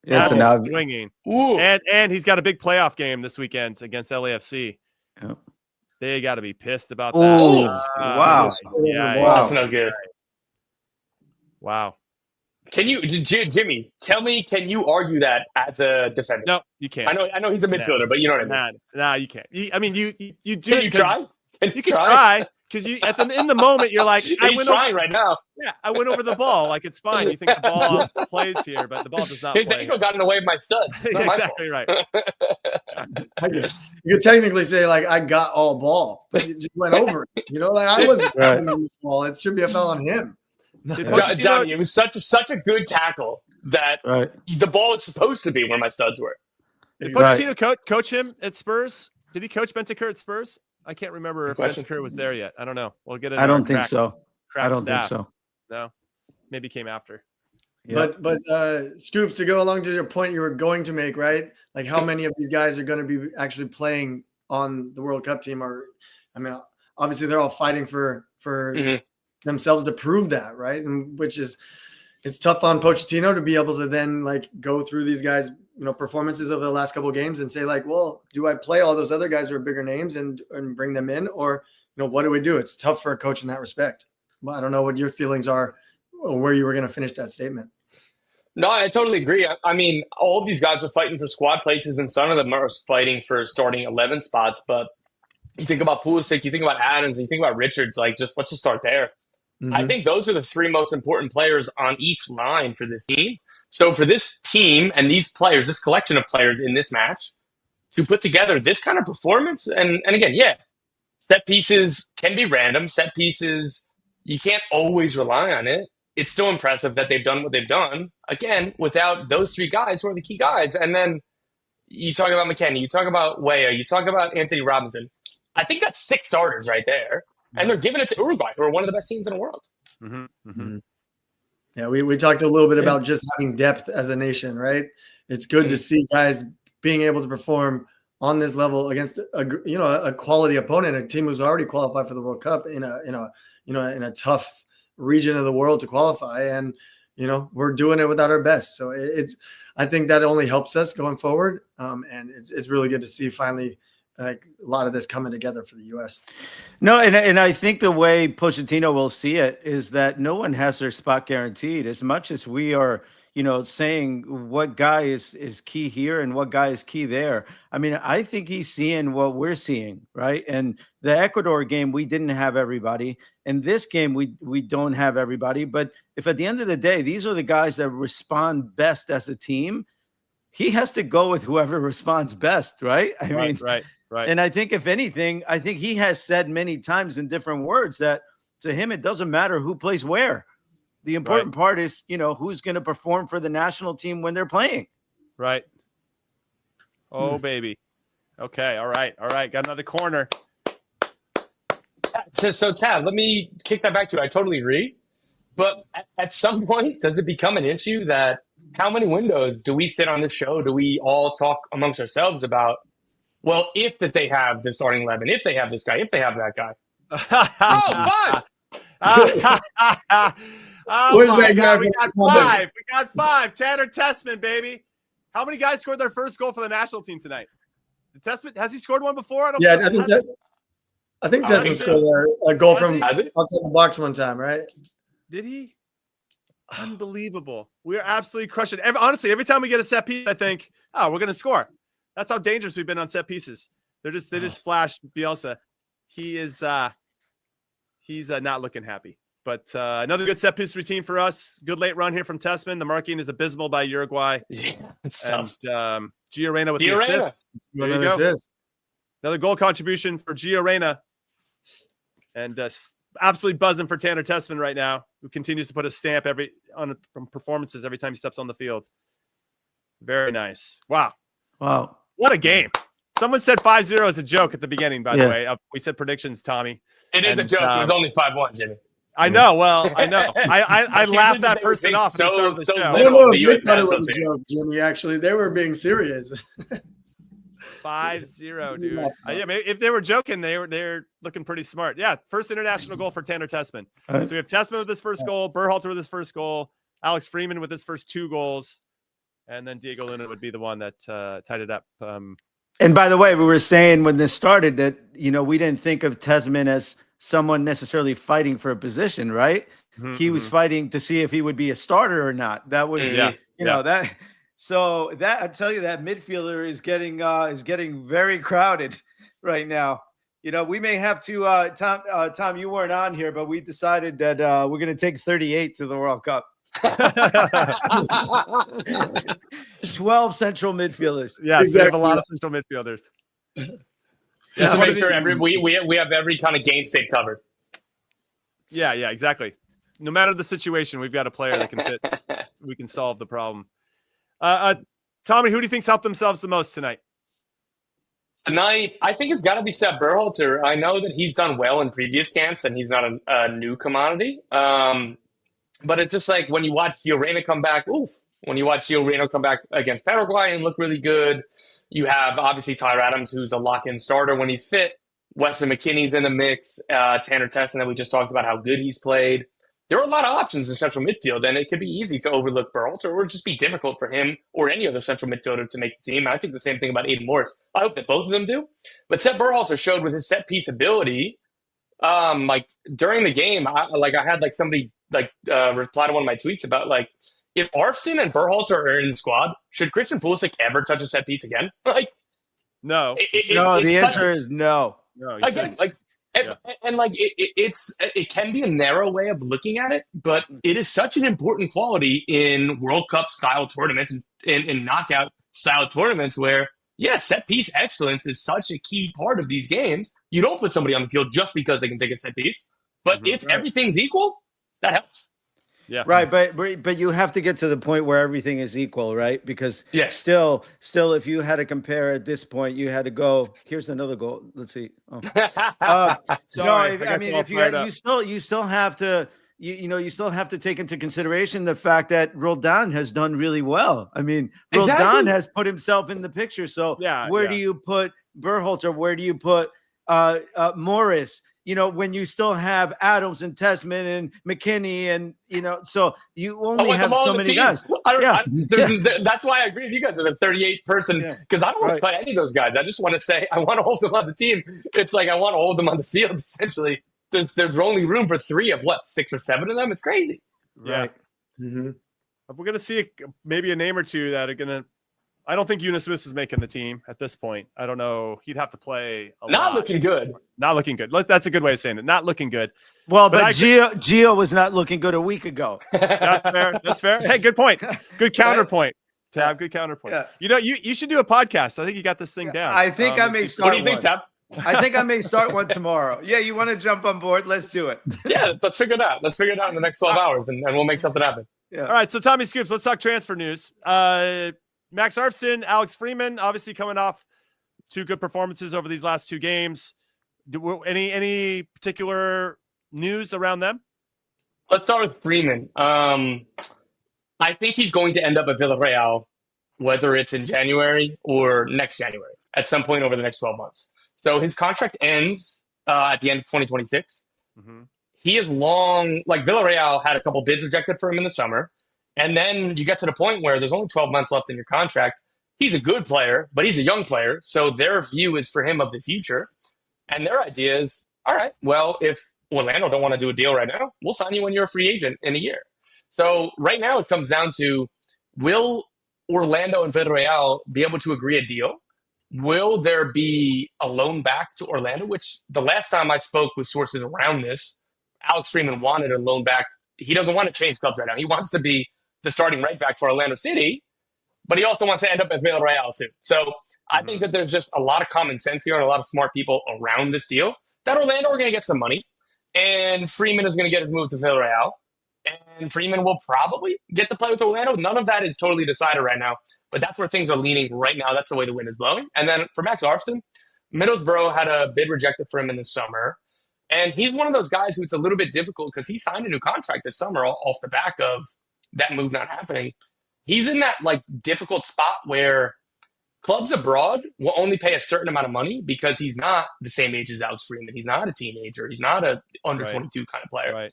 Yeah, That's swinging. Ooh. And he's got a big playoff game this weekend against LAFC. Yep. They got to be pissed about that. Oh, wow. Yeah, That's no good. Wow. Can you, Jimmy? Tell me, can you argue that as a defender? No, you can't. I know he's a midfielder, but you know what I mean. Nah, you can't. You do. Can you try? You can try because in the moment you're like, He's trying right now. Yeah, I went over the ball. Like, it's fine. You think the ball plays here, but the ball does not His play. ankle got in the way of my studs. Exactly right. You could technically say, like, I got all ball, but you just went over it. You know, like, I wasn't Right. the ball. It should be a foul on him. Johnny, it was such a good tackle that the ball is supposed to be where my studs were. Did Pochettino coach him at Spurs? Did he coach Bentancur at Spurs? I can't remember if Bentancur was there yet. I don't know. We'll get it. I don't think so. Think no, maybe came after. Yeah. But Scoops, to go along to your point you were going to make, right? Like, how many of these guys are going to be actually playing on the World Cup team? Or, I mean, obviously they're all fighting for themselves to prove that, right? And it's tough on Pochettino to be able to then like go through these guys, performances over the last couple of games and say like, well, do I play all those other guys who are bigger names and bring them in, or what do we do? It's tough for a coach in that respect. Well, I don't know what your feelings are or where you were going to finish that statement. No, I totally agree. I mean, all of these guys are fighting for squad places, and some of them are fighting for starting 11 spots. But you think about Pulisic, you think about Adams, you think about Richards. Like, let's just start there. Mm-hmm. I think those are the three most important players on each line for this team. So for this team and these players, this collection of players in this match, to put together this kind of performance, and again, set pieces can be random. Set pieces, you can't always rely on it. It's still impressive that they've done what they've done, again, without those three guys who are the key guys. And then you talk about McKennie, you talk about Weah, you talk about Anthony Robinson. I think that's 6 starters right there. And they're giving it to Uruguay, who are one of the best teams in the world. Mm-hmm. Mm-hmm. Yeah, we talked a little bit about just having depth as a nation, right? It's good to see guys being able to perform on this level against a quality opponent, a team who's already qualified for the World Cup in a tough region of the world to qualify, and we're doing it without our best. So I think that only helps us going forward. And it's really good to see finally like a lot of this coming together for the U.S. No, and I think the way Pochettino will see it is that no one has their spot guaranteed. As much as we are, saying what guy is key here and what guy is key there. I mean, I think he's seeing what we're seeing, right? And the Ecuador game, we didn't have everybody. In this game, we don't have everybody. But if at the end of the day, these are the guys that respond best as a team, he has to go with whoever responds best, right? I mean, right. And I think if anything, I think he has said many times in different words that to him, it doesn't matter who plays where. The important part is, who's going to perform for the national team when they're playing. Right. Oh, baby. Okay. All right. Got another corner. So Tad, let me kick that back to you. I totally agree. But at some point, does it become an issue that how many windows do we sit on this show? Do we all talk amongst ourselves about, well, if that they have the starting 11, if they have this guy, if they have that guy? Oh, my God. We got five. Tanner Tessman, baby. How many guys scored their first goal for the national team tonight? Tessman, has he scored one before? I think Tessman scored a goal from outside the box one time, right? Did he? Unbelievable. We are absolutely crushing. Honestly, every time we get a set piece, I think, we're going to score. That's how dangerous we've been on set pieces. They just flash Bielsa. He's not looking happy. But another good set piece routine for us. Good late run here from Tessman. The marking is abysmal by Uruguay. Yeah, it's and tough. Gio Reyna with the assist. There you go. Another goal contribution for Gio Reyna. And absolutely buzzing for Tanner Tessman right now, who continues to put a stamp from performances every time he steps on the field. Very nice. Wow. What a game. Someone said 5-0 as a joke at the beginning, by the way. We said predictions, Tommy. It is a joke. It was only 5-1, Jimmy. I know. Well, I know. I laughed that person off. I don't know if they thought it was a joke, Jimmy. Actually, they were being serious. 5-0, dude. Yeah, maybe if they were joking, they're looking pretty smart. Yeah, first international goal for Tanner Tessman. So we have Tessman with his first goal, Berhalter with his first goal, Alex Freeman with his first 2 goals, and then Diego Luna would be the one that tied it up. And by the way, we were saying when this started that, we didn't think of Tessman as someone necessarily fighting for a position, right? He was fighting to see if he would be a starter or not. That was, that. So that I tell you, that midfielder is getting very crowded right now. We may have to. Tom, you weren't on here, but we decided that we're going to take 38 to the World Cup. 12 central midfielders. Yes, exactly. We have a lot of central midfielders. Just to make sure we have every kind of game state covered. Yeah, exactly. No matter the situation, we've got a player that can fit. We can solve the problem. Tommy, who do you think's helped themselves the most tonight? Tonight, I think it's got to be Sepp Berhalter. I know that he's done well in previous camps, and he's not a new commodity. But it's just like when you watch Gio Reyna come back, when you watch Gio Reyna come back against Paraguay and look really good, you have obviously Tyler Adams, who's a lock-in starter when he's fit. Weston McKennie's in the mix. Tanner Tessman, that we just talked about how good he's played. There are a lot of options in central midfield, and it could be easy to overlook Berhalter or just be difficult for him or any other central midfielder to make the team. And I think the same thing about Aiden Morris. I hope that both of them do. But Sepp Berhalter showed with his set-piece ability, during the game, I had somebody reply to one of my tweets about if Arfson and Berhalter are in the squad, should Christian Pulisic ever touch a set piece again? No. The answer is no. Again, it can be a narrow way of looking at it, but it is such an important quality in World Cup style tournaments and in knockout style tournaments where, set piece excellence is such a key part of these games. You don't put somebody on the field just because they can take a set piece, but if everything's equal, that helps. Yeah. Right. But you have to get to the point where everything is equal, right? Because still, if you had to compare at this point, you had to go, here's another goal. Let's see. Oh. I mean, if you still have to, you still have to take into consideration the fact that Roldan has done really well. I mean, Roldan has put himself in the picture. So where do you put Berhalter? Where do you put Morris? when you still have Adams and Tesman and McKinney and, so you only want have them all so on the many team. guys. That's why I agree with you guys with a 38 person, because I don't want to play any of those guys. I just want to say I want to hold them on the team. It's like I want to hold them on the field, essentially. There's only room for 3 of 6 or 7 of them. It's crazy. Right. Mm-hmm. We're going to see maybe a name or two that are going to. I don't think Eunice Smith is making the team at this point. I don't know. He'd have to play a Not lot. looking good. Not looking good. That's a good way of saying it. Not looking good. Well, but Gio was not looking good a week ago. That's fair. That's fair. Hey, good point. Good counterpoint. Tab, good counterpoint. Yeah. You should do a podcast. I think you got this thing down. I think I may start. What do you think, Tab? I think I may start one tomorrow. Yeah, you want to jump on board? Let's do it. Yeah, let's figure it out. Let's figure it out in the next 12 hours, and we'll make something happen. Yeah. All right, so Tommy Scoops, let's talk transfer news. Max Arfson, Alex Freeman, obviously coming off 2 good performances over these last 2 games. Any particular news around them? Let's start with Freeman. I think he's going to end up at Villarreal, whether it's in January or next January, at some point over the next 12 months. So his contract ends at the end of 2026. Mm-hmm. He is long, Villarreal had a couple bids rejected for him in the summer. And then you get to the point where there's only 12 months left in your contract. He's a good player, but he's a young player. So their view is for him of the future. And their idea is, all right, well, if Orlando don't want to do a deal right now, we'll sign you when you're a free agent in a year. So right now it comes down to, will Orlando and Villarreal be able to agree a deal? Will there be a loan back to Orlando? Which the last time I spoke with sources around this, Alex Freeman wanted a loan back. He doesn't want to change clubs right now. He wants to be the starting right back for Orlando City, but he also wants to end up at Villarreal soon. So I think that there's just a lot of common sense here and a lot of smart people around this deal that Orlando are going to get some money, and Freeman is going to get his move to Villarreal, and Freeman will probably get to play with Orlando. None of that is totally decided right now, but that's where things are leaning right now. That's the way the wind is blowing. And then for Max Arfson, Middlesbrough had a bid rejected for him in the summer. And he's one of those guys who it's a little bit difficult because he signed a new contract this summer off the back of that move not happening. He's in that difficult spot where clubs abroad will only pay a certain amount of money because he's not the same age as Alex Freeman. He's not a teenager. He's not a under 22 kind of player. Right.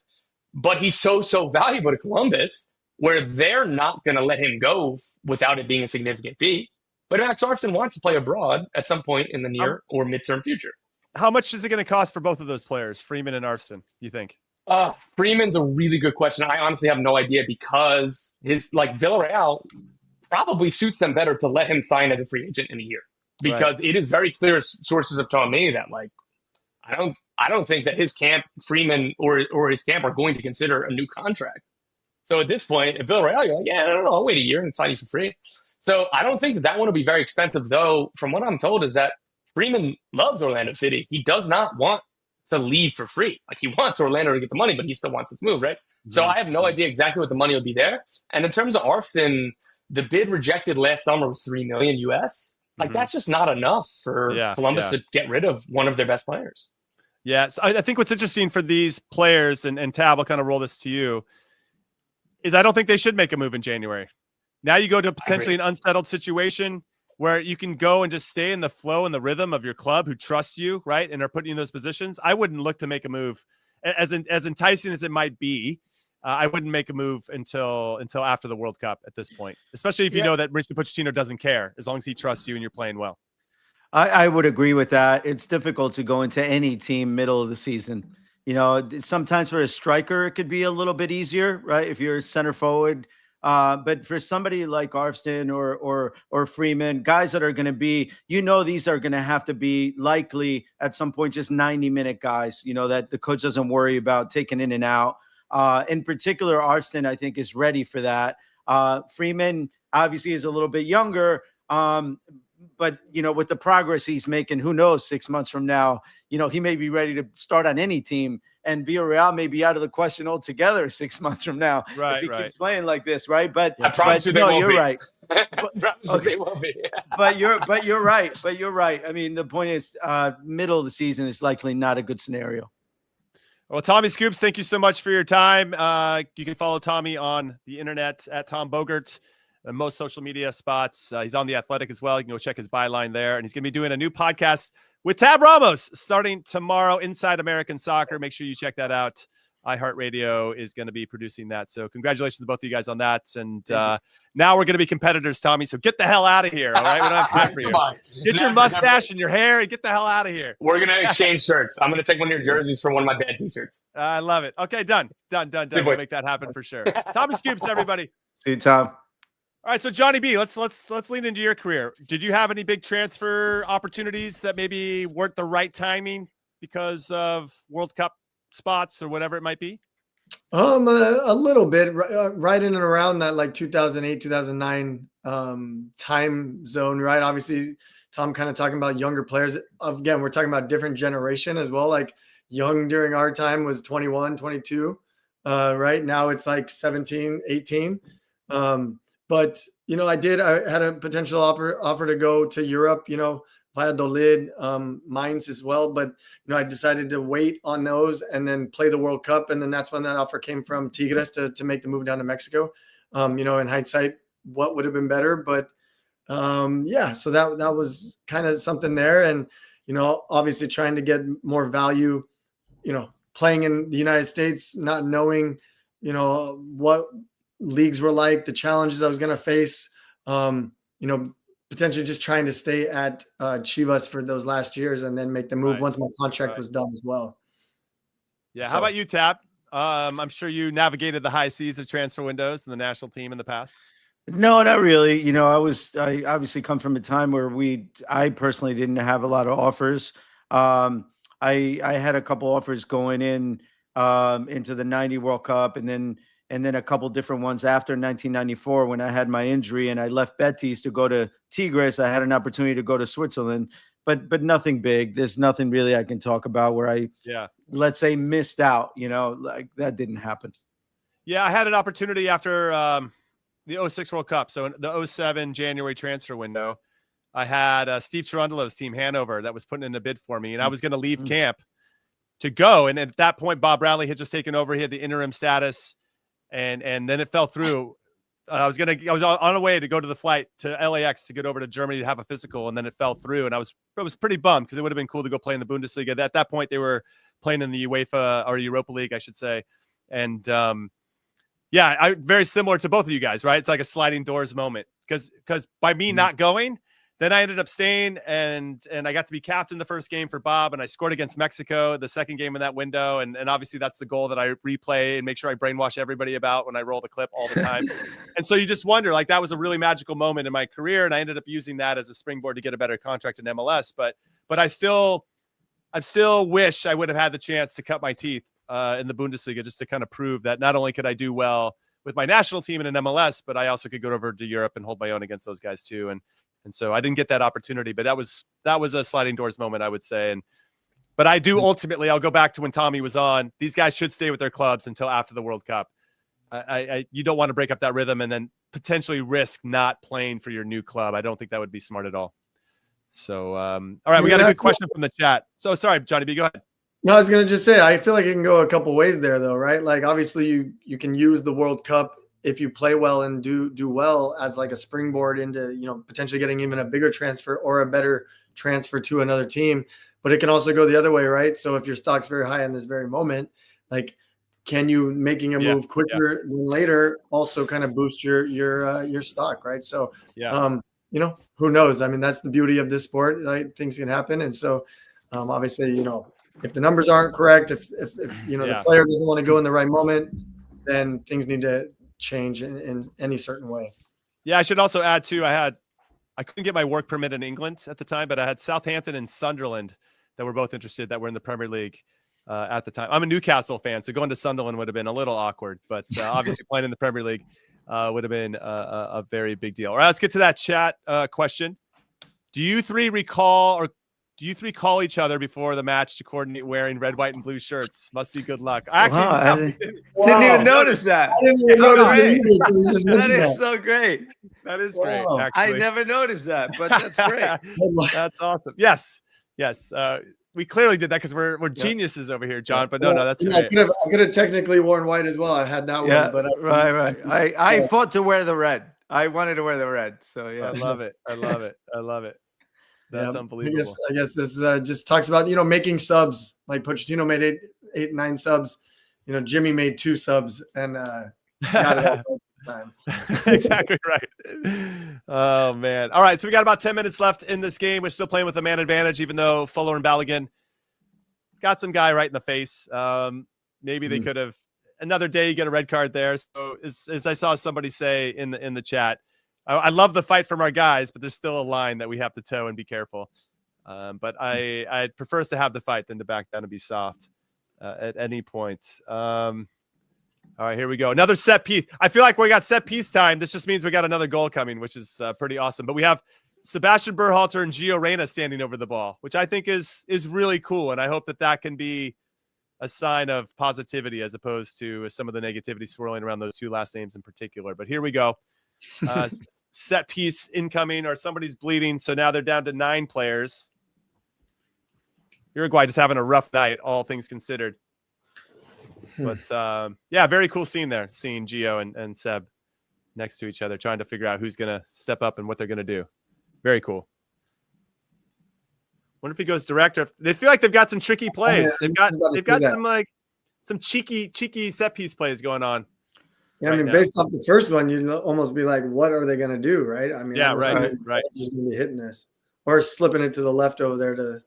But he's so valuable to Columbus where they're not going to let him go without it being a significant fee. But Max Arfson wants to play abroad at some point in the near or midterm future. How much is it going to cost for both of those players, Freeman and Arfson, you think? Freeman's a really good question. I honestly have no idea because his Villarreal probably suits them better to let him sign as a free agent in a year because it is very clear sources have told me that I don't think that his camp, Freeman or his camp are going to consider a new contract. So at this point, at Villarreal, you're like, yeah, I don't know, I'll wait a year and sign you for free. So I don't think that one will be very expensive, though. From what I'm told is that Freeman loves Orlando City. He does not want to leave for free. He wants Orlando to get the money, but he still wants his move, right? Mm-hmm. So I have no idea exactly what the money will be there. And in terms of Arfson, the bid rejected last summer was $3 million US. That's just not enough for Columbus to get rid of one of their best players. Yeah, so I think what's interesting for these players, and Tab, I'll kind of roll this to you, is I don't think they should make a move in January. Now you go to potentially an unsettled situation where you can go and just stay in the flow and the rhythm of your club who trust you, right, and are putting you in those positions. I wouldn't look to make a move, as enticing as it might be. I wouldn't make a move until after the World Cup at this point, especially if you know that Mauricio Pochettino doesn't care as long as he trusts you and you're playing well. I would agree with that. It's difficult to go into any team middle of the season. Sometimes for a striker, it could be a little bit easier, right? If you're center forward. But for somebody like Arfson or Freeman, guys that are going to be, these are going to have to be likely at some point just 90-minute guys, that the coach doesn't worry about taking in and out. In particular, Arfson, I think, is ready for that. Freeman obviously is a little bit younger, but, with the progress he's making, who knows, 6 months from now, he may be ready to start on any team, and Villarreal may be out of the question altogether 6 months from now if he keeps playing like this, right? But I promise you they won't you're be. right. They won't be. But you're right. I mean, the point is, middle of the season is likely not a good scenario. Well, Tommy Scoops, thank you so much for your time. You can follow Tommy on the internet at Tom Bogert and most social media spots. He's on The Athletic as well. You can go check his byline there. And he's going to be doing a new podcast with Tab Ramos starting tomorrow, Inside American Soccer. Make sure you check that out. iHeartRadio is going to be producing that. So congratulations to both of you guys on that. And now we're going to be competitors, Tommy. So get the hell out of here. All right. We don't have time for you. Get your mustache and your hair and get the hell out of here. We're going to exchange shirts. I'm going to take one of your jerseys for one of my bad t-shirts. I love it. Okay. Done. We'll make that happen for sure. Tommy Scoops, everybody. See you, Tom. All right, so Johnny B, let's lean into your career. Did you have any big transfer opportunities that maybe weren't the right timing because of World Cup spots or whatever it might be? A little bit, right in and around that like 2008, 2009 time zone, right? Obviously, Tom kind of talking about younger players. Again, we're talking about different generation as well. Like young during our time was 21, 22. Right now it's like 17, 18. But, you know, I had a potential offer to go to Europe, you know, Valladolid, Mainz as well. But, you know, I decided to wait on those and then play the World Cup. And then that's when that offer came from Tigres to make the move down to Mexico. You know, in hindsight, what would have been better. But, yeah, so that was kind of something there. And, you know, obviously trying to get more value, you know, playing in the United States, not knowing, you know, what leagues were like, the challenges I was going to face, you know, potentially just trying to stay at Chivas for those last years and then make the move once my contract was done as well. Yeah. So, how about you, Tap? I'm sure you navigated the high seas of transfer windows in the national team in the past. No, not really. You know, I obviously come from a time where I personally didn't have a lot of offers. I had a couple offers going in into the 90 World Cup and then a couple different ones after 1994 when I had my injury and I left Betis to go to Tigres. I had an opportunity to go to Switzerland, but nothing big. There's nothing really I can talk about where I, let's say, missed out, you know, like that didn't happen. Yeah, I had an opportunity after the 06 World Cup. So in the 07 January transfer window, I had Steve Cherundolo's team, Hanover, that was putting in a bid for me, and I was going to leave camp to go. And at that point, Bob Bradley had just taken over. He had the interim status. And then it fell through. I was on a way to go to the flight to LAX to get over to Germany to have a physical, and then it fell through. And I was pretty bummed because it would have been cool to go play in the Bundesliga. At that point, they were playing in the UEFA or Europa League, I should say. And yeah, very similar to both of you guys, right? It's like a sliding doors moment because by me not going, then I ended up staying and I got to be captain the first game for Bob, and I scored against Mexico the second game in that window. And obviously that's the goal that I replay and make sure I brainwash everybody about when I roll the clip all the time. And so you just wonder, like, that was a really magical moment in my career. And I ended up using that as a springboard to get a better contract in MLS. But I still wish I would have had the chance to cut my teeth in the Bundesliga just to kind of prove that not only could I do well with my national team in an MLS, but I also could go over to Europe and hold my own against those guys too. And so I didn't get that opportunity, but that was a sliding doors moment, I would say. But I do ultimately, I'll go back to when Tommy was on. These guys should stay with their clubs until after the World Cup. You don't want to break up that rhythm and then potentially risk not playing for your new club. I don't think that would be smart at all. So, all right, we got a good question from the chat. So sorry, Johnny B, go ahead. No, I was going to just say, I feel like it can go a couple ways there though, right? Like obviously you can use the World Cup if you play well and do well as like a springboard into, you know, potentially getting even a bigger transfer or a better transfer to another team. But it can also go the other way, right? So if your stock's very high in this very moment, can you making a move quicker than later also kind of boost your stock, right? So, you know, who knows? I mean, that's the beauty of this sport. Like, things can happen. And so obviously, you know, if the numbers aren't correct, if you know, the player doesn't want to go in the right moment, then things need to change in any certain way. Yeah, I should also add too, I couldn't get my work permit in England at the time, but I had Southampton and Sunderland that were both interested, that were in the Premier League at the time. I'm a Newcastle fan, so going to Sunderland would have been a little awkward, but obviously playing in the Premier League would have been a very big deal. All right, let's get to that chat question. Do you three call each other before the match to coordinate wearing red, white, and blue shirts? Must be good luck. I actually didn't even notice that. I didn't even notice that is so great. That is great. Actually, I never noticed that, but that's great. That's awesome. Yes. We clearly did that because we're geniuses over here, John. But no, that's great. I could have technically worn white as well. I had that one, but right. I fought to wear the red. I wanted to wear the red. So yeah, I love it. That's unbelievable. I guess this just talks about, making subs. Like Pochettino made 9 subs. Jimmy made 2 subs and got it all the time. Exactly right. Oh, man. All right, so we got about 10 minutes left in this game. We're still playing with the man advantage, even though Fuller and Balogun got some guy right in the face. Maybe they could have another day. You get a red card there. So as I saw somebody say in the chat, I love the fight from our guys, but there's still a line that we have to toe and be careful. But I'd prefer us to have the fight than to back down and be soft at any point. All right, here we go. Another set piece. I feel like we got set piece time. This just means we got another goal coming, which is pretty awesome. But we have Sebastian Berhalter and Gio Reyna standing over the ball, which I think is really cool. And I hope that can be a sign of positivity as opposed to some of the negativity swirling around those 2 last names in particular. But here we go. Set piece incoming, or somebody's bleeding. So now they're down to 9 players. Uruguay just having a rough night, all things considered. But yeah, very cool scene there, seeing Gio and Seb next to each other, trying to figure out who's going to step up and what they're going to do. Very cool. Wonder if he goes direct, or they feel like they've got some tricky plays. They've got some cheeky set piece plays going on. Yeah, I mean, based off the first one, you'd almost be like, what are they going to do, right? I mean, yeah, right. Just going to be hitting this or slipping it to the left over there to.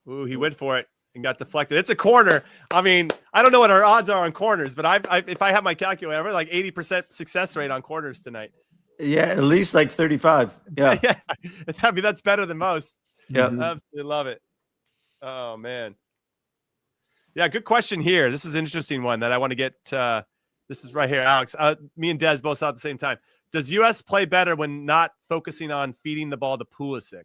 Ooh, he went for it and got deflected. It's a corner. I mean, I don't know what our odds are on corners, but if I have my calculator, I'm like 80% success rate on corners tonight. Yeah, at least like 35. Yeah. Yeah. I mean, that's better than most. Yeah. Absolutely love it. Oh, man. Yeah, good question here. This is an interesting one that I want to get. This is right here, Alex. Me and Des both saw at the same time. Does U.S. play better when not focusing on feeding the ball to Pulisic?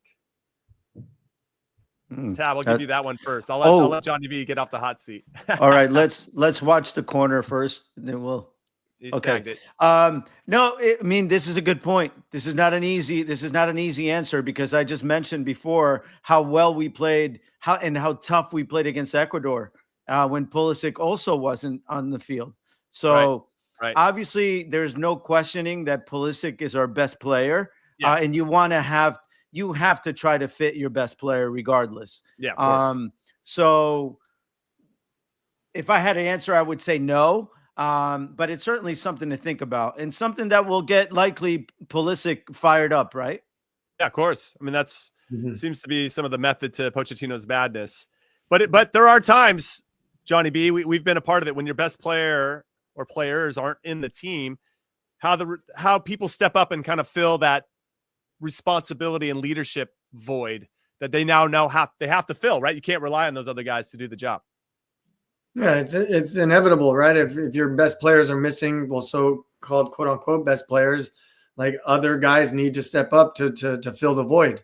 Tab, I'll give you that one first. I'll let Johnny V get off the hot seat. All right, let's watch the corner first, and then we'll. Okay. No, I mean, this is a good point. This is not an easy answer, because I just mentioned before how well we played, how tough we played against Ecuador when Pulisic also wasn't on the field. So right. Obviously, there's no questioning that Pulisic is our best player, and you have to try to fit your best player regardless. Yeah. Of course. So if I had to answer, I would say no. But it's certainly something to think about, and something that will get likely Pulisic fired up, right? Yeah, of course. I mean, that's seems to be some of the method to Pochettino's madness. But there are times, Johnny B, we've been a part of it, when your best player or players aren't in the team, how people step up and kind of fill that responsibility and leadership void that they now they have to fill, right? You can't rely on those other guys to do the job. Yeah, it's inevitable, right? If your best players are missing, well, so-called quote unquote best players, like, other guys need to step up to fill the void.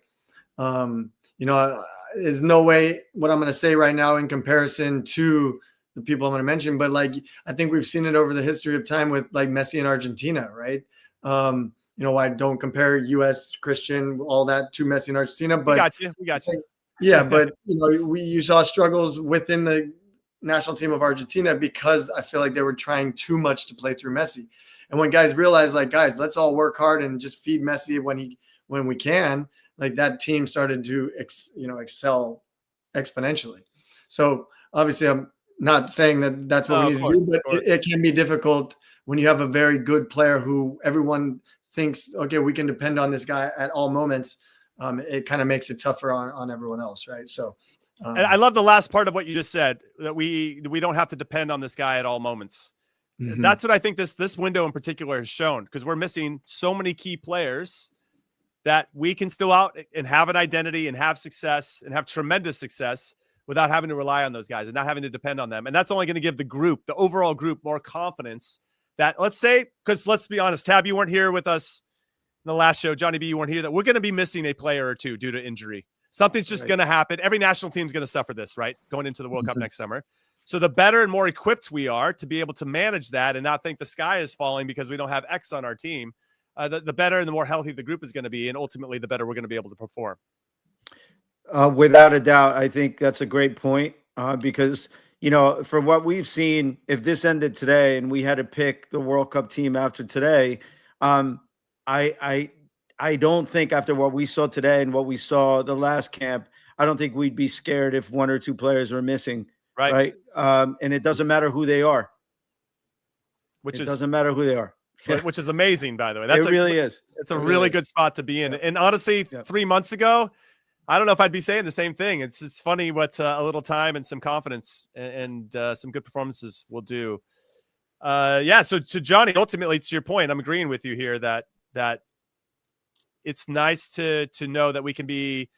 There's no way what I'm going to say right now in comparison to the people I'm going to mention, but like, I think we've seen it over the history of time with like Messi and Argentina, right? I don't compare U.S. Christian, all that, to Messi and Argentina, but we got you. Yeah, but you saw struggles within the national team of Argentina because I feel like they were trying too much to play through Messi. And when guys realized, like, guys, let's all work hard and just feed Messi when we can, like, that team started to excel exponentially. So obviously I'm not saying that that's what we need to do, but it can be difficult when you have a very good player who everyone thinks, okay, we can depend on this guy at all moments. It kind of makes it tougher on everyone else, right? So and I love the last part of what you just said, that we don't have to depend on this guy at all moments. That's what I think this window in particular has shown, because we're missing so many key players that we can still out and have an identity and have success and have tremendous success without having to rely on those guys and not having to depend on them. And that's only going to give the overall group, more confidence that, let's say, because let's be honest, Tab, you weren't here with us in the last show. Johnny B, you weren't here. That we're going to be missing a player or two due to injury. Something's just going to happen. Every national team is going to suffer this, right? Going into the World Cup next summer. So the better and more equipped we are to be able to manage that and not think the sky is falling because we don't have X on our team, the better and the more healthy the group is going to be. And ultimately, the better we're going to be able to perform. Without a doubt, I think that's a great point because, for what we've seen, if this ended today and we had to pick the World Cup team after today, I I don't think after what we saw today and what we saw the last camp, I don't think we'd be scared if one or two players were missing. Right. And it doesn't matter who they are. It doesn't matter who they are. Which is amazing, by the way. It really is. It's a really good spot to be in. And honestly, 3 months ago, I don't know if I'd be saying the same thing. It's funny what a little time and some confidence and some good performances will do. So to Johnny, ultimately, to your point, I'm agreeing with you here that it's nice to know that we can be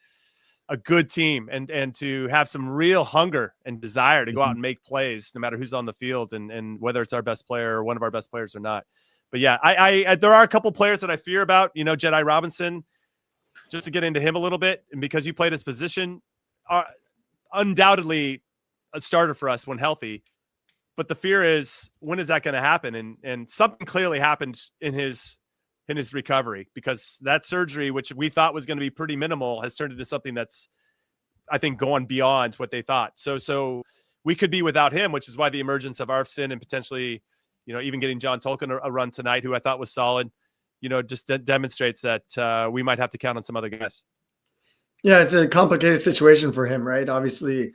a good team and to have some real hunger and desire to go out and make plays, no matter who's on the field and whether it's our best player or one of our best players or not. But yeah, I there are a couple players that I fear about. Jedi Robinson, just to get into him a little bit, and because you played his position, undoubtedly a starter for us when healthy. But the fear is, when is that going to happen? And something clearly happened in his recovery, because that surgery, which we thought was going to be pretty minimal, has turned into something that's, I think, going beyond what they thought. So we could be without him, which is why the emergence of Arfson and potentially, even getting John Tolkien a run tonight, who I thought was solid, just demonstrates that we might have to count on some other guys. Yeah, it's a complicated situation for him, right? Obviously,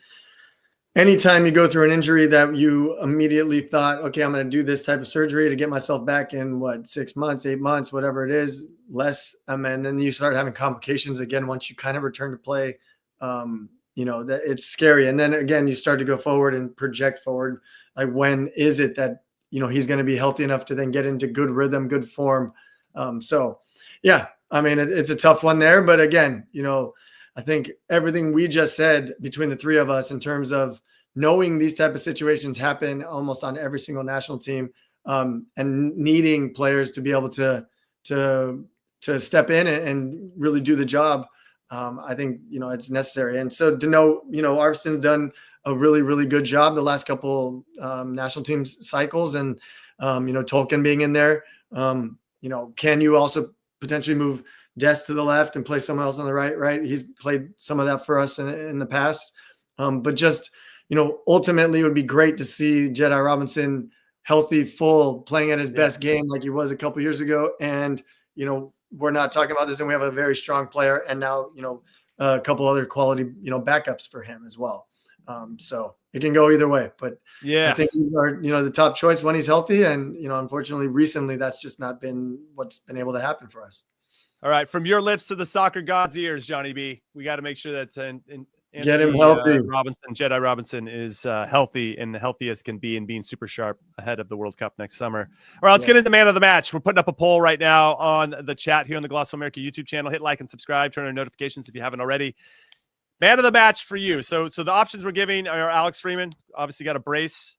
anytime you go through an injury that you immediately thought, okay, I'm going to do this type of surgery to get myself back in 6 months, 8 months, whatever it is, less. And then you start having complications again once you kind of return to play. That it's scary. And then again, you start to go forward and project forward. Like, when is it that, he's going to be healthy enough to then get into good rhythm, good form? It's a tough one there. But again, I think everything we just said between the three of us in terms of knowing these type of situations happen almost on every single national team, and needing players to be able to step in and really do the job. I think, it's necessary. And so to know, Arfson's done a really, really good job the last couple national team cycles, and, Tolkien being in there. Can you also potentially move Des to the left and play someone else on the right? He's played some of that for us in the past. But just, ultimately it would be great to see Jedi Robinson healthy, full, playing at his best game like he was a couple years ago. And, we're not talking about this, and we have a very strong player, and now, a couple other quality, backups for him as well. So it can go either way, but I think these are, the top choice when he's healthy. And, unfortunately recently that's just not been what's been able to happen for us. All right. From your lips to the soccer god's ears, Johnny B, we got to make sure that get him healthy. Jedi Robinson is healthy and healthy as can be, and being super sharp ahead of the World Cup next summer. All right, let's get into man of the match. We're putting up a poll right now on the chat here on the Gloss America YouTube channel. Hit like and subscribe, turn on notifications if you haven't already. Man of the match for you. So the options we're giving are Alex Freeman, obviously got a brace,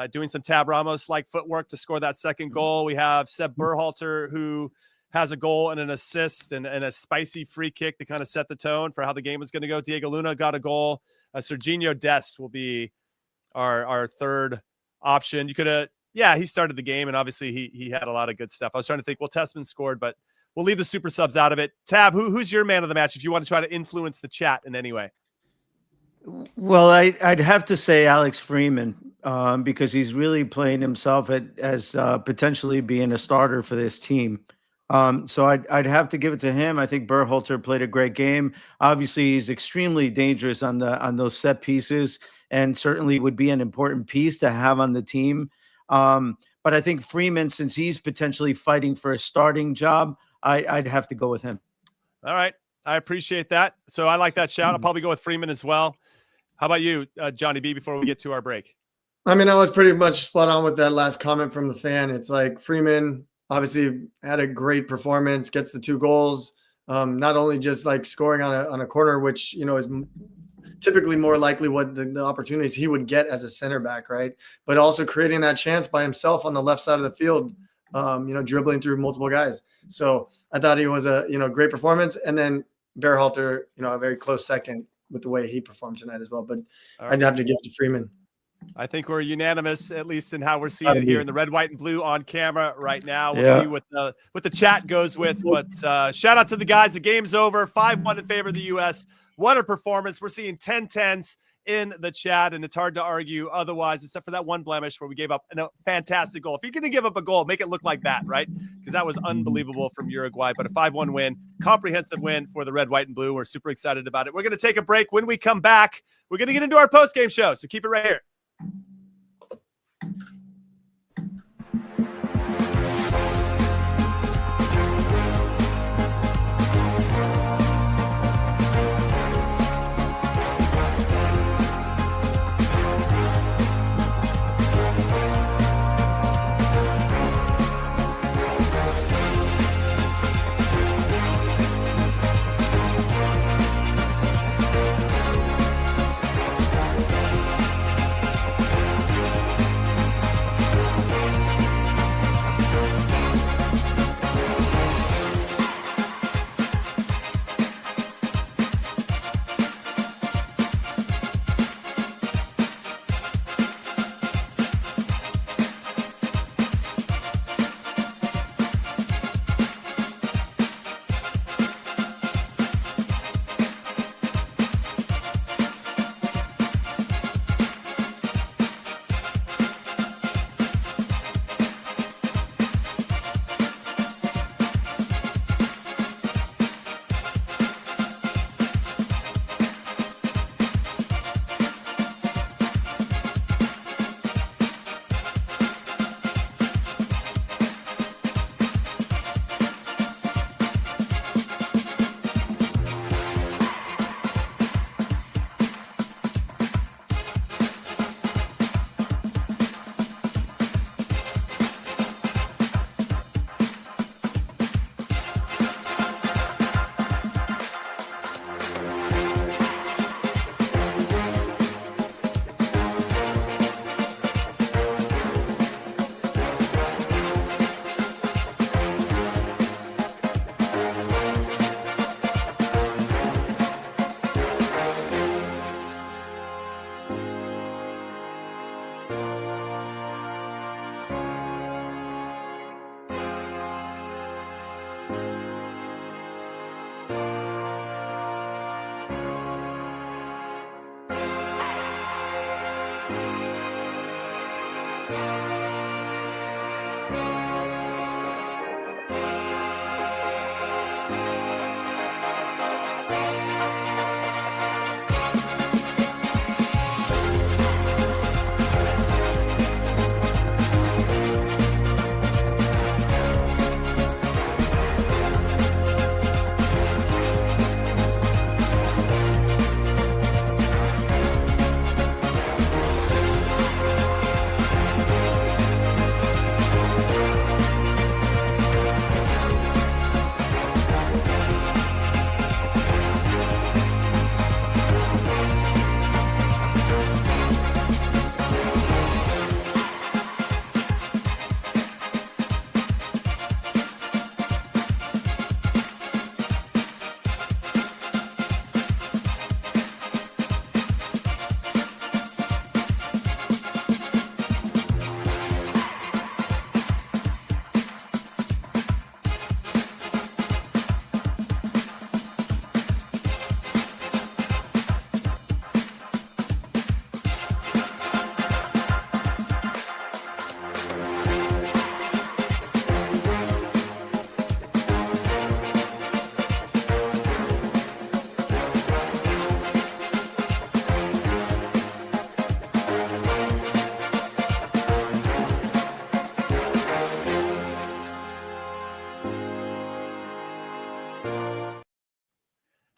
doing some Tab Ramos-like footwork to score that second goal. We have Seb Berhalter, who has a goal and an assist and a spicy free kick to kind of set the tone for how the game is going to go. Diego Luna got a goal. Serginho Dest will be our third option. You could have, he started the game, and obviously he had a lot of good stuff. I was trying to think, Tessman scored, but we'll leave the super subs out of it. Tab, who's your man of the match if you want to try to influence the chat in any way? Well, I'd have to say Alex Freeman, because he's really playing himself as potentially being a starter for this team. So I'd have to give it to him. I think Berhalter played a great game. Obviously, he's extremely dangerous on those set pieces, and certainly would be an important piece to have on the team. But I think Freeman, since he's potentially fighting for a starting job, I'd have to go with him. All right. I appreciate that. So I like that shout. I'll probably go with Freeman as well. How about you, Johnny B, before we get to our break? I mean, I was pretty much spot on with that last comment from the fan. It's like Freeman obviously had a great performance, gets the 2 goals, not only just like scoring on a corner, which, is typically more likely what the opportunities he would get as a center back, right? But also creating that chance by himself on the left side of the field, dribbling through multiple guys. So I thought he was a, great performance. And then Berhalter, a very close second with the way he performed tonight as well. But I'd have to give it to Freeman. I think we're unanimous, at least in how we're seeing it here in the red, white, and blue on camera right now. We'll see what the chat goes with. But shout out to the guys. The game's over. 5-1 in favor of the U.S. What a performance. We're seeing 10-10s in the chat, and it's hard to argue otherwise, except for that one blemish where we gave up a fantastic goal. If you're going to give up a goal, make it look like that, right? Because that was unbelievable from Uruguay. But a 5-1 win. comprehensive win for the red, white, and blue. We're super excited about it. We're going to take a break. When we come back, we're going to get into our post-game show, so keep it right here.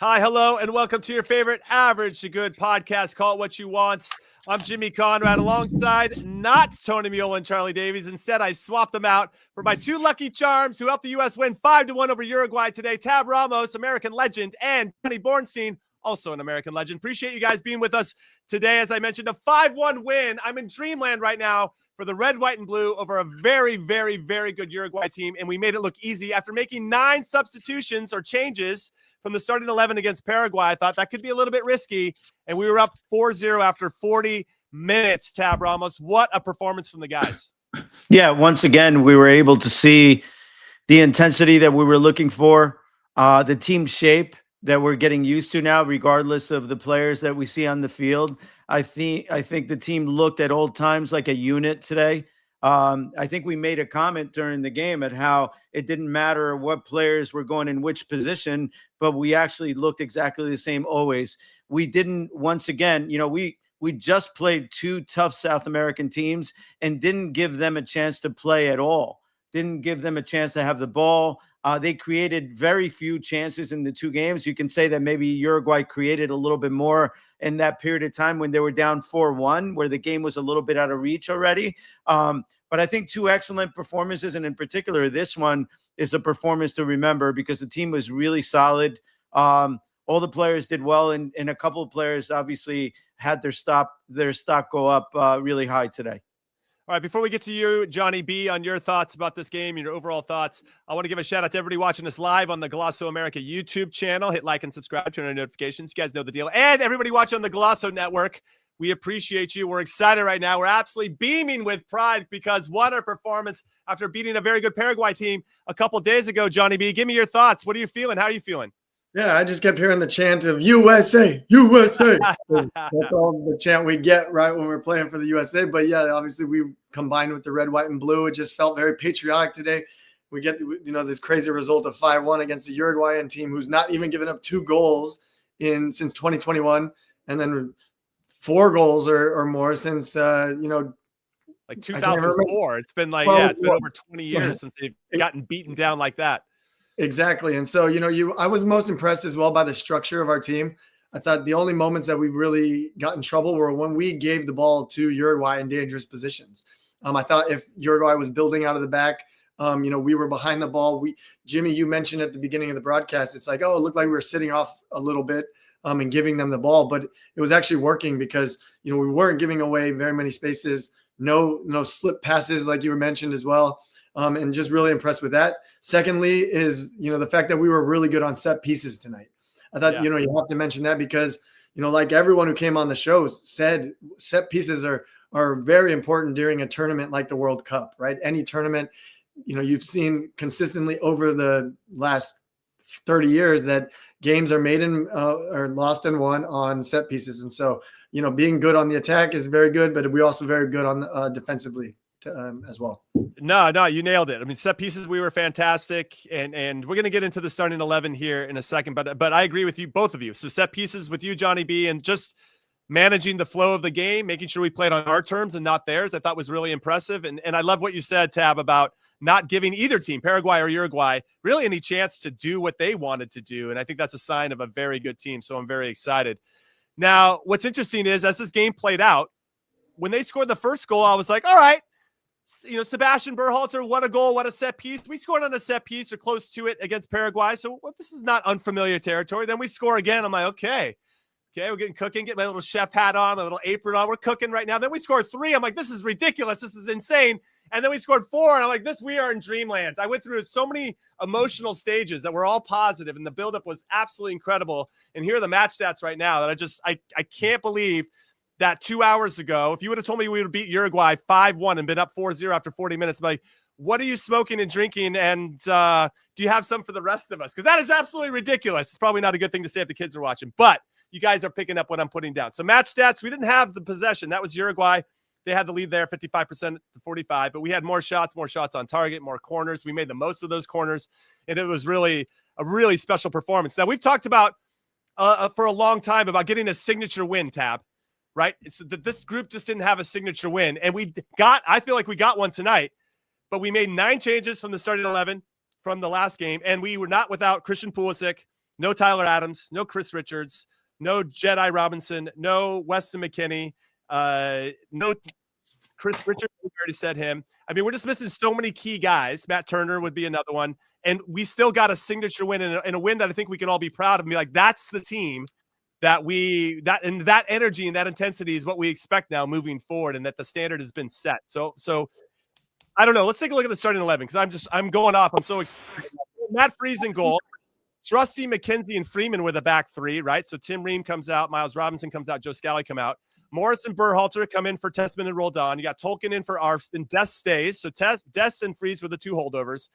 Hi, hello, and welcome to your favorite Average to Good podcast. Call it what you want. I'm Jimmy Conrad alongside not Tony Mule and Charlie Davies. Instead, I swapped them out for my two lucky charms who helped the U.S. win 5-1 over Uruguay today. Tab Ramos, American legend, and Johnny Bornstein, also an American legend. Appreciate you guys being with us today. As I mentioned, a 5-1 win. I'm in dreamland right now for the red, white, and blue over a very, very, very good Uruguay team, and we made it look easy. After making 9 substitutions or changes from the starting 11 against Paraguay, I thought that could be a little bit risky, and we were up 4-0 after 40 minutes, Tab Ramos. What a performance from the guys. Yeah, once again, we were able to see the intensity that we were looking for, the team shape that we're getting used to now, regardless of the players that we see on the field. I think the team looked at old times like a unit today. I think we made a comment during the game at how it didn't matter what players were going in which position, but we actually looked exactly the same always. We didn't, once again, we just played 2 tough South American teams and didn't give them a chance to play at all. Didn't give them a chance to have the ball. They created very few chances in the 2 games. You can say that maybe Uruguay created a little bit more in that period of time when they were down 4-1, where the game was a little bit out of reach already. But I think 2 excellent performances, and in particular, this one is a performance to remember because the team was really solid. All the players did well, and a couple of players obviously had their stock go up really high today. All right, before we get to you, Johnny B, on your thoughts about this game, your overall thoughts, I want to give a shout out to everybody watching us live on the Golasso America YouTube channel. Hit like and subscribe, turn on notifications. You guys know the deal. And everybody watching on the Golasso Network, we appreciate you. We're excited right now. We're absolutely beaming with pride because what a performance after beating a very good Paraguay team a couple days ago. Johnny B, give me your thoughts. What are you feeling? How are you feeling? Yeah, I just kept hearing the chant of USA, USA. That's all the chant we get right when we're playing for the USA. But yeah, obviously we combined with the red, white, and blue. It just felt very patriotic today. We get this crazy result of 5-1 against the Uruguayan team, who's not even given up 2 goals since 2021, and then 4 goals or more since like 2004. It's been like it's been over 20 years since they've gotten beaten down like that. Exactly. And so, I was most impressed as well by the structure of our team. I thought the only moments that we really got in trouble were when we gave the ball to Uruguay in dangerous positions. I thought if Uruguay was building out of the back, we were behind the ball. Jimmy, you mentioned at the beginning of the broadcast, it's like, it looked like we were sitting off a little bit and giving them the ball, but it was actually working because, we weren't giving away very many spaces, no slip passes like you were mentioned as well. And just really impressed with that. Secondly is, the fact that we were really good on set pieces tonight. I thought, you have to mention that because, like everyone who came on the show said, set pieces are very important during a tournament like the World Cup, right? Any tournament, you've seen consistently over the last 30 years that games are made or lost and won on set pieces. And so, being good on the attack is very good, but we're also very good on defensively. As well. No, you nailed it. I mean, set pieces, we were fantastic, and we're going to get into the starting 11 here in a second, but I agree with you, both of you. So set pieces with you, Johnny B, and just managing the flow of the game, making sure we played on our terms and not theirs, I thought was really impressive. And I love what you said, Tab, about not giving either team, Paraguay or Uruguay, really any chance to do what they wanted to do. And I think that's a sign of a very good team. So I'm very excited. Now, what's interesting is as this game played out, when they scored the first goal, I was like, all right, Sebastian Berhalter, what a goal, what a set piece. We scored on a set piece or close to it against Paraguay. So this is not unfamiliar territory. Then we score again. I'm like, okay, we're getting cooking, get my little chef hat on, my little apron on. We're cooking right now. Then we scored 3. I'm like, this is ridiculous. This is insane. And then we scored 4. And I'm like, we are in dreamland. I went through so many emotional stages that were all positive, and the buildup was absolutely incredible. And here are the match stats right now that I can't believe that 2 hours ago, if you would have told me we would beat Uruguay 5-1 and been up 4-0 after 40 minutes, I'm like, what are you smoking and drinking? And do you have some for the rest of us? Because that is absolutely ridiculous. It's probably not a good thing to say if the kids are watching, but you guys are picking up what I'm putting down. So match stats, we didn't have the possession. That was Uruguay. They had the lead there, 55% to 45, but we had more shots on target, more corners. We made the most of those corners, and it was really a really special performance. Now, we've talked about for a long time about getting a signature win, Tab. Right? So this group just didn't have a signature win. And I feel like we got one tonight, but we made 9 changes from the starting 11 from the last game. And we were not without Christian Pulisic, no Tyler Adams, no Chris Richards, no Jedi Robinson, no Weston McKennie, no Chris Richards. We already said him. I mean, we're just missing so many key guys. Matt Turner would be another one. And we still got a signature win and a win that I think we can all be proud of. And be like, that's the team that energy and that intensity is what we expect now moving forward, and that the standard has been set. So I don't know. Let's take a look at the starting 11 because I'm going off. I'm so excited. Matt Freese in goal. Trusty, McKenzie, and Freeman were the back 3, right? So Tim Ream comes out, Miles Robinson comes out, Joe Scally come out. Morris and Berhalter come in for Tessman and Roldan. You got Tolkien in for Arfston. Dest stays. So Dest and Freese were the 2 holdovers.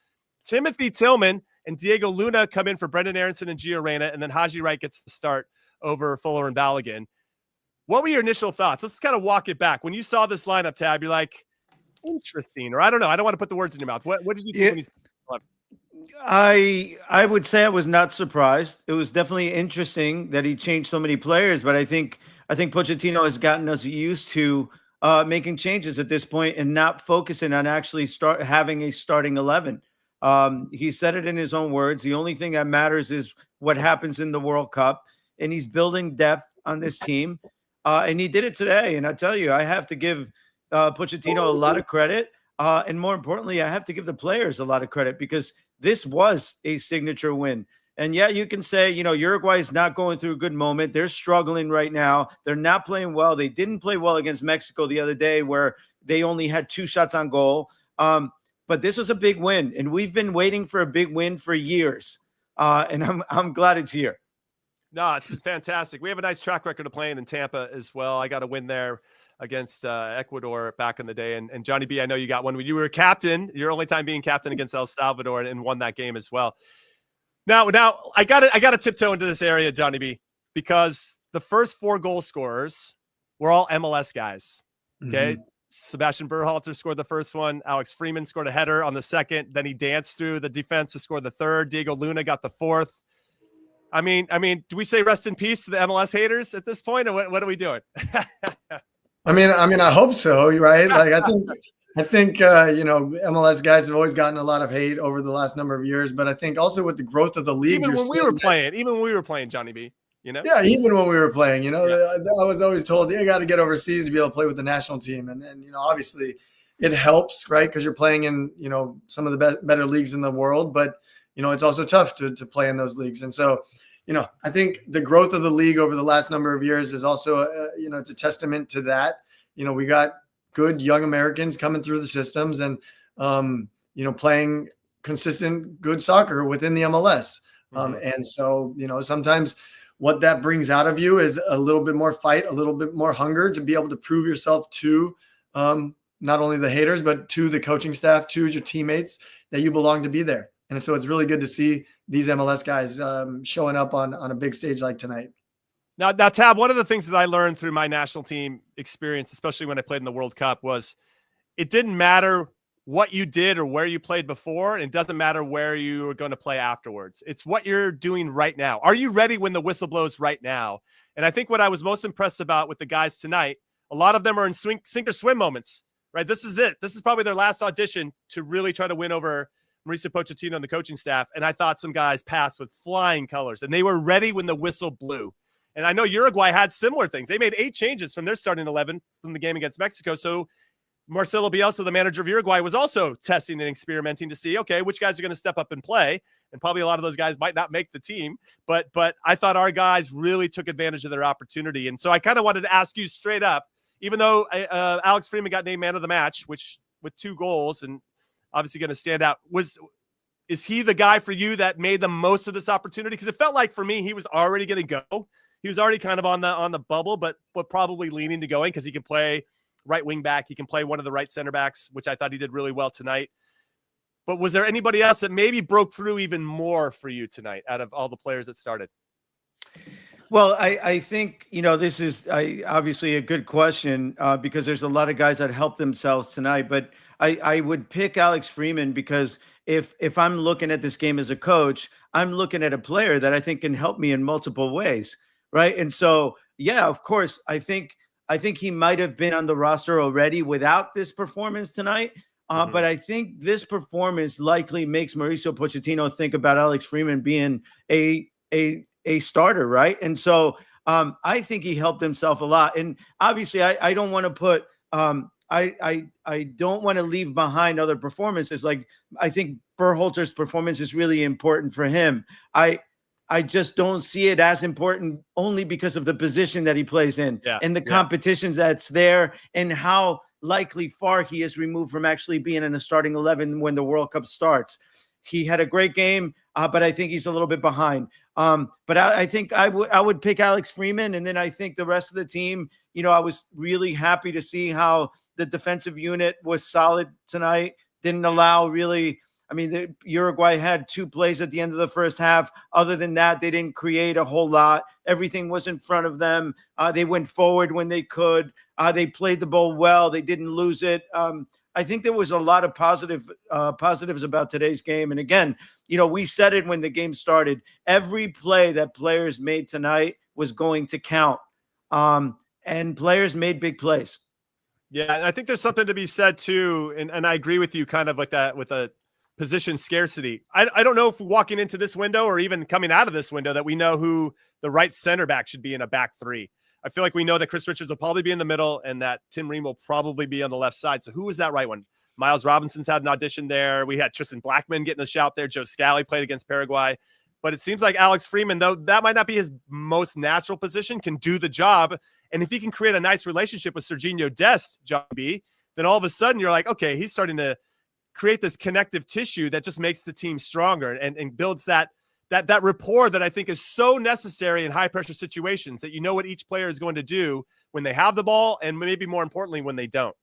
Timothy Tillman and Diego Luna come in for Brendan Aronson and Gio Reyna, and then Haji Wright gets the start over Fuller and Balogun. What were your initial thoughts? Let's kind of walk it back. When you saw this lineup, Tab, you're like, interesting, or I don't know. I don't want to put the words in your mouth. What did you think when you said 11? I would say I was not surprised. It was definitely interesting that he changed so many players, but I think Pochettino has gotten us used to making changes at this point and not focusing on actually having a starting 11. He said it in his own words. The only thing that matters is what happens in the World Cup, and he's building depth on this team. And he did it today. And I tell you, I have to give Pochettino a lot of credit. And more importantly, I have to give the players a lot of credit because this was a signature win. And yeah, you can say, Uruguay is not going through a good moment. They're struggling right now. They're not playing well. They didn't play well against Mexico the other day where they only had 2 shots on goal. But this was a big win, and we've been waiting for a big win for years. And I'm glad it's here. No, it's been fantastic. We have a nice track record of playing in Tampa as well. I got a win there against Ecuador back in the day. And Johnny B, I know you got one when you were captain, your only time being captain against El Salvador, and won that game as well. Now I got to tiptoe into this area, Johnny B, because the first 4 goal scorers were all MLS guys. Okay. Mm-hmm. Sebastian Berhalter scored the first one. Alex Freeman scored a header on the second. Then he danced through the defense to score the third. Diego Luna got the fourth. I mean, do we say rest in peace to the MLS haters at this point, or what are we doing? I mean, I hope so, right? Like, I think MLS guys have always gotten a lot of hate over the last number of years, but I think also with the growth of the league, even when we were playing, Johnny B, Yeah, even when we were playing, I was always told you got to get overseas to be able to play with the national team, and obviously it helps, right? Because you're playing in some of the better leagues in the world, but it's also tough to play in those leagues. And so, I think the growth of the league over the last number of years is also, it's a testament to that. We got good young Americans coming through the systems and, playing consistent, good soccer within the MLS. And so, sometimes what that brings out of you is a little bit more fight, a little bit more hunger to be able to prove yourself to not only the haters, but to the coaching staff, to your teammates, that you belong to be there. And so it's really good to see these MLS guys showing up on a big stage like tonight. Now, Tab, one of the things that I learned through my national team experience, especially when I played in the World Cup, was it didn't matter what you did or where you played before. And it doesn't matter where you are going to play afterwards. It's what you're doing right now. Are you ready when the whistle blows right now? And I think what I was most impressed about with the guys tonight, a lot of them are in sink or swim moments, right? This is it. This is probably their last audition to really try to win over Mauricio Pochettino and the coaching staff. And I thought some guys passed with flying colors, and they were ready when the whistle blew. And I know Uruguay had similar things. They made 8 changes from their starting 11 from the game against Mexico. So Marcelo Bielsa, the manager of Uruguay, was also testing and experimenting to see, okay, which guys are going to step up and play. And probably a lot of those guys might not make the team. But I thought our guys really took advantage of their opportunity. And so I kind of wanted to ask you straight up, even though Alex Freeman got named man of the match, which with 2 goals and obviously going to stand out, is he the guy for you that made the most of this opportunity? Because it felt like for me, he was already going to go. He was already kind of on the bubble, but probably leaning to going because he can play right wing back. He can play one of the right center backs, which I thought he did really well tonight. But was there anybody else that maybe broke through even more for you tonight out of all the players that started? Well, I think, this is obviously a good question because there's a lot of guys that helped themselves tonight. But I would pick Alex Freeman because if I'm looking at this game as a coach, I'm looking at a player that I think can help me in multiple ways, right? And so, yeah, of course, I think he might have been on the roster already without this performance tonight. But I think this performance likely makes Mauricio Pochettino think about Alex Freeman being a starter, right? And so I think he helped himself a lot. And obviously, I don't want to put I don't want to leave behind other performances. Like I think Berhalter's performance is really important for him. I just don't see it as important only because of the position that he plays in and the competitions that's there and how likely far he is removed from actually being in a starting 11 when the World Cup starts. He had a great game, but I think he's a little bit behind. But I think I would pick Alex Freeman, and then I think the rest of the team, I was really happy to see how the defensive unit was solid tonight. Didn't allow really I mean, Uruguay had 2 plays at the end of the first half. Other than that, they didn't create a whole lot. Everything was in front of them. They went forward when they could. They played the ball well. They didn't lose it. I think there was a lot of positives about today's game. And again, we said it when the game started. Every play that players made tonight was going to count. And players made big plays. Yeah, I think there's something to be said too, and I agree with you kind of like that with a position scarcity. I don't know if walking into this window or even coming out of this window that we know who the right center back should be in a back three. I feel like we know that Chris Richards will probably be in the middle and that Tim Ream will probably be on the left side. So who is that right one? Miles Robinson's had an audition there. We had Tristan Blackman getting a shout there. Joe Scally played against Paraguay. But it seems like Alex Freeman, though that might not be his most natural position, can do the job. And if he can create a nice relationship with Serginho Dest, John B., then all of a sudden you're like, okay, he's starting to create this connective tissue that just makes the team stronger and builds that rapport that I think is so necessary in high pressure situations, that you know what each player is going to do when they have the ball and maybe more importantly when they don't.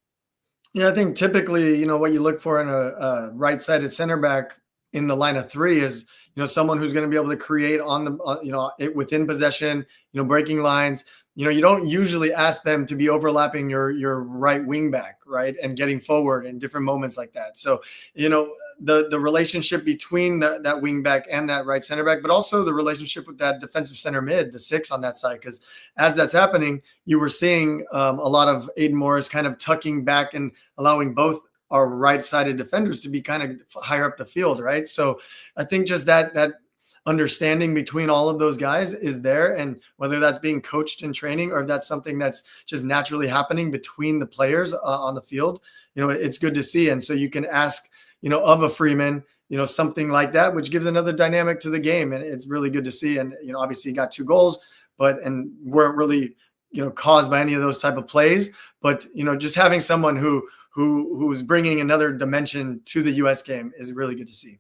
Yeah, I think typically, what you look for in a right-sided center back in the line of 3 is, someone who's going to be able to create on the, within possession, breaking lines. You don't usually ask them to be overlapping your right wing back, right, and getting forward in different moments like that. So, the relationship between that wing back and that right center back, but also the relationship with that defensive center mid, the 6 on that side, because as that's happening, you were seeing a lot of Aiden Morris kind of tucking back and allowing both our right-sided defenders to be kind of higher up the field, right? So I think just that understanding between all of those guys is there, and whether that's being coached in training or if that's something that's just naturally happening between the players on the field, it's good to see. And so you can ask, of a Freeman, something like that, which gives another dynamic to the game, and it's really good to see. And obviously he got 2 goals, and weren't really caused by any of those type of plays. But just having someone who's bringing another dimension to the U.S. game is really good to see.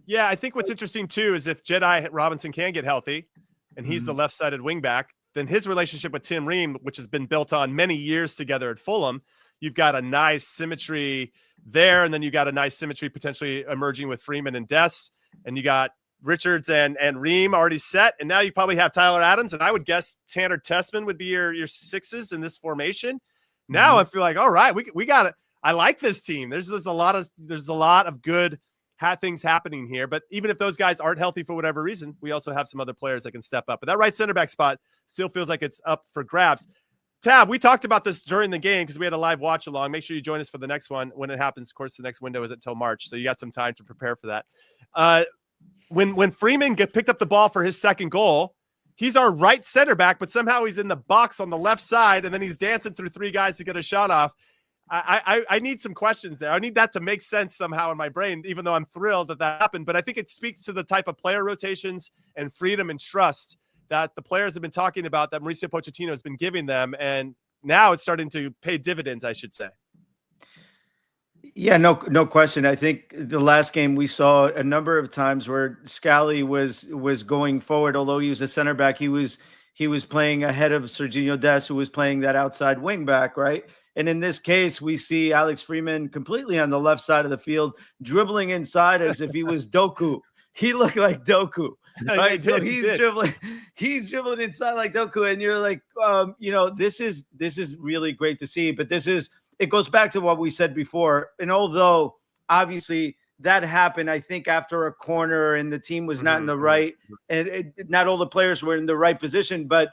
Yeah, I think what's interesting too is if Jedi Robinson can get healthy and he's the left-sided wingback, then his relationship with Tim Ream, which has been built on many years together at Fulham, you've got a nice symmetry there, and then you got a nice symmetry potentially emerging with Freeman and Dest, and you got Richards and Ream already set, and now you probably have Tyler Adams, and I would guess Tanner Tessman would be your 6s in this formation. Now I feel like, all right, we got it. I like this team. There's a lot of good things happening here. But even if those guys aren't healthy for whatever reason, we also have some other players that can step up. But that right center back spot still feels like it's up for grabs. Tab, we talked about this during the game because we had a live watch along. Make sure you join us for the next one when it happens. Of course, the next window isn't until March, so you got some time to prepare for that. When Freeman picked up the ball for his second goal, he's our right center back, but somehow he's in the box on the left side, and then he's dancing through 3 guys to get a shot off. I need some questions there. I need that to make sense somehow in my brain, even though I'm thrilled that happened. But I think it speaks to the type of player rotations and freedom and trust that the players have been talking about, that Mauricio Pochettino has been giving them. And now it's starting to pay dividends, I should say. Yeah, no question. I think the last game we saw a number of times where Scally was going forward, although he was a center back, he was playing ahead of Serginho Dest, who was playing that outside wing back, right? And in this case, we see Alex Freeman completely on the left side of the field, dribbling inside as if he was Doku. He looked like Doku, right? So he's dribbling inside like Doku, and you're like, this is really great to see. But it goes back to what we said before. And although obviously that happened, I think after a corner and the team was not in the right, and not all the players were in the right position, but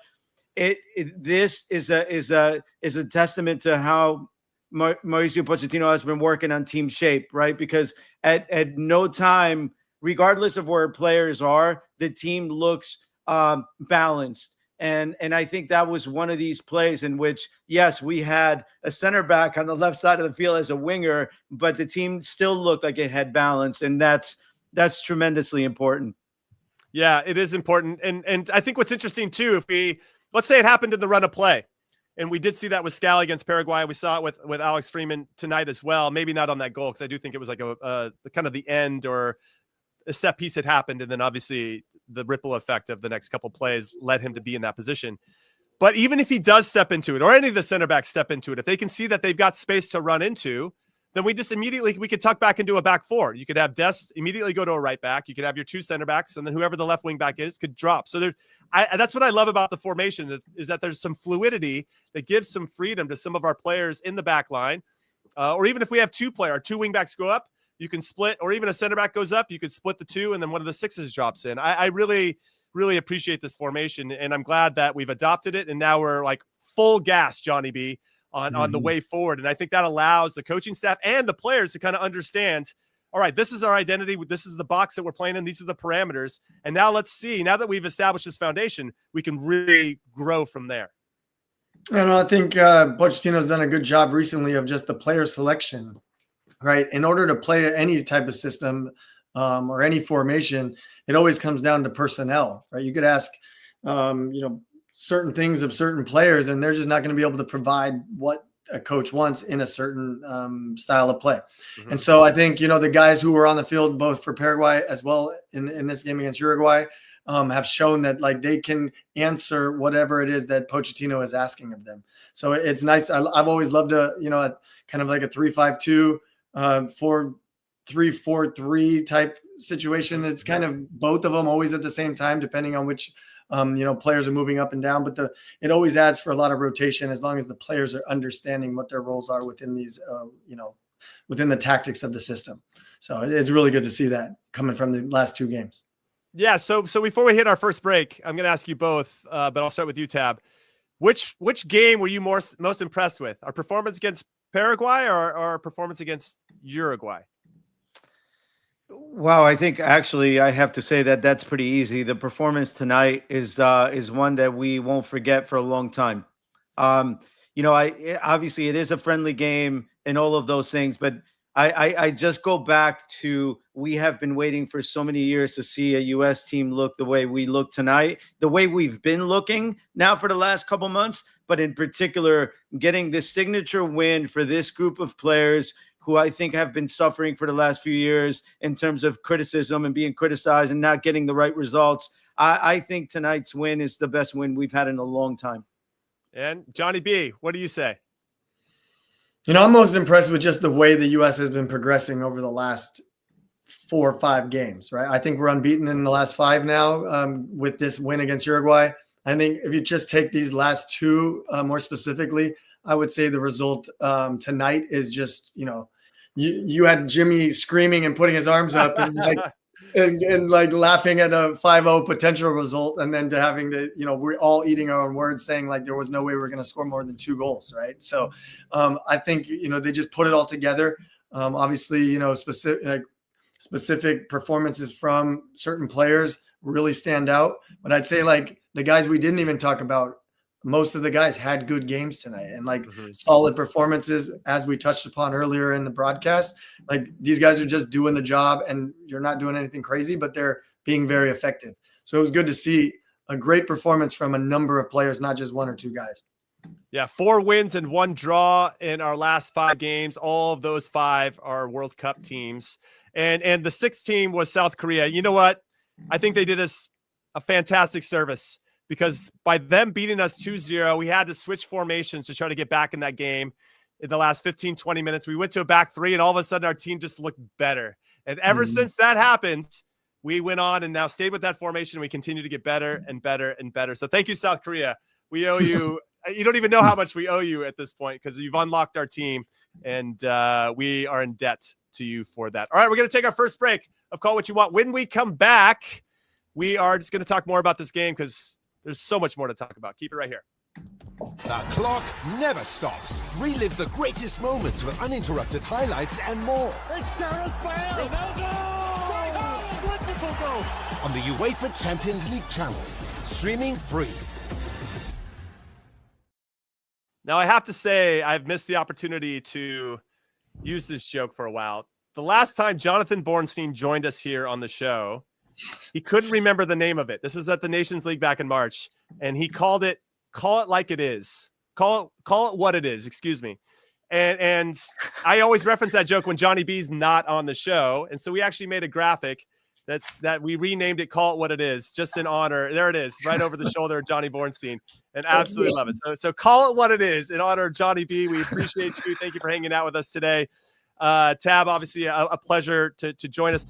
this is a testament to how Mauricio Pochettino has been working on team shape, right? Because at no time, regardless of where players are, the team looks balanced. And I think that was one of these plays in which, yes, we had a center back on the left side of the field as a winger, but the team still looked like it had balance, and that's tremendously important. Yeah, it is important. And I think what's interesting too, let's say it happened in the run of play, and we did see that with Scally against Paraguay. We saw it with Alex Freeman tonight as well. Maybe not on that goal, because I do think it was like a kind of the end, or a set piece had happened, and then obviously the ripple effect of the next couple plays led him to be in that position. But even if he does step into it, or any of the center backs step into it, if they can see that they've got space to run into, then we just immediately, we could tuck back into a back four. You could have Dest immediately go to a right back. You could have your two center backs, and then whoever the left wing back is could drop. So that's what I love about the formation, is that there's some fluidity that gives some freedom to some of our players in the back line. Or even if we have our two wing backs go up, you can split, or even a center back goes up, you could split the two, and then one of the sixes drops in. I really, really appreciate this formation, and I'm glad that we've adopted it, and now we're like full gas, Johnny B, on the way forward. And I think that allows the coaching staff and the players to kind of understand, all right, this is our identity. This is the box that we're playing in. These are the parameters. And now let's see, now that we've established this foundation, we can really grow from there. And I think Pochettino's done a good job recently of just the player selection, right? In order to play any type of system or any formation, it always comes down to personnel, right? You could ask, certain things of certain players, and they're just not going to be able to provide what a coach wants in a certain style of play. And so I think, the guys who were on the field, both for Paraguay as well in this game against Uruguay, have shown that like they can answer whatever it is that Pochettino is asking of them. So it's nice. I've always loved a kind of like a 3-5-2, 4-3-4-3 type situation. It's kind of both of them always at the same time, depending on which players are moving up and down, but it always adds for a lot of rotation as long as the players are understanding what their roles are within these, within the tactics of the system. So it's really good to see that coming from the last two games. Yeah. So before we hit our first break, I'm going to ask you both, but I'll start with you, Tab. Which game were you most impressed with? Our performance against Paraguay or our performance against Uruguay? Wow, I think actually I have to say that that's pretty easy. The performance tonight is one that we won't forget for a long time. Obviously it is a friendly game and all of those things, but I just go back to, we have been waiting for so many years to see a U.S. team look the way we look tonight, the way we've been looking now for the last couple months, but in particular, getting this signature win for this group of players who I think have been suffering for the last few years in terms of criticism and being criticized and not getting the right results. I think tonight's win is the best win we've had in a long time. And Johnny B, what do you say? I'm most impressed with just the way the U.S. has been progressing over the last 4 or 5 games, right? I think we're unbeaten in the last 5 now with this win against Uruguay. I think if you just take these last 2 more specifically, I would say the result tonight is just, you had Jimmy screaming and putting his arms up and like laughing at a 5-0 potential result. And then to having to, we're all eating our own words saying like there was no way we were going to score more than 2 goals. Right. So I think, they just put it all together. Obviously, specific performances from certain players really stand out. But I'd say like the guys we didn't even talk about, most of the guys had good games tonight and like solid performances, as we touched upon earlier in the broadcast. Like these guys are just doing the job and you're not doing anything crazy, but they're being very effective. So it was good to see a great performance from a number of players, not just 1 or 2 guys. Yeah. 4 wins and 1 draw in our last 5 games. All of those 5 are World Cup teams. And the 6th team was South Korea. You know what? I think they did us a fantastic service, because by them beating us 2-0, we had to switch formations to try to get back in that game in the last 15, 20 minutes. We went to a back 3, and all of a sudden our team just looked better. And ever since that happened, we went on and now stayed with that formation. We continue to get better and better and better. So thank you, South Korea. We owe you. You don't even know how much we owe you at this point, because you've unlocked our team, and we are in debt to you for that. All right, we're going to take our first break of Call What You Want. When we come back, we are just going to talk more about this game, because there's so much more to talk about. Keep it right here. The clock never stops. Relive the greatest moments with uninterrupted highlights and more. It's Gareth Bale! Ronaldo! Wonderful goal! On the UEFA Champions League channel. Streaming free. Now, I have to say, I've missed the opportunity to use this joke for a while. The last time Jonathan Bornstein joined us here on the show, he couldn't remember the name of it. This was at the Nations League back in March, and he called it "Call It Like It Is." Call it what it is. Excuse me. And I always reference that joke when Johnny B's not on the show, and so we actually made a graphic that we renamed it "Call It What It Is" just in honor. There it is, right over the shoulder of Johnny Bornstein, and absolutely love it. So call it what it is in honor of Johnny B. We appreciate you. Thank you for hanging out with us today. Tab, obviously a pleasure to join us.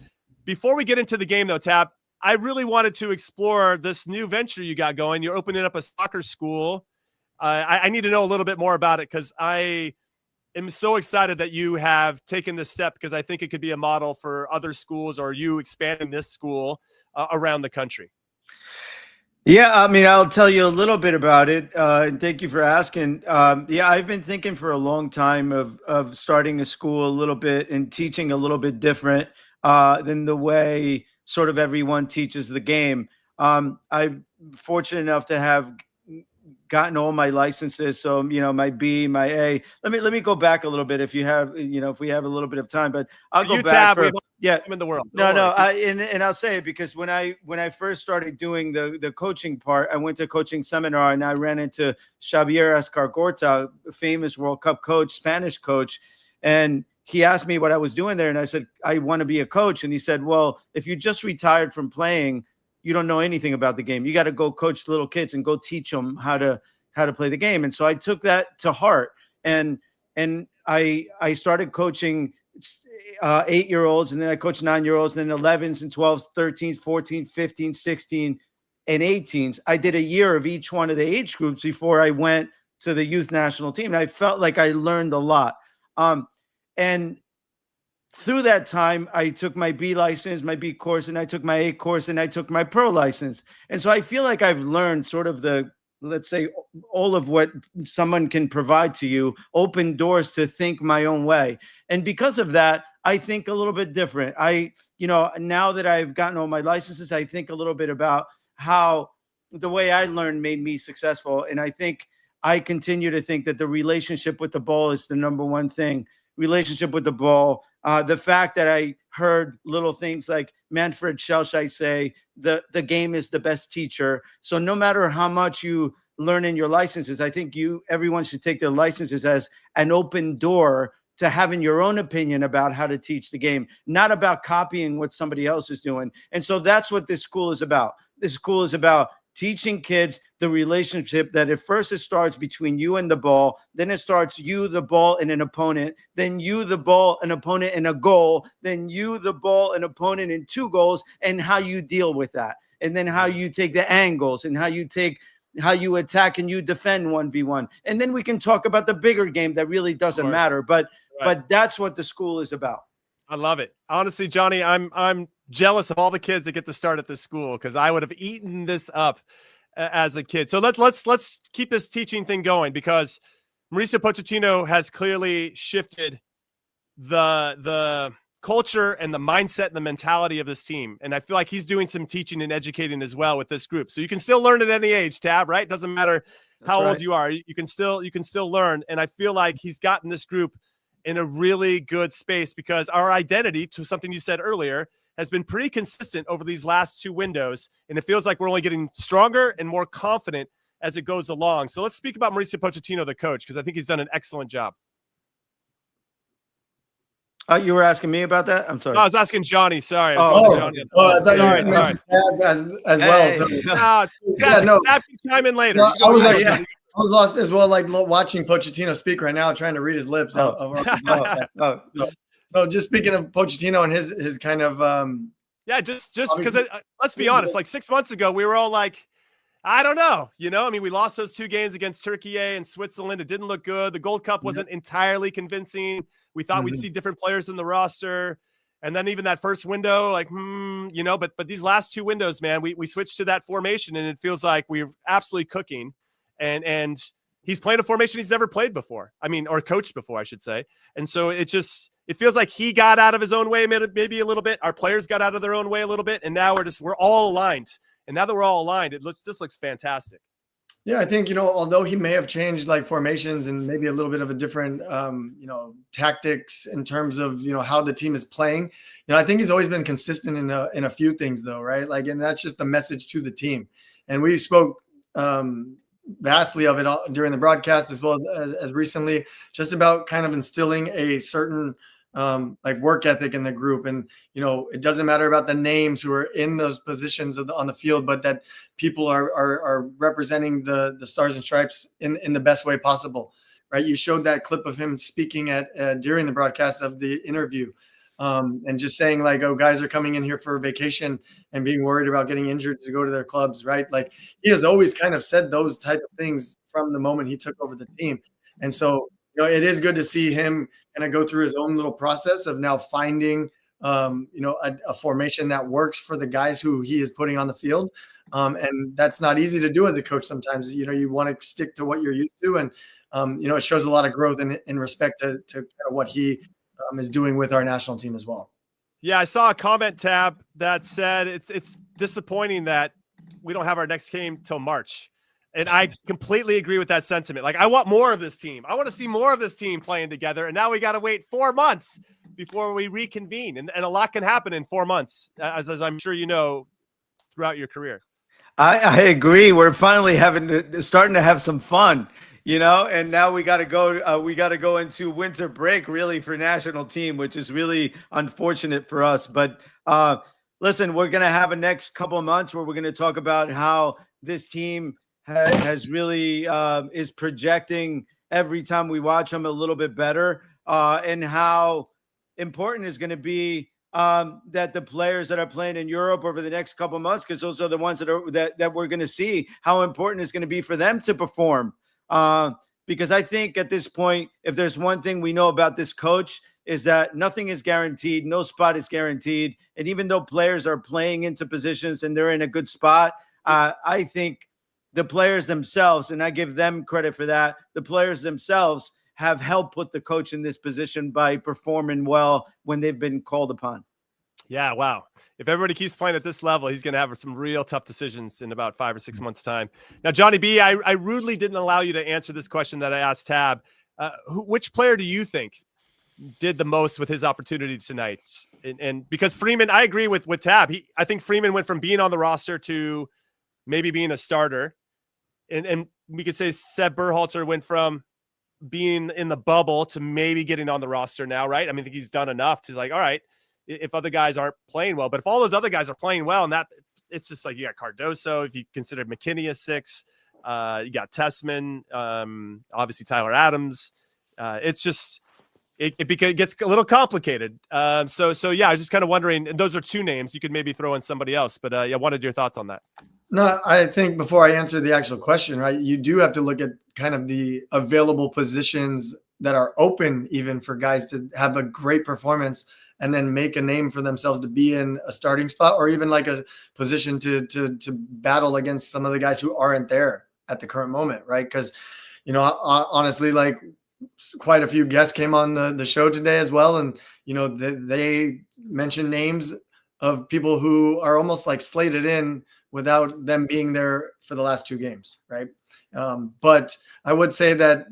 Before we get into the game, though, Tab, I really wanted to explore this new venture you got going. You're opening up a soccer school. I need to know a little bit more about it because I am so excited that you have taken this step because I think it could be a model for other schools or you expanding this school around the country. Yeah, I mean, I'll tell you a little bit about it. And thank you for asking. Yeah, I've been thinking for a long time of starting a school a little bit and teaching a little bit different than the way sort of everyone teaches the game. I'm fortunate enough to have gotten all my licenses. So, my B, my A. Let me go back a little bit if you have, if we have a little bit of time, but I'll go back for in the world. No, and I'll say it because when I first started doing the coaching part, I went to a coaching seminar and I ran into Xavier Escargorta, a famous World Cup coach, Spanish coach, and he asked me what I was doing there, and I said I want to be a coach, and he said, well, if you just retired from playing, you don't know anything about the game. You got to go coach little kids and go teach them how to play the game. And so I took that to heart, and I started coaching 8-year-olds, and then I coached 9-year-olds, and then 11s and 12s, 13s, 14, 15, 16, and 18s. I did a year of each one of the age groups before I went to the youth national team. And I felt like I learned a lot. And through that time, I took my B license, my B course, and I took my A course, and I took my pro license. And so I feel like I've learned sort of let's say, all of what someone can provide to you, open doors to think my own way. And because of that, I think a little bit different. Now that I've gotten all my licenses, I think a little bit about how the way I learned made me successful. And I think I continue to think that the relationship with the ball is the number one thing. Relationship with the ball. The fact that I heard little things like Manfred Schellscheit say, the game is the best teacher. So no matter how much you learn in your licenses, I think everyone should take their licenses as an open door to having your own opinion about how to teach the game, not about copying what somebody else is doing. And so that's what this school is about. This school is about teaching kids the relationship that at first it starts between you and the ball, then it starts you, the ball, and an opponent, then you, the ball, an opponent, and a goal, then you, the ball, an opponent, and 2 goals, and how you deal with that, and then how you take the angles, and how you attack and you defend 1v1. And then we can talk about the bigger game that really doesn't matter, but that's what the school is about. I love it. Honestly, Johnny, I'm jealous of all the kids that get to start at this school because I would have eaten this up as a kid. So let's keep this teaching thing going because Mauricio Pochettino has clearly shifted the culture and the mindset and the mentality of this team. And I feel like he's doing some teaching and educating as well with this group. So you can still learn at any age, Tab, right? Doesn't matter how old you are. You can still learn. And I feel like he's gotten this group in a really good space because our identity, to something you said earlier, has been pretty consistent over these last 2 windows. And it feels like we're only getting stronger and more confident as it goes along. So let's speak about Mauricio Pochettino, the coach, because I think he's done an excellent job. You were asking me about that? I'm sorry. No, I was asking Johnny. Sorry. I thought you mentioned Tab as well. So. Tab can chime in later. No, I was lost as well, like watching Pochettino speak right now, trying to read his lips. No, just speaking of Pochettino and his kind of just because let's be honest, like 6 months ago, we were all like, I don't know, I mean, we lost those 2 games against Turkey and Switzerland. It didn't look good. The Gold Cup wasn't entirely convincing. We thought we'd see different players in the roster. And then even that first window, like, but these last 2 windows, man, we switched to that formation and it feels like we're absolutely cooking. And he's playing a formation he's never played before. I mean, or coached before, I should say. And so it feels like he got out of his own way maybe a little bit. Our players got out of their own way a little bit. And now we're all aligned. And now that we're all aligned, it just looks fantastic. Yeah, I think, although he may have changed like formations and maybe a little bit of a different, tactics in terms of, how the team is playing, I think he's always been consistent in a few things though, right? Like, and that's just the message to the team. And we spoke vastly of it during the broadcast as well as recently, just about kind of instilling a certain like work ethic in the group. And, it doesn't matter about the names who are in those positions on the field, but that people are representing the Stars and Stripes in the best way possible. right? You showed that clip of him speaking at during the broadcast of the interview, and just saying like, "Oh, guys are coming in here for a vacation and being worried about getting injured to go to their clubs," right? Like he has always kind of said those type of things from the moment he took over the team, and so it is good to see him kind of go through his own little process of now finding a formation that works for the guys who he is putting on the field. And that's not easy to do as a coach. Sometimes, you want to stick to what you're used to. And, it shows a lot of growth in respect to kind of what he is doing with our national team as well. Yeah, I saw a comment tab that said it's disappointing that we don't have our next game till March. And I completely agree with that sentiment. Like, I want more of this team. I want to see more of this team playing together. And now we got to wait 4 months before we reconvene. And a lot can happen in 4 months, as I'm sure you know, throughout your career. I agree. We're finally starting to have some fun, and now we got to go into winter break really for national team, which is really unfortunate for us. But listen, we're going to have a next couple of months where we're going to talk about how this team has really is projecting every time we watch them a little bit better, and how important is going to be that the players that are playing in Europe over the next couple of months, because those are the ones that we're going to see how important it's going to be for them to perform. Because I think at this point, if there's one thing we know about this coach, is that nothing is guaranteed, no spot is guaranteed, and even though players are playing into positions and they're in a good spot, I think the players themselves, and I give them credit for that, the players themselves have helped put the coach in this position by performing well when they've been called upon. Yeah, wow. If everybody keeps playing at this level, he's going to have some real tough decisions in about 5 or 6 months' time. Now, Johnny B, I rudely didn't allow you to answer this question that I asked Tab. Which player do you think did the most with his opportunity tonight? And because Freeman, I agree with Tab. I think Freeman went from being on the roster to maybe being a starter. And we could say Seb Berhalter went from being in the bubble to maybe getting on the roster now, right? I mean, I think he's done enough to like, all right, if other guys aren't playing well, but if all those other guys are playing well, and that it's just like you got Cardoso, if you consider McKinney a 6, you got Tessman, obviously Tyler Adams. It's just it gets a little complicated. So yeah, I was just kind of wondering, and those are 2 names. You could maybe throw in somebody else, but I wanted your thoughts on that. No, I think before I answer the actual question, right, you do have to look at kind of the available positions that are open even for guys to have a great performance and then make a name for themselves to be in a starting spot or even like a position to battle against some of the guys who aren't there at the current moment, right? Because, honestly, like quite a few guests came on the show today as well. And, they mentioned names of people who are almost like slated in without them being there for the last 2 games, right? But I would say that,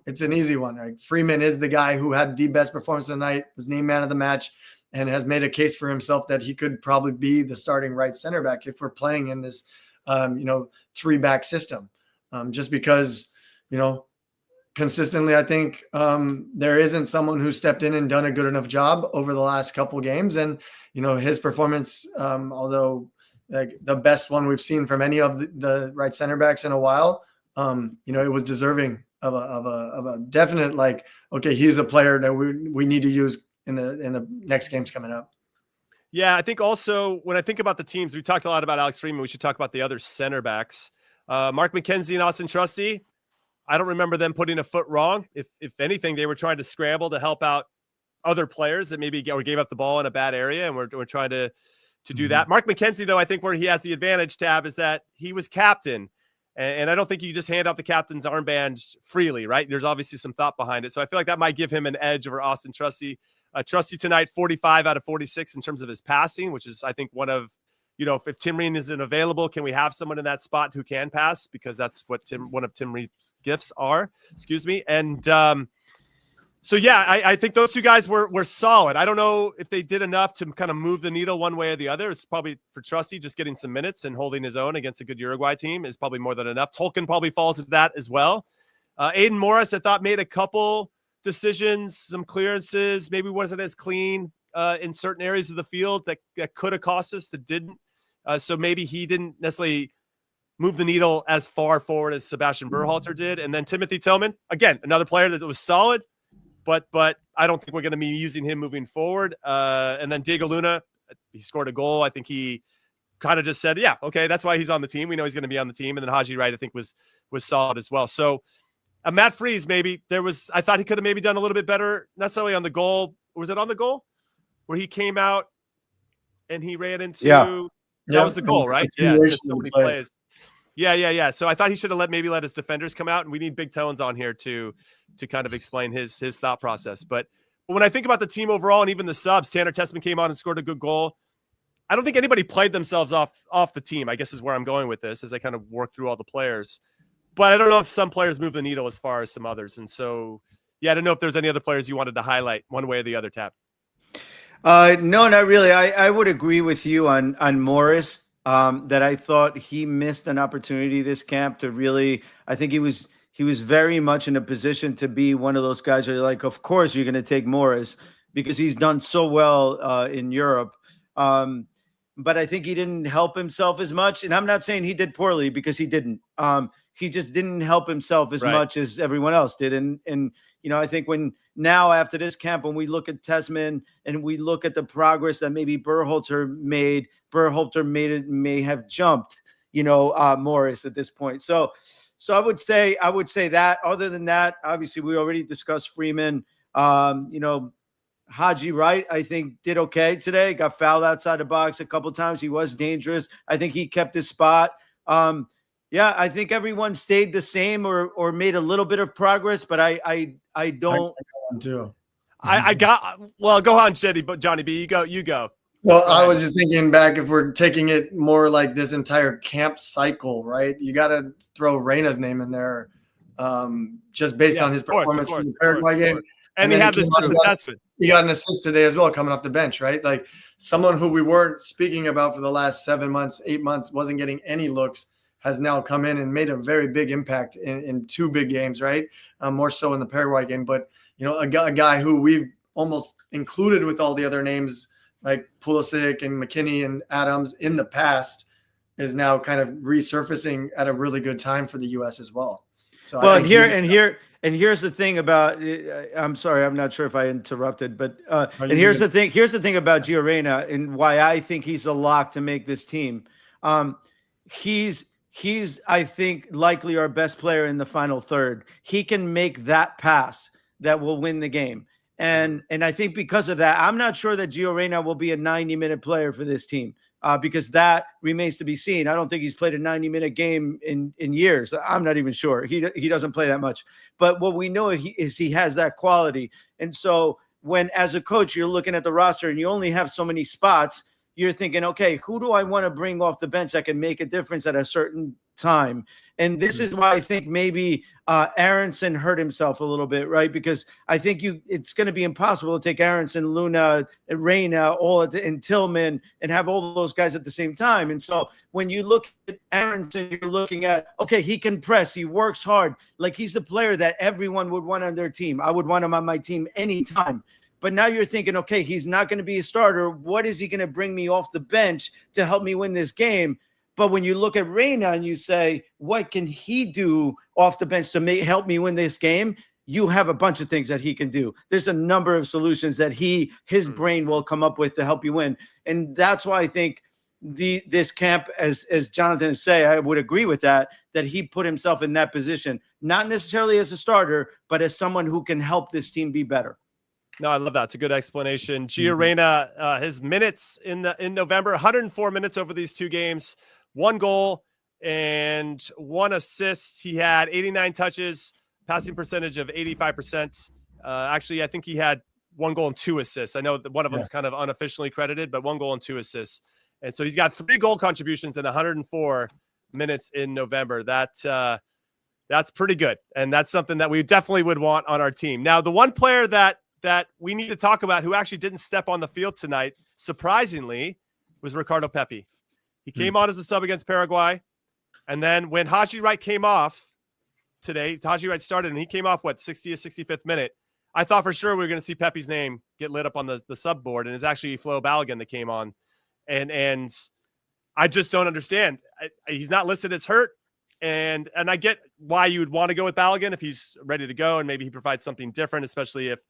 it's an easy one. Right? Freeman is the guy who had the best performance of the night, was named man of the match, and has made a case for himself that he could probably be the starting right center back if we're playing in this, 3-back system. Just because, consistently, I think there isn't someone who stepped in and done a good enough job over the last couple games. And, his performance, although like the best one we've seen from any of the right center backs in a while, it was deserving of a definite, like, okay, he's a player that we need to use in the next games coming up. Yeah, I think also when I think about the teams, we talked a lot about Alex Freeman. We should talk about the other center backs. Mark McKenzie and Austin Trusty, I don't remember them putting a foot wrong. If anything, they were trying to scramble to help out other players that maybe gave up the ball in a bad area, and we're trying to do that. Mark McKenzie, though, I think where he has the advantage, Tab, is that he was captain. And I don't think you just hand out the captain's armbands freely, right? There's obviously some thought behind it. So I feel like that might give him an edge over Austin Trusty. Trusty tonight, 45 out of 46 in terms of his passing, which is, I think, one of, if Tim Ream isn't available, can we have someone in that spot who can pass? Because that's what one of Tim Ream's gifts are. Excuse me. And so, yeah, I think those 2 guys were solid. I don't know if they did enough to kind of move the needle one way or the other. It's probably for Trusty just getting some minutes and holding his own against a good Uruguay team is probably more than enough. Tolkien probably falls into that as well. Aiden Morris, I thought, made a couple decisions, some clearances, maybe wasn't as clean in certain areas of the field that could have cost us, that didn't. So maybe he didn't necessarily move the needle as far forward as Sebastian Berhalter did. And then Timothy Tillman, again, another player that was solid, but I don't think we're going to be using him moving forward. And then Diego Luna, he scored a goal. I think he kind of just said, yeah, okay, that's why he's on the team. We know he's going to be on the team. And then Haji Wright, I think, was solid as well. So Matt Freese, maybe I thought he could have maybe done a little bit better, not necessarily on the goal. Was it on the goal where he came out and he ran into? Yeah. That was the goal, right? Yeah, just so many plays. Yeah. So I thought he should have let his defenders come out, and we need Big Tones on here to kind of explain his thought process. But when I think about the team overall and even the subs, Tanner Tessman came on and scored a good goal. I don't think anybody played themselves off the team, I guess is where I'm going with this as I kind of work through all the players. But I don't know if some players move the needle as far as some others. And so, yeah, I don't know if there's any other players you wanted to highlight one way or the other, Tab. No, not really. I would agree with you on Morris. That I thought he missed an opportunity this camp to really. I think he was very much in a position to be one of those guys where you're like, of course you're going to take Morris because he's done so well in Europe. But I think he didn't help himself as much. And I'm not saying he did poorly because he didn't. He just didn't help himself as much as everyone else did. And I think now after this camp, when we look at Tessman and we look at the progress that maybe Berhalter may have jumped, Morris at this point. So I would say that. Other than that, obviously we already discussed Freeman. Haji Wright, I think, did okay today. Got fouled outside the box a couple times. He was dangerous. I think he kept his spot. Yeah, I think everyone stayed the same or made a little bit of progress, but I don't. I got well. Go on, Johnny B. You go. Well, I was just thinking back if we're taking it more like this entire camp cycle, right? You got to throw Reyna's name in there, just based on his performance in the Paraguay game. And he had this assist. He got an assist today as well, coming off the bench, right? Like someone who we weren't speaking about for the last 7 months, 8 months, wasn't getting any looks, has now come in and made a very big impact in 2 big games, right? More so in the Paraguay game. But, a guy who we've almost included with all the other names like Pulisic and McKinney and Adams in the past is now kind of resurfacing at a really good time for the U.S. as well. So here's the thing about. I'm sorry, I'm not sure if I interrupted, but here's the thing. Here's the thing about Gio Reyna and why I think he's a lock to make this team. He's I think likely our best player in the final third. He can make that pass that will win the game. And I think because of that, I'm not sure that Gio Reyna will be a 90-minute player for this team because that remains to be seen. I don't think he's played a 90-minute game in years. I'm not even sure. He doesn't play that much. But what we know is he has that quality. And so when, as a coach, you're looking at the roster and you only have so many spots, you're thinking, okay, who do I want to bring off the bench that can make a difference at a certain time? And this is why I think maybe Aronson hurt himself a little bit, right? Because I think it's going to be impossible to take Aronson, Luna, Reyna, and Tillman and have all of those guys at the same time. And so when you look at Aronson, you're looking at, okay, he can press, he works hard. Like he's the player that everyone would want on their team. I would want him on my team anytime. But now you're thinking, okay, he's not going to be a starter. What is he going to bring me off the bench to help me win this game? But when you look at Reyna and you say, what can he do off the bench to help me win this game? You have a bunch of things that he can do. There's a number of solutions that his brain will come up with to help you win. And that's why I think this camp, as Jonathan is saying, I would agree with that he put himself in that position, not necessarily as a starter, but as someone who can help this team be better. No, I love that. It's a good explanation. Gio Reyna, his minutes in November, 104 minutes over these 2 games, 1 goal and 1 assist. He had 89 touches, passing percentage of 85%. Actually, I think he had 1 goal and 2 assists. I know that one of them's kind of unofficially credited, but 1 goal and 2 assists. And so he's got 3 goal contributions in 104 minutes in November. That's pretty good. And that's something that we definitely would want on our team. Now, the one player that we need to talk about who actually didn't step on the field tonight, surprisingly, was Ricardo Pepi. He came on as a sub against Paraguay. And then when Haji Wright came off today, Haji Wright started and he came off, 60th, 65th minute. I thought for sure we were going to see Pepi's name get lit up on the sub board. And it's actually Flo Balogun that came on. And I just don't understand. he's not listed as hurt. And I get why you would want to go with Balogun if he's ready to go, and maybe he provides something different, especially if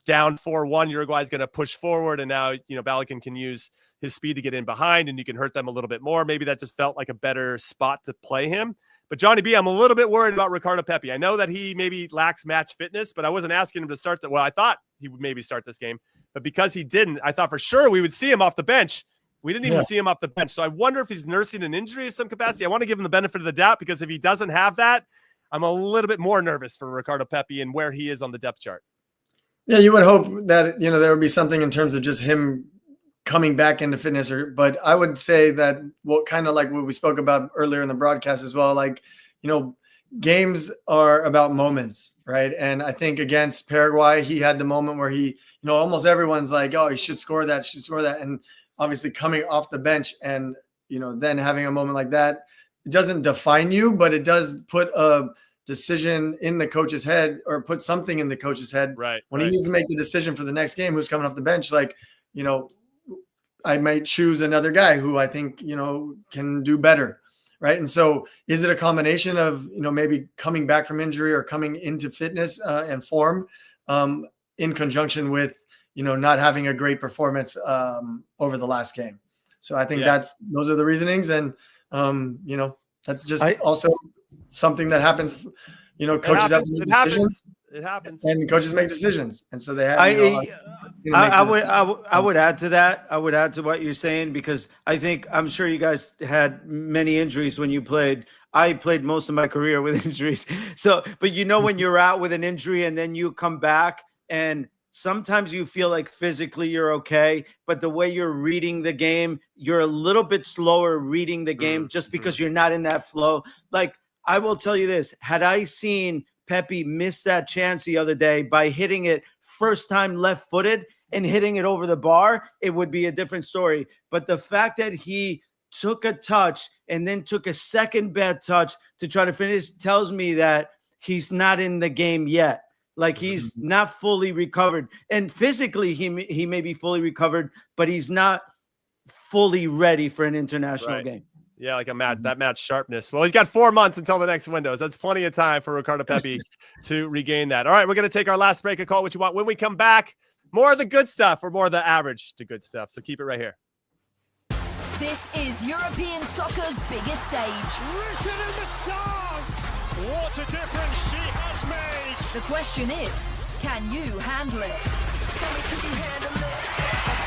down 4-1, Uruguay is going to push forward, and now Balogun can use his speed to get in behind, and you can hurt them a little bit more. Maybe that just felt like a better spot to play him. But Johnny B, I'm a little bit worried about Ricardo Pepi. I know that he maybe lacks match fitness, but I wasn't asking him to start that. Well, I thought he would maybe start this game, but because he didn't, I thought for sure we would see him off the bench. We didn't even see him off the bench. So I wonder if he's nursing an injury of some capacity. I want to give him the benefit of the doubt, because if he doesn't have that, I'm a little bit more nervous for Ricardo Pepi and where he is on the depth chart. Yeah, you would hope that, there would be something in terms of just him coming back into fitness. But I would say that kind of like what we spoke about earlier in the broadcast as well, like, games are about moments, right? And I think against Paraguay, he had the moment where he, almost everyone's like, oh, he should score that. And obviously coming off the bench and, then having a moment like that, it doesn't define you, but it does put a decision in the coach's head, or put something in the coach's head. Right. When he needs to make the decision for the next game, who's coming off the bench, like, I might choose another guy who I think, can do better. Right. And so is it a combination of, maybe coming back from injury or coming into fitness and form in conjunction with, not having a great performance over the last game? So I think those are the reasonings. And, that's just also something that happens, coaches have to make decisions. It happens. And coaches make decisions. And so they have, I would add to that. I would add to what you're saying, because I'm sure you guys had many injuries when you played. I played most of my career with injuries. So, but when you're out with an injury and then you come back, and sometimes you feel like physically you're okay, but the way you're reading the game, you're a little bit slower reading the game just because you're not in that flow. Like, I will tell you this, had I seen Pepi missed that chance the other day by hitting it first time left-footed and hitting it over the bar, it would be a different story. But the fact that he took a touch and then took a second bad touch to try to finish tells me that he's not in the game yet. Like, he's not fully recovered. And physically, he may be fully recovered, but he's not fully ready for an international game. Yeah, like that match sharpness. Well, he's got 4 months until the next windows. That's plenty of time for Ricardo Pepi to regain that. All right, we're going to take our last break and call it what you want. When we come back, more of the good stuff, or more of the average to good stuff. So keep it right here. This is European soccer's biggest stage. Written in the stars. What a difference she has made. The question is, can you handle it? The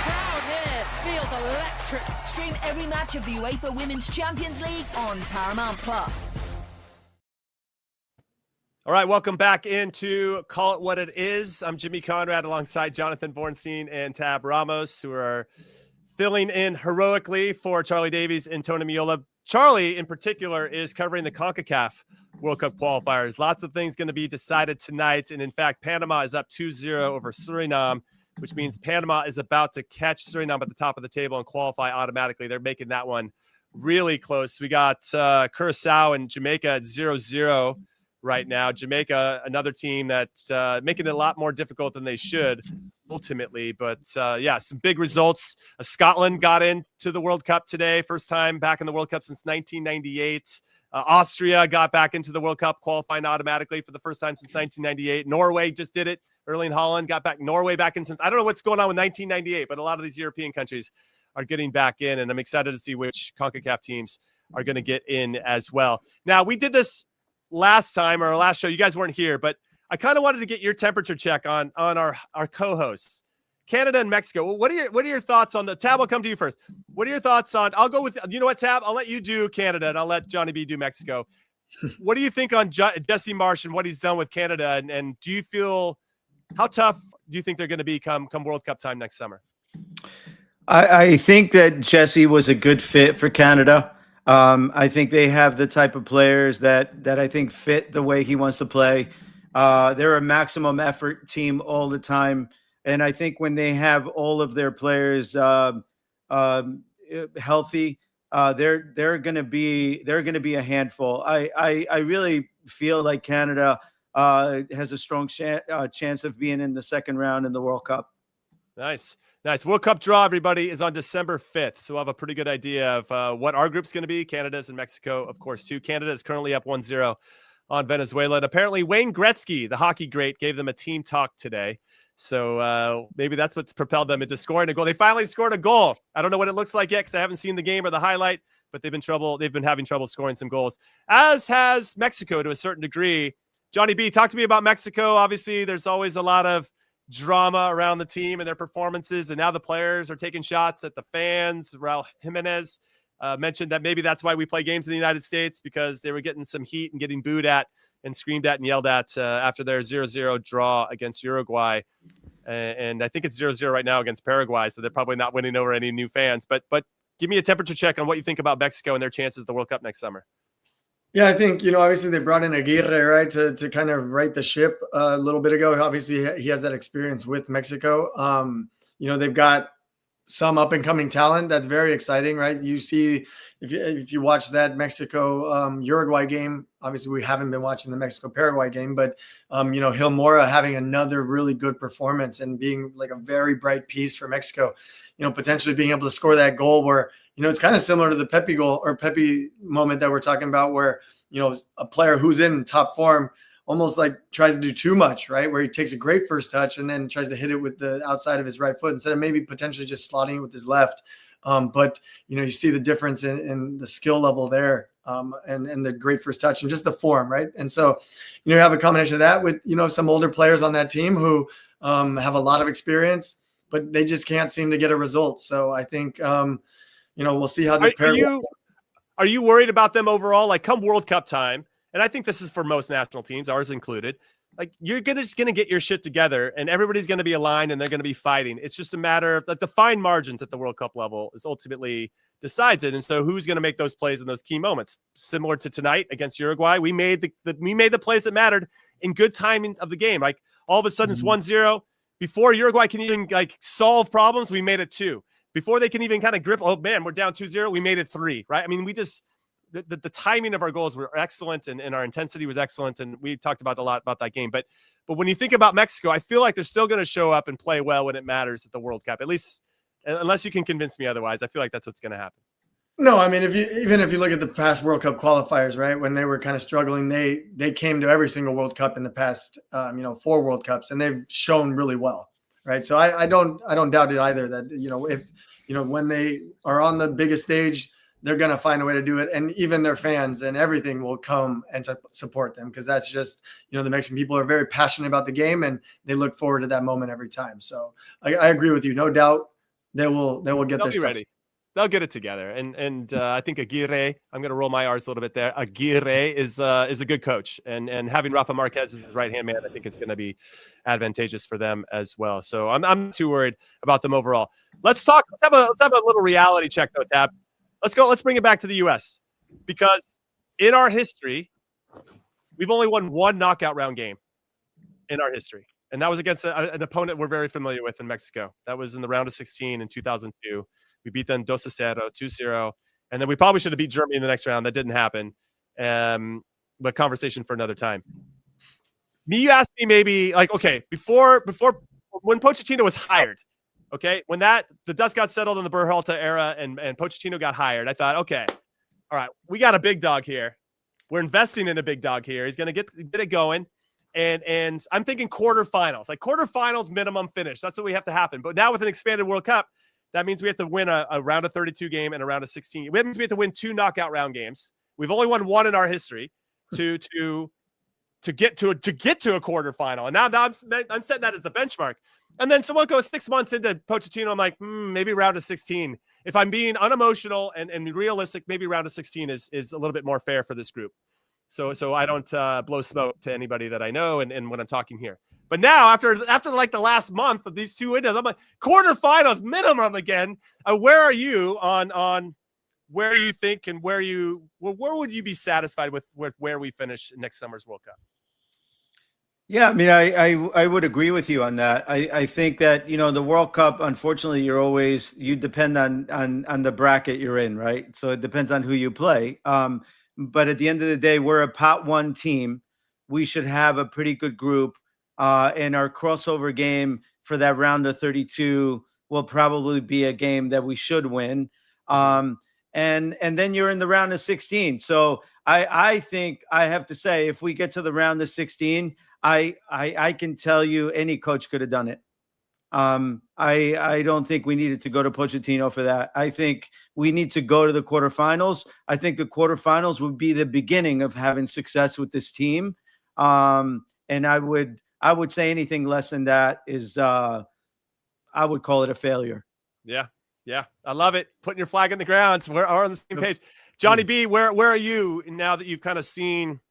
crowd here feels electric. Stream every match of the UEFA Women's Champions League on Paramount+. All right, welcome back into Call It What It Is. I'm Jimmy Conrad alongside Jonathan Bornstein and Tab Ramos, who are filling in heroically for Charlie Davies and Tony Miola. Charlie, in particular, is covering the CONCACAF World Cup qualifiers. Lots of things going to be decided tonight. And in fact, Panama is up 2-0 over Suriname, which means Panama is about to catch Suriname at the top of the table and qualify automatically. They're making that one really close. We got Curacao and Jamaica at 0-0 right now. Jamaica, another team that's making it a lot more difficult than they should ultimately. But some big results. Scotland got into the World Cup today. First time back in the World Cup since 1998. Austria got back into the World Cup, qualifying automatically for the first time since 1998. Norway just did it. Erling Haaland got back. Norway back in since, I don't know what's going on with 1998, but a lot of these European countries are getting back in, and I'm excited to see which CONCACAF teams are going to get in as well. Now, we did this last time, or our last show. You guys weren't here, but I kind of wanted to get your temperature check on our co-hosts, Canada and Mexico. What are your thoughts on the Tab? I'll come to you first. What are your thoughts on? I'll go with, you know what, Tab? I'll let you do Canada, and I'll let Johnny B do Mexico. What do you think on Jesse Marsh and what he's done with Canada? And do you feel, how tough do you think they're going to be come World Cup time next summer? I think that Jesse was a good fit for Canada. I think they have the type of players that I think fit the way he wants to play. They're a maximum effort team all the time. And I think when they have all of their players healthy, they're going to be a handful. I really feel like Canada has a strong chance of being in the second round in the World Cup. Nice. Nice. World Cup draw, everybody, is on December 5th. So we'll have a pretty good idea of what our group's going to be. Canada's and Mexico, of course, too. Canada is currently up 1-0 on Venezuela. And apparently Wayne Gretzky, the hockey great, gave them a team talk today. So maybe that's what's propelled them into scoring a goal. They finally scored a goal. I don't know what it looks like yet because I haven't seen the game or the highlight, but they've been having trouble scoring some goals, as has Mexico to a certain degree. Johnny B, talk to me about Mexico. Obviously, there's always a lot of drama around the team and their performances, and now the players are taking shots at the fans. Raul Jimenez mentioned that maybe that's why we play games in the United States, because they were getting some heat and getting booed at and screamed at and yelled at after their 0-0 draw against Uruguay. And I think it's 0-0 right now against Paraguay, so they're probably not winning over any new fans. But give me a temperature check on what you think about Mexico and their chances at the World Cup next summer. Yeah, I think, obviously they brought in Aguirre, right, to kind of right the ship a little bit ago. Obviously, he has that experience with Mexico. They've got some up-and-coming talent that's very exciting, right? You see, if you watch that Mexico Uruguay game, obviously we haven't been watching the Mexico-Paraguay game, but, Gil Mora having another really good performance and being like a very bright piece for Mexico, potentially being able to score that goal where, it's kind of similar to the Pepe goal or Pepe moment that we're talking about where, a player who's in top form almost like tries to do too much, right? Where he takes a great first touch and then tries to hit it with the outside of his right foot instead of maybe potentially just slotting it with his left. But you see the difference in the skill level there and the great first touch and just the form, right? And so, you have a combination of that with, some older players on that team who have a lot of experience, but they just can't seem to get a result. So I think, we'll see how this Are you worried about them overall? Like come World Cup time, and I think this is for most national teams, ours included, like you're just going to get your shit together and everybody's going to be aligned and they're going to be fighting. It's just a matter of like the fine margins at the World Cup level is ultimately decides it. And so who's going to make those plays in those key moments? Similar to tonight against Uruguay, we made the plays that mattered in good timing of the game. Like all of a sudden it's 1-0 before Uruguay can even like solve problems. We made it 2 before they can even kind of grip. Oh man, we're down 2-0. We made it 3, right? I mean, we just, the timing of our goals were excellent and our intensity was excellent. And we talked about a lot about that game, but when you think about Mexico, I feel like they're still going to show up and play well when it matters at the World Cup, at least unless you can convince me otherwise. I feel like that's what's going to happen. No, I mean, if you look at the past World Cup qualifiers, right, when they were kind of struggling, they came to every single World Cup in the past, 4 World Cups, and they've shown really well, right? So I don't doubt it either that, if, when they are on the biggest stage, they're going to find a way to do it. And even their fans and everything will come and support them because that's just, the Mexican people are very passionate about the game and they look forward to that moment every time. So I agree with you. No doubt they will get They'll this be ready. They'll get it together. And I think Aguirre, I'm going to roll my R's a little bit there. Aguirre is a good coach and having Rafa Marquez as his right-hand man, I think is going to be advantageous for them as well. So I'm not too worried about them overall. Let's have a little reality check though, Tab. Let's bring it back to the U.S. because in our history, we've only won 1 knockout round game in our history. And that was against an opponent we're very familiar with in Mexico. That was in the round of 16 in 2002. We beat them 2-0, 2-0. And then we probably should have beat Germany in the next round. That didn't happen. But conversation for another time. You asked me maybe like, okay, before when Pochettino was hired, okay, when the dust got settled in the Berhalter era and Pochettino got hired, I thought, okay, all right, we got a big dog here. We're investing in a big dog here. He's going to get it going. And I'm thinking quarterfinals, like quarterfinals minimum finish. That's what we have to happen. But now with an expanded World Cup, that means we have to win a round of 32 game and a round of 16. That means we have to win 2 knockout round games. We've only won 1 in our history to get to a quarterfinal. And now I'm setting that as the benchmark. And then someone goes 6 months into Pochettino. I'm like, maybe round of 16. If I'm being unemotional and realistic, maybe round of 16 is a little bit more fair for this group. So I don't blow smoke to anybody that I know and when I'm talking here. But now after like the last month of these 2 windows, I'm like quarterfinals minimum again. Where are you on where you think and where would you be satisfied with where we finish next summer's World Cup? Yeah, I mean, I would agree with you on that. I think that, the World Cup, unfortunately, you depend on the bracket you're in, right? So it depends on who you play. But at the end of the day, we're a pot 1 team. We should have a pretty good group. And our crossover game for that round of 32 will probably be a game that we should win. And then you're in the round of 16. So I think I have to say, if we get to the round of 16, I can tell you any coach could have done it. I don't think we needed to go to Pochettino for that. I think we need to go to the quarterfinals. I think the quarterfinals would be the beginning of having success with this team. And I would say anything less than that is, I would call it a failure. Yeah. Yeah. I love it. Putting your flag in the ground. So we're on the same page. Johnny B, where are you now that you've kind of seen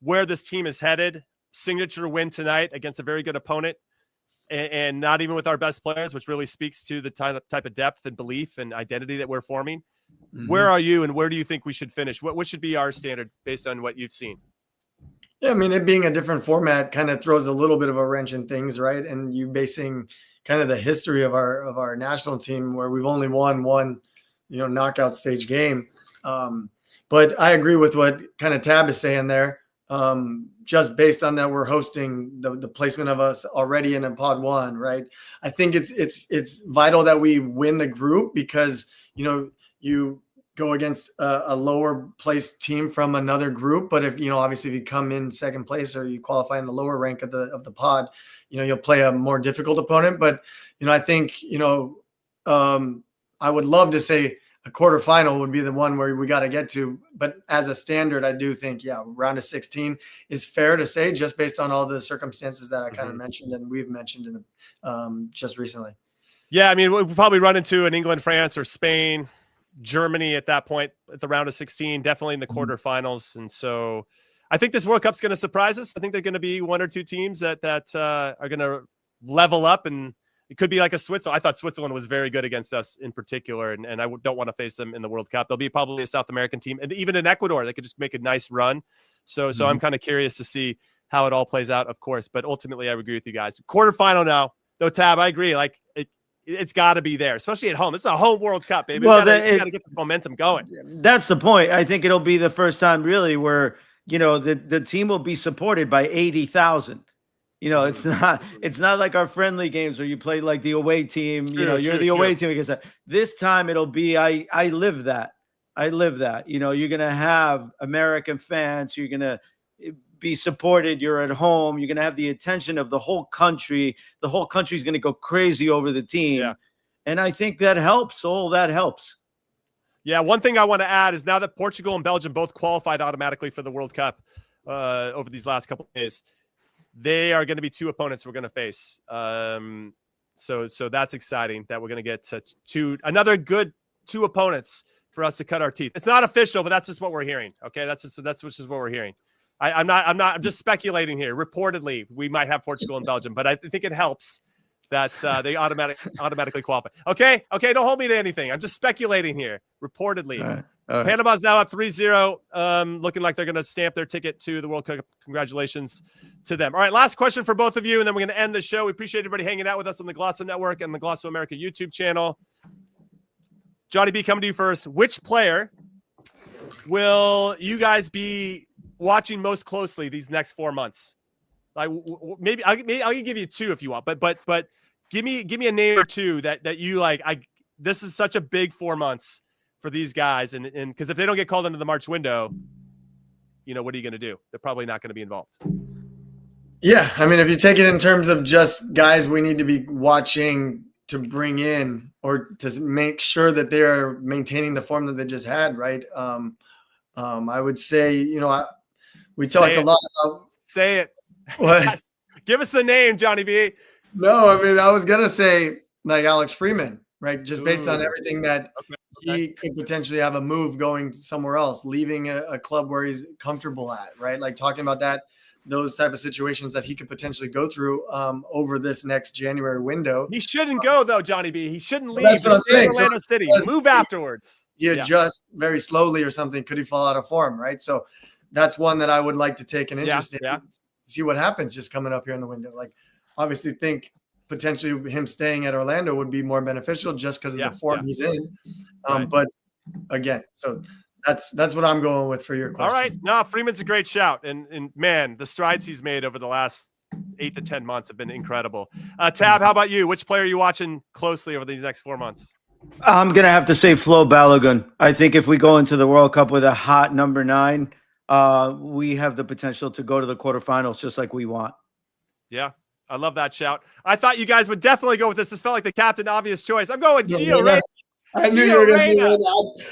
where this team is headed? Signature win tonight against a very good opponent. And not even with our best players, which really speaks to the type of depth and belief and identity that we're forming. Mm-hmm. Where are you, and where do you think we should finish? What should be our standard based on what you've seen? Yeah, I mean, it being a different format kind of throws a little bit of a wrench in things, right? And you basing kind of the history of our national team where we've only won one, knockout stage game. But I agree with what kind of Tab is saying there. Just based on that, we're hosting the placement of us already in a pod 1, right? I think it's vital that we win the group because, you go against a lower placed team from another group. But if, obviously if you come in second place or you qualify in the lower rank of the pod, you'll play a more difficult opponent. But, I think, I would love to say a quarterfinal would be the one where we got to get to. But as a standard, I do think, round of 16 is fair to say just based on all the circumstances that I kind of mentioned and we've mentioned in just recently. Yeah, I mean, we'll probably run into an England, France, or Spain, Germany at that point at the round of 16, definitely in the quarterfinals. And so I think this World Cup's going to surprise us. I think they're going to be one or two teams that are going to level up, and it could be like a Switzerland. I thought Switzerland was very good against us in particular, and I don't want to face them in the World Cup. They'll be probably a South American team, and even in Ecuador, they could just make a nice run. So I'm kind of curious to see how it all plays out, of course. But ultimately, I agree with you guys. Quarterfinal now, though, Tab, I agree. Like it's got to be there, especially at home. It's a home World Cup, baby. Well, we got to get the momentum going. That's the point. I think it'll be the first time really where the team will be supported by 80,000. It's not like our friendly games where you play like the away team, you're the away team against that. This time it'll be, I live that. You're going to have American fans. You're going to be supported. You're at home. You're going to have the attention of the whole country. The whole country's going to go crazy over the team. Yeah. And I think that helps. All that helps. Yeah. One thing I want to add is now that Portugal and Belgium both qualified automatically for the World Cup over these last couple of days, they are going to be two opponents we're going to face. So that's exciting that we're going to get to another good two opponents for us to cut our teeth. It's not official, but that's just what we're hearing. Okay. That's just what we're hearing. I'm just speculating here. Reportedly, we might have Portugal and Belgium, but I think it helps that they automatically qualify. Okay. Don't hold me to anything. I'm just speculating here. Reportedly. All right. Panama's now up 3-0, looking like they're going to stamp their ticket to the World Cup. Congratulations to them. All right, last question for both of you, and then we're going to end the show. We appreciate everybody hanging out with us on the Glosso Network and the Glosso America YouTube channel. Johnny B, coming to you first. Which player will you guys be watching most closely these next 4 months? Like maybe I'll give you two if you want, but give me a name or two that you like. This is such a big 4 months for these guys, and because if they don't get called into the March window, what are you going to do? They're probably not going to be involved. Yeah, I mean, if you take it in terms of just guys we need to be watching to bring in or to make sure that they're maintaining the form that they just had, right? I would say, we talked a lot about. Say it. What? Give us a name, Johnny B. No, I mean, I was gonna say like Alex Freeman, right? Just based on everything that he could potentially have a move going somewhere else, leaving a club where he's comfortable at, right? Like talking about those type of situations that he could potentially go through over this next January window. He shouldn't go though, Johnny B. He shouldn't leave. That's what I'm saying. Orlando City. Move afterwards. You adjust very slowly or something. Could he fall out of form, right? So that's one that I would like to take an interest in. See what happens just coming up here in the window. Like obviously think potentially him staying at Orlando would be more beneficial just because of the form he's in. But again, so that's what I'm going with for your question. All right. No, Freeman's a great shout. And man, the strides he's made over the last 8 to 10 months have been incredible. Tab, how about you? Which player are you watching closely over these next 4 months? I'm going to have to say Flo Balogun. I think if we go into the World Cup with a hot number 9, we have the potential to go to the quarterfinals just like we want. Yeah, I love that shout. I thought you guys would definitely go with this. This felt like the captain obvious choice. I'm going with Gio Reyna. I knew you were going to do that.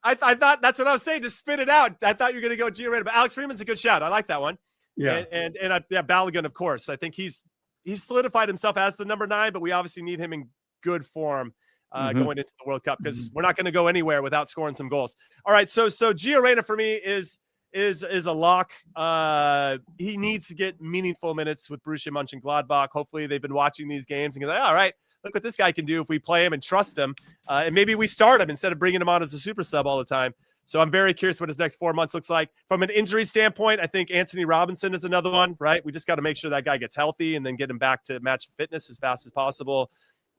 I thought that's what I was saying, to spit it out. I thought you were going to go Gio Reyna, but Alex Freeman's a good shout. I like that one. Yeah. And Balogun, of course. I think he's solidified himself as the number 9, but we obviously need him in good form going into the World Cup, because we're not going to go anywhere without scoring some goals. All right, so Gio Reyna for me is a lock. He needs to get meaningful minutes with Borussia Mönchengladbach. Hopefully they've been watching these games and go, all right, look what this guy can do if we play him and trust him. And maybe we start him instead of bringing him on as a super sub all the time. So I'm very curious what his next 4 months looks like. From an injury standpoint, I think Anthony Robinson is another one, right? We just got to make sure that guy gets healthy and then get him back to match fitness as fast as possible.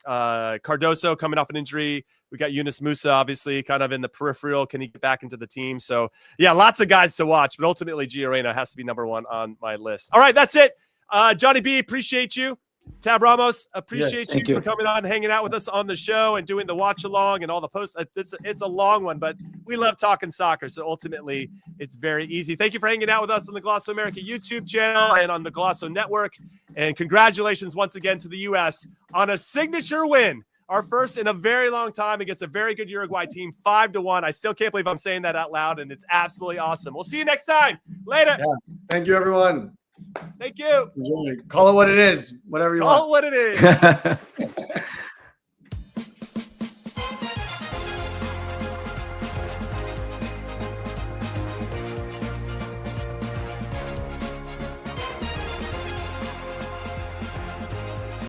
Cardoso coming off an injury. We got Yunus Musa, obviously, kind of in the peripheral. Can he get back into the team? So, yeah, lots of guys to watch, but ultimately Gio Reyna has to be number 1 on my list. All right, that's it. Johnny B, appreciate you. Tab Ramos, appreciate you for coming on and hanging out with us on the show and doing the watch along and all the posts. It's a long one, but we love talking soccer, so ultimately it's very easy. Thank you for hanging out with us on the Glosso America YouTube channel and on the Glosso Network. And congratulations once again to the U.S. on a signature win, our first in a very long time against a very good Uruguay team, 5-1. I still can't believe I'm saying that out loud, and it's absolutely awesome. We'll see you next time. Later. Yeah. Thank you, everyone. Thank you. Enjoy. Call it what it is, whatever you want. Call it what it is.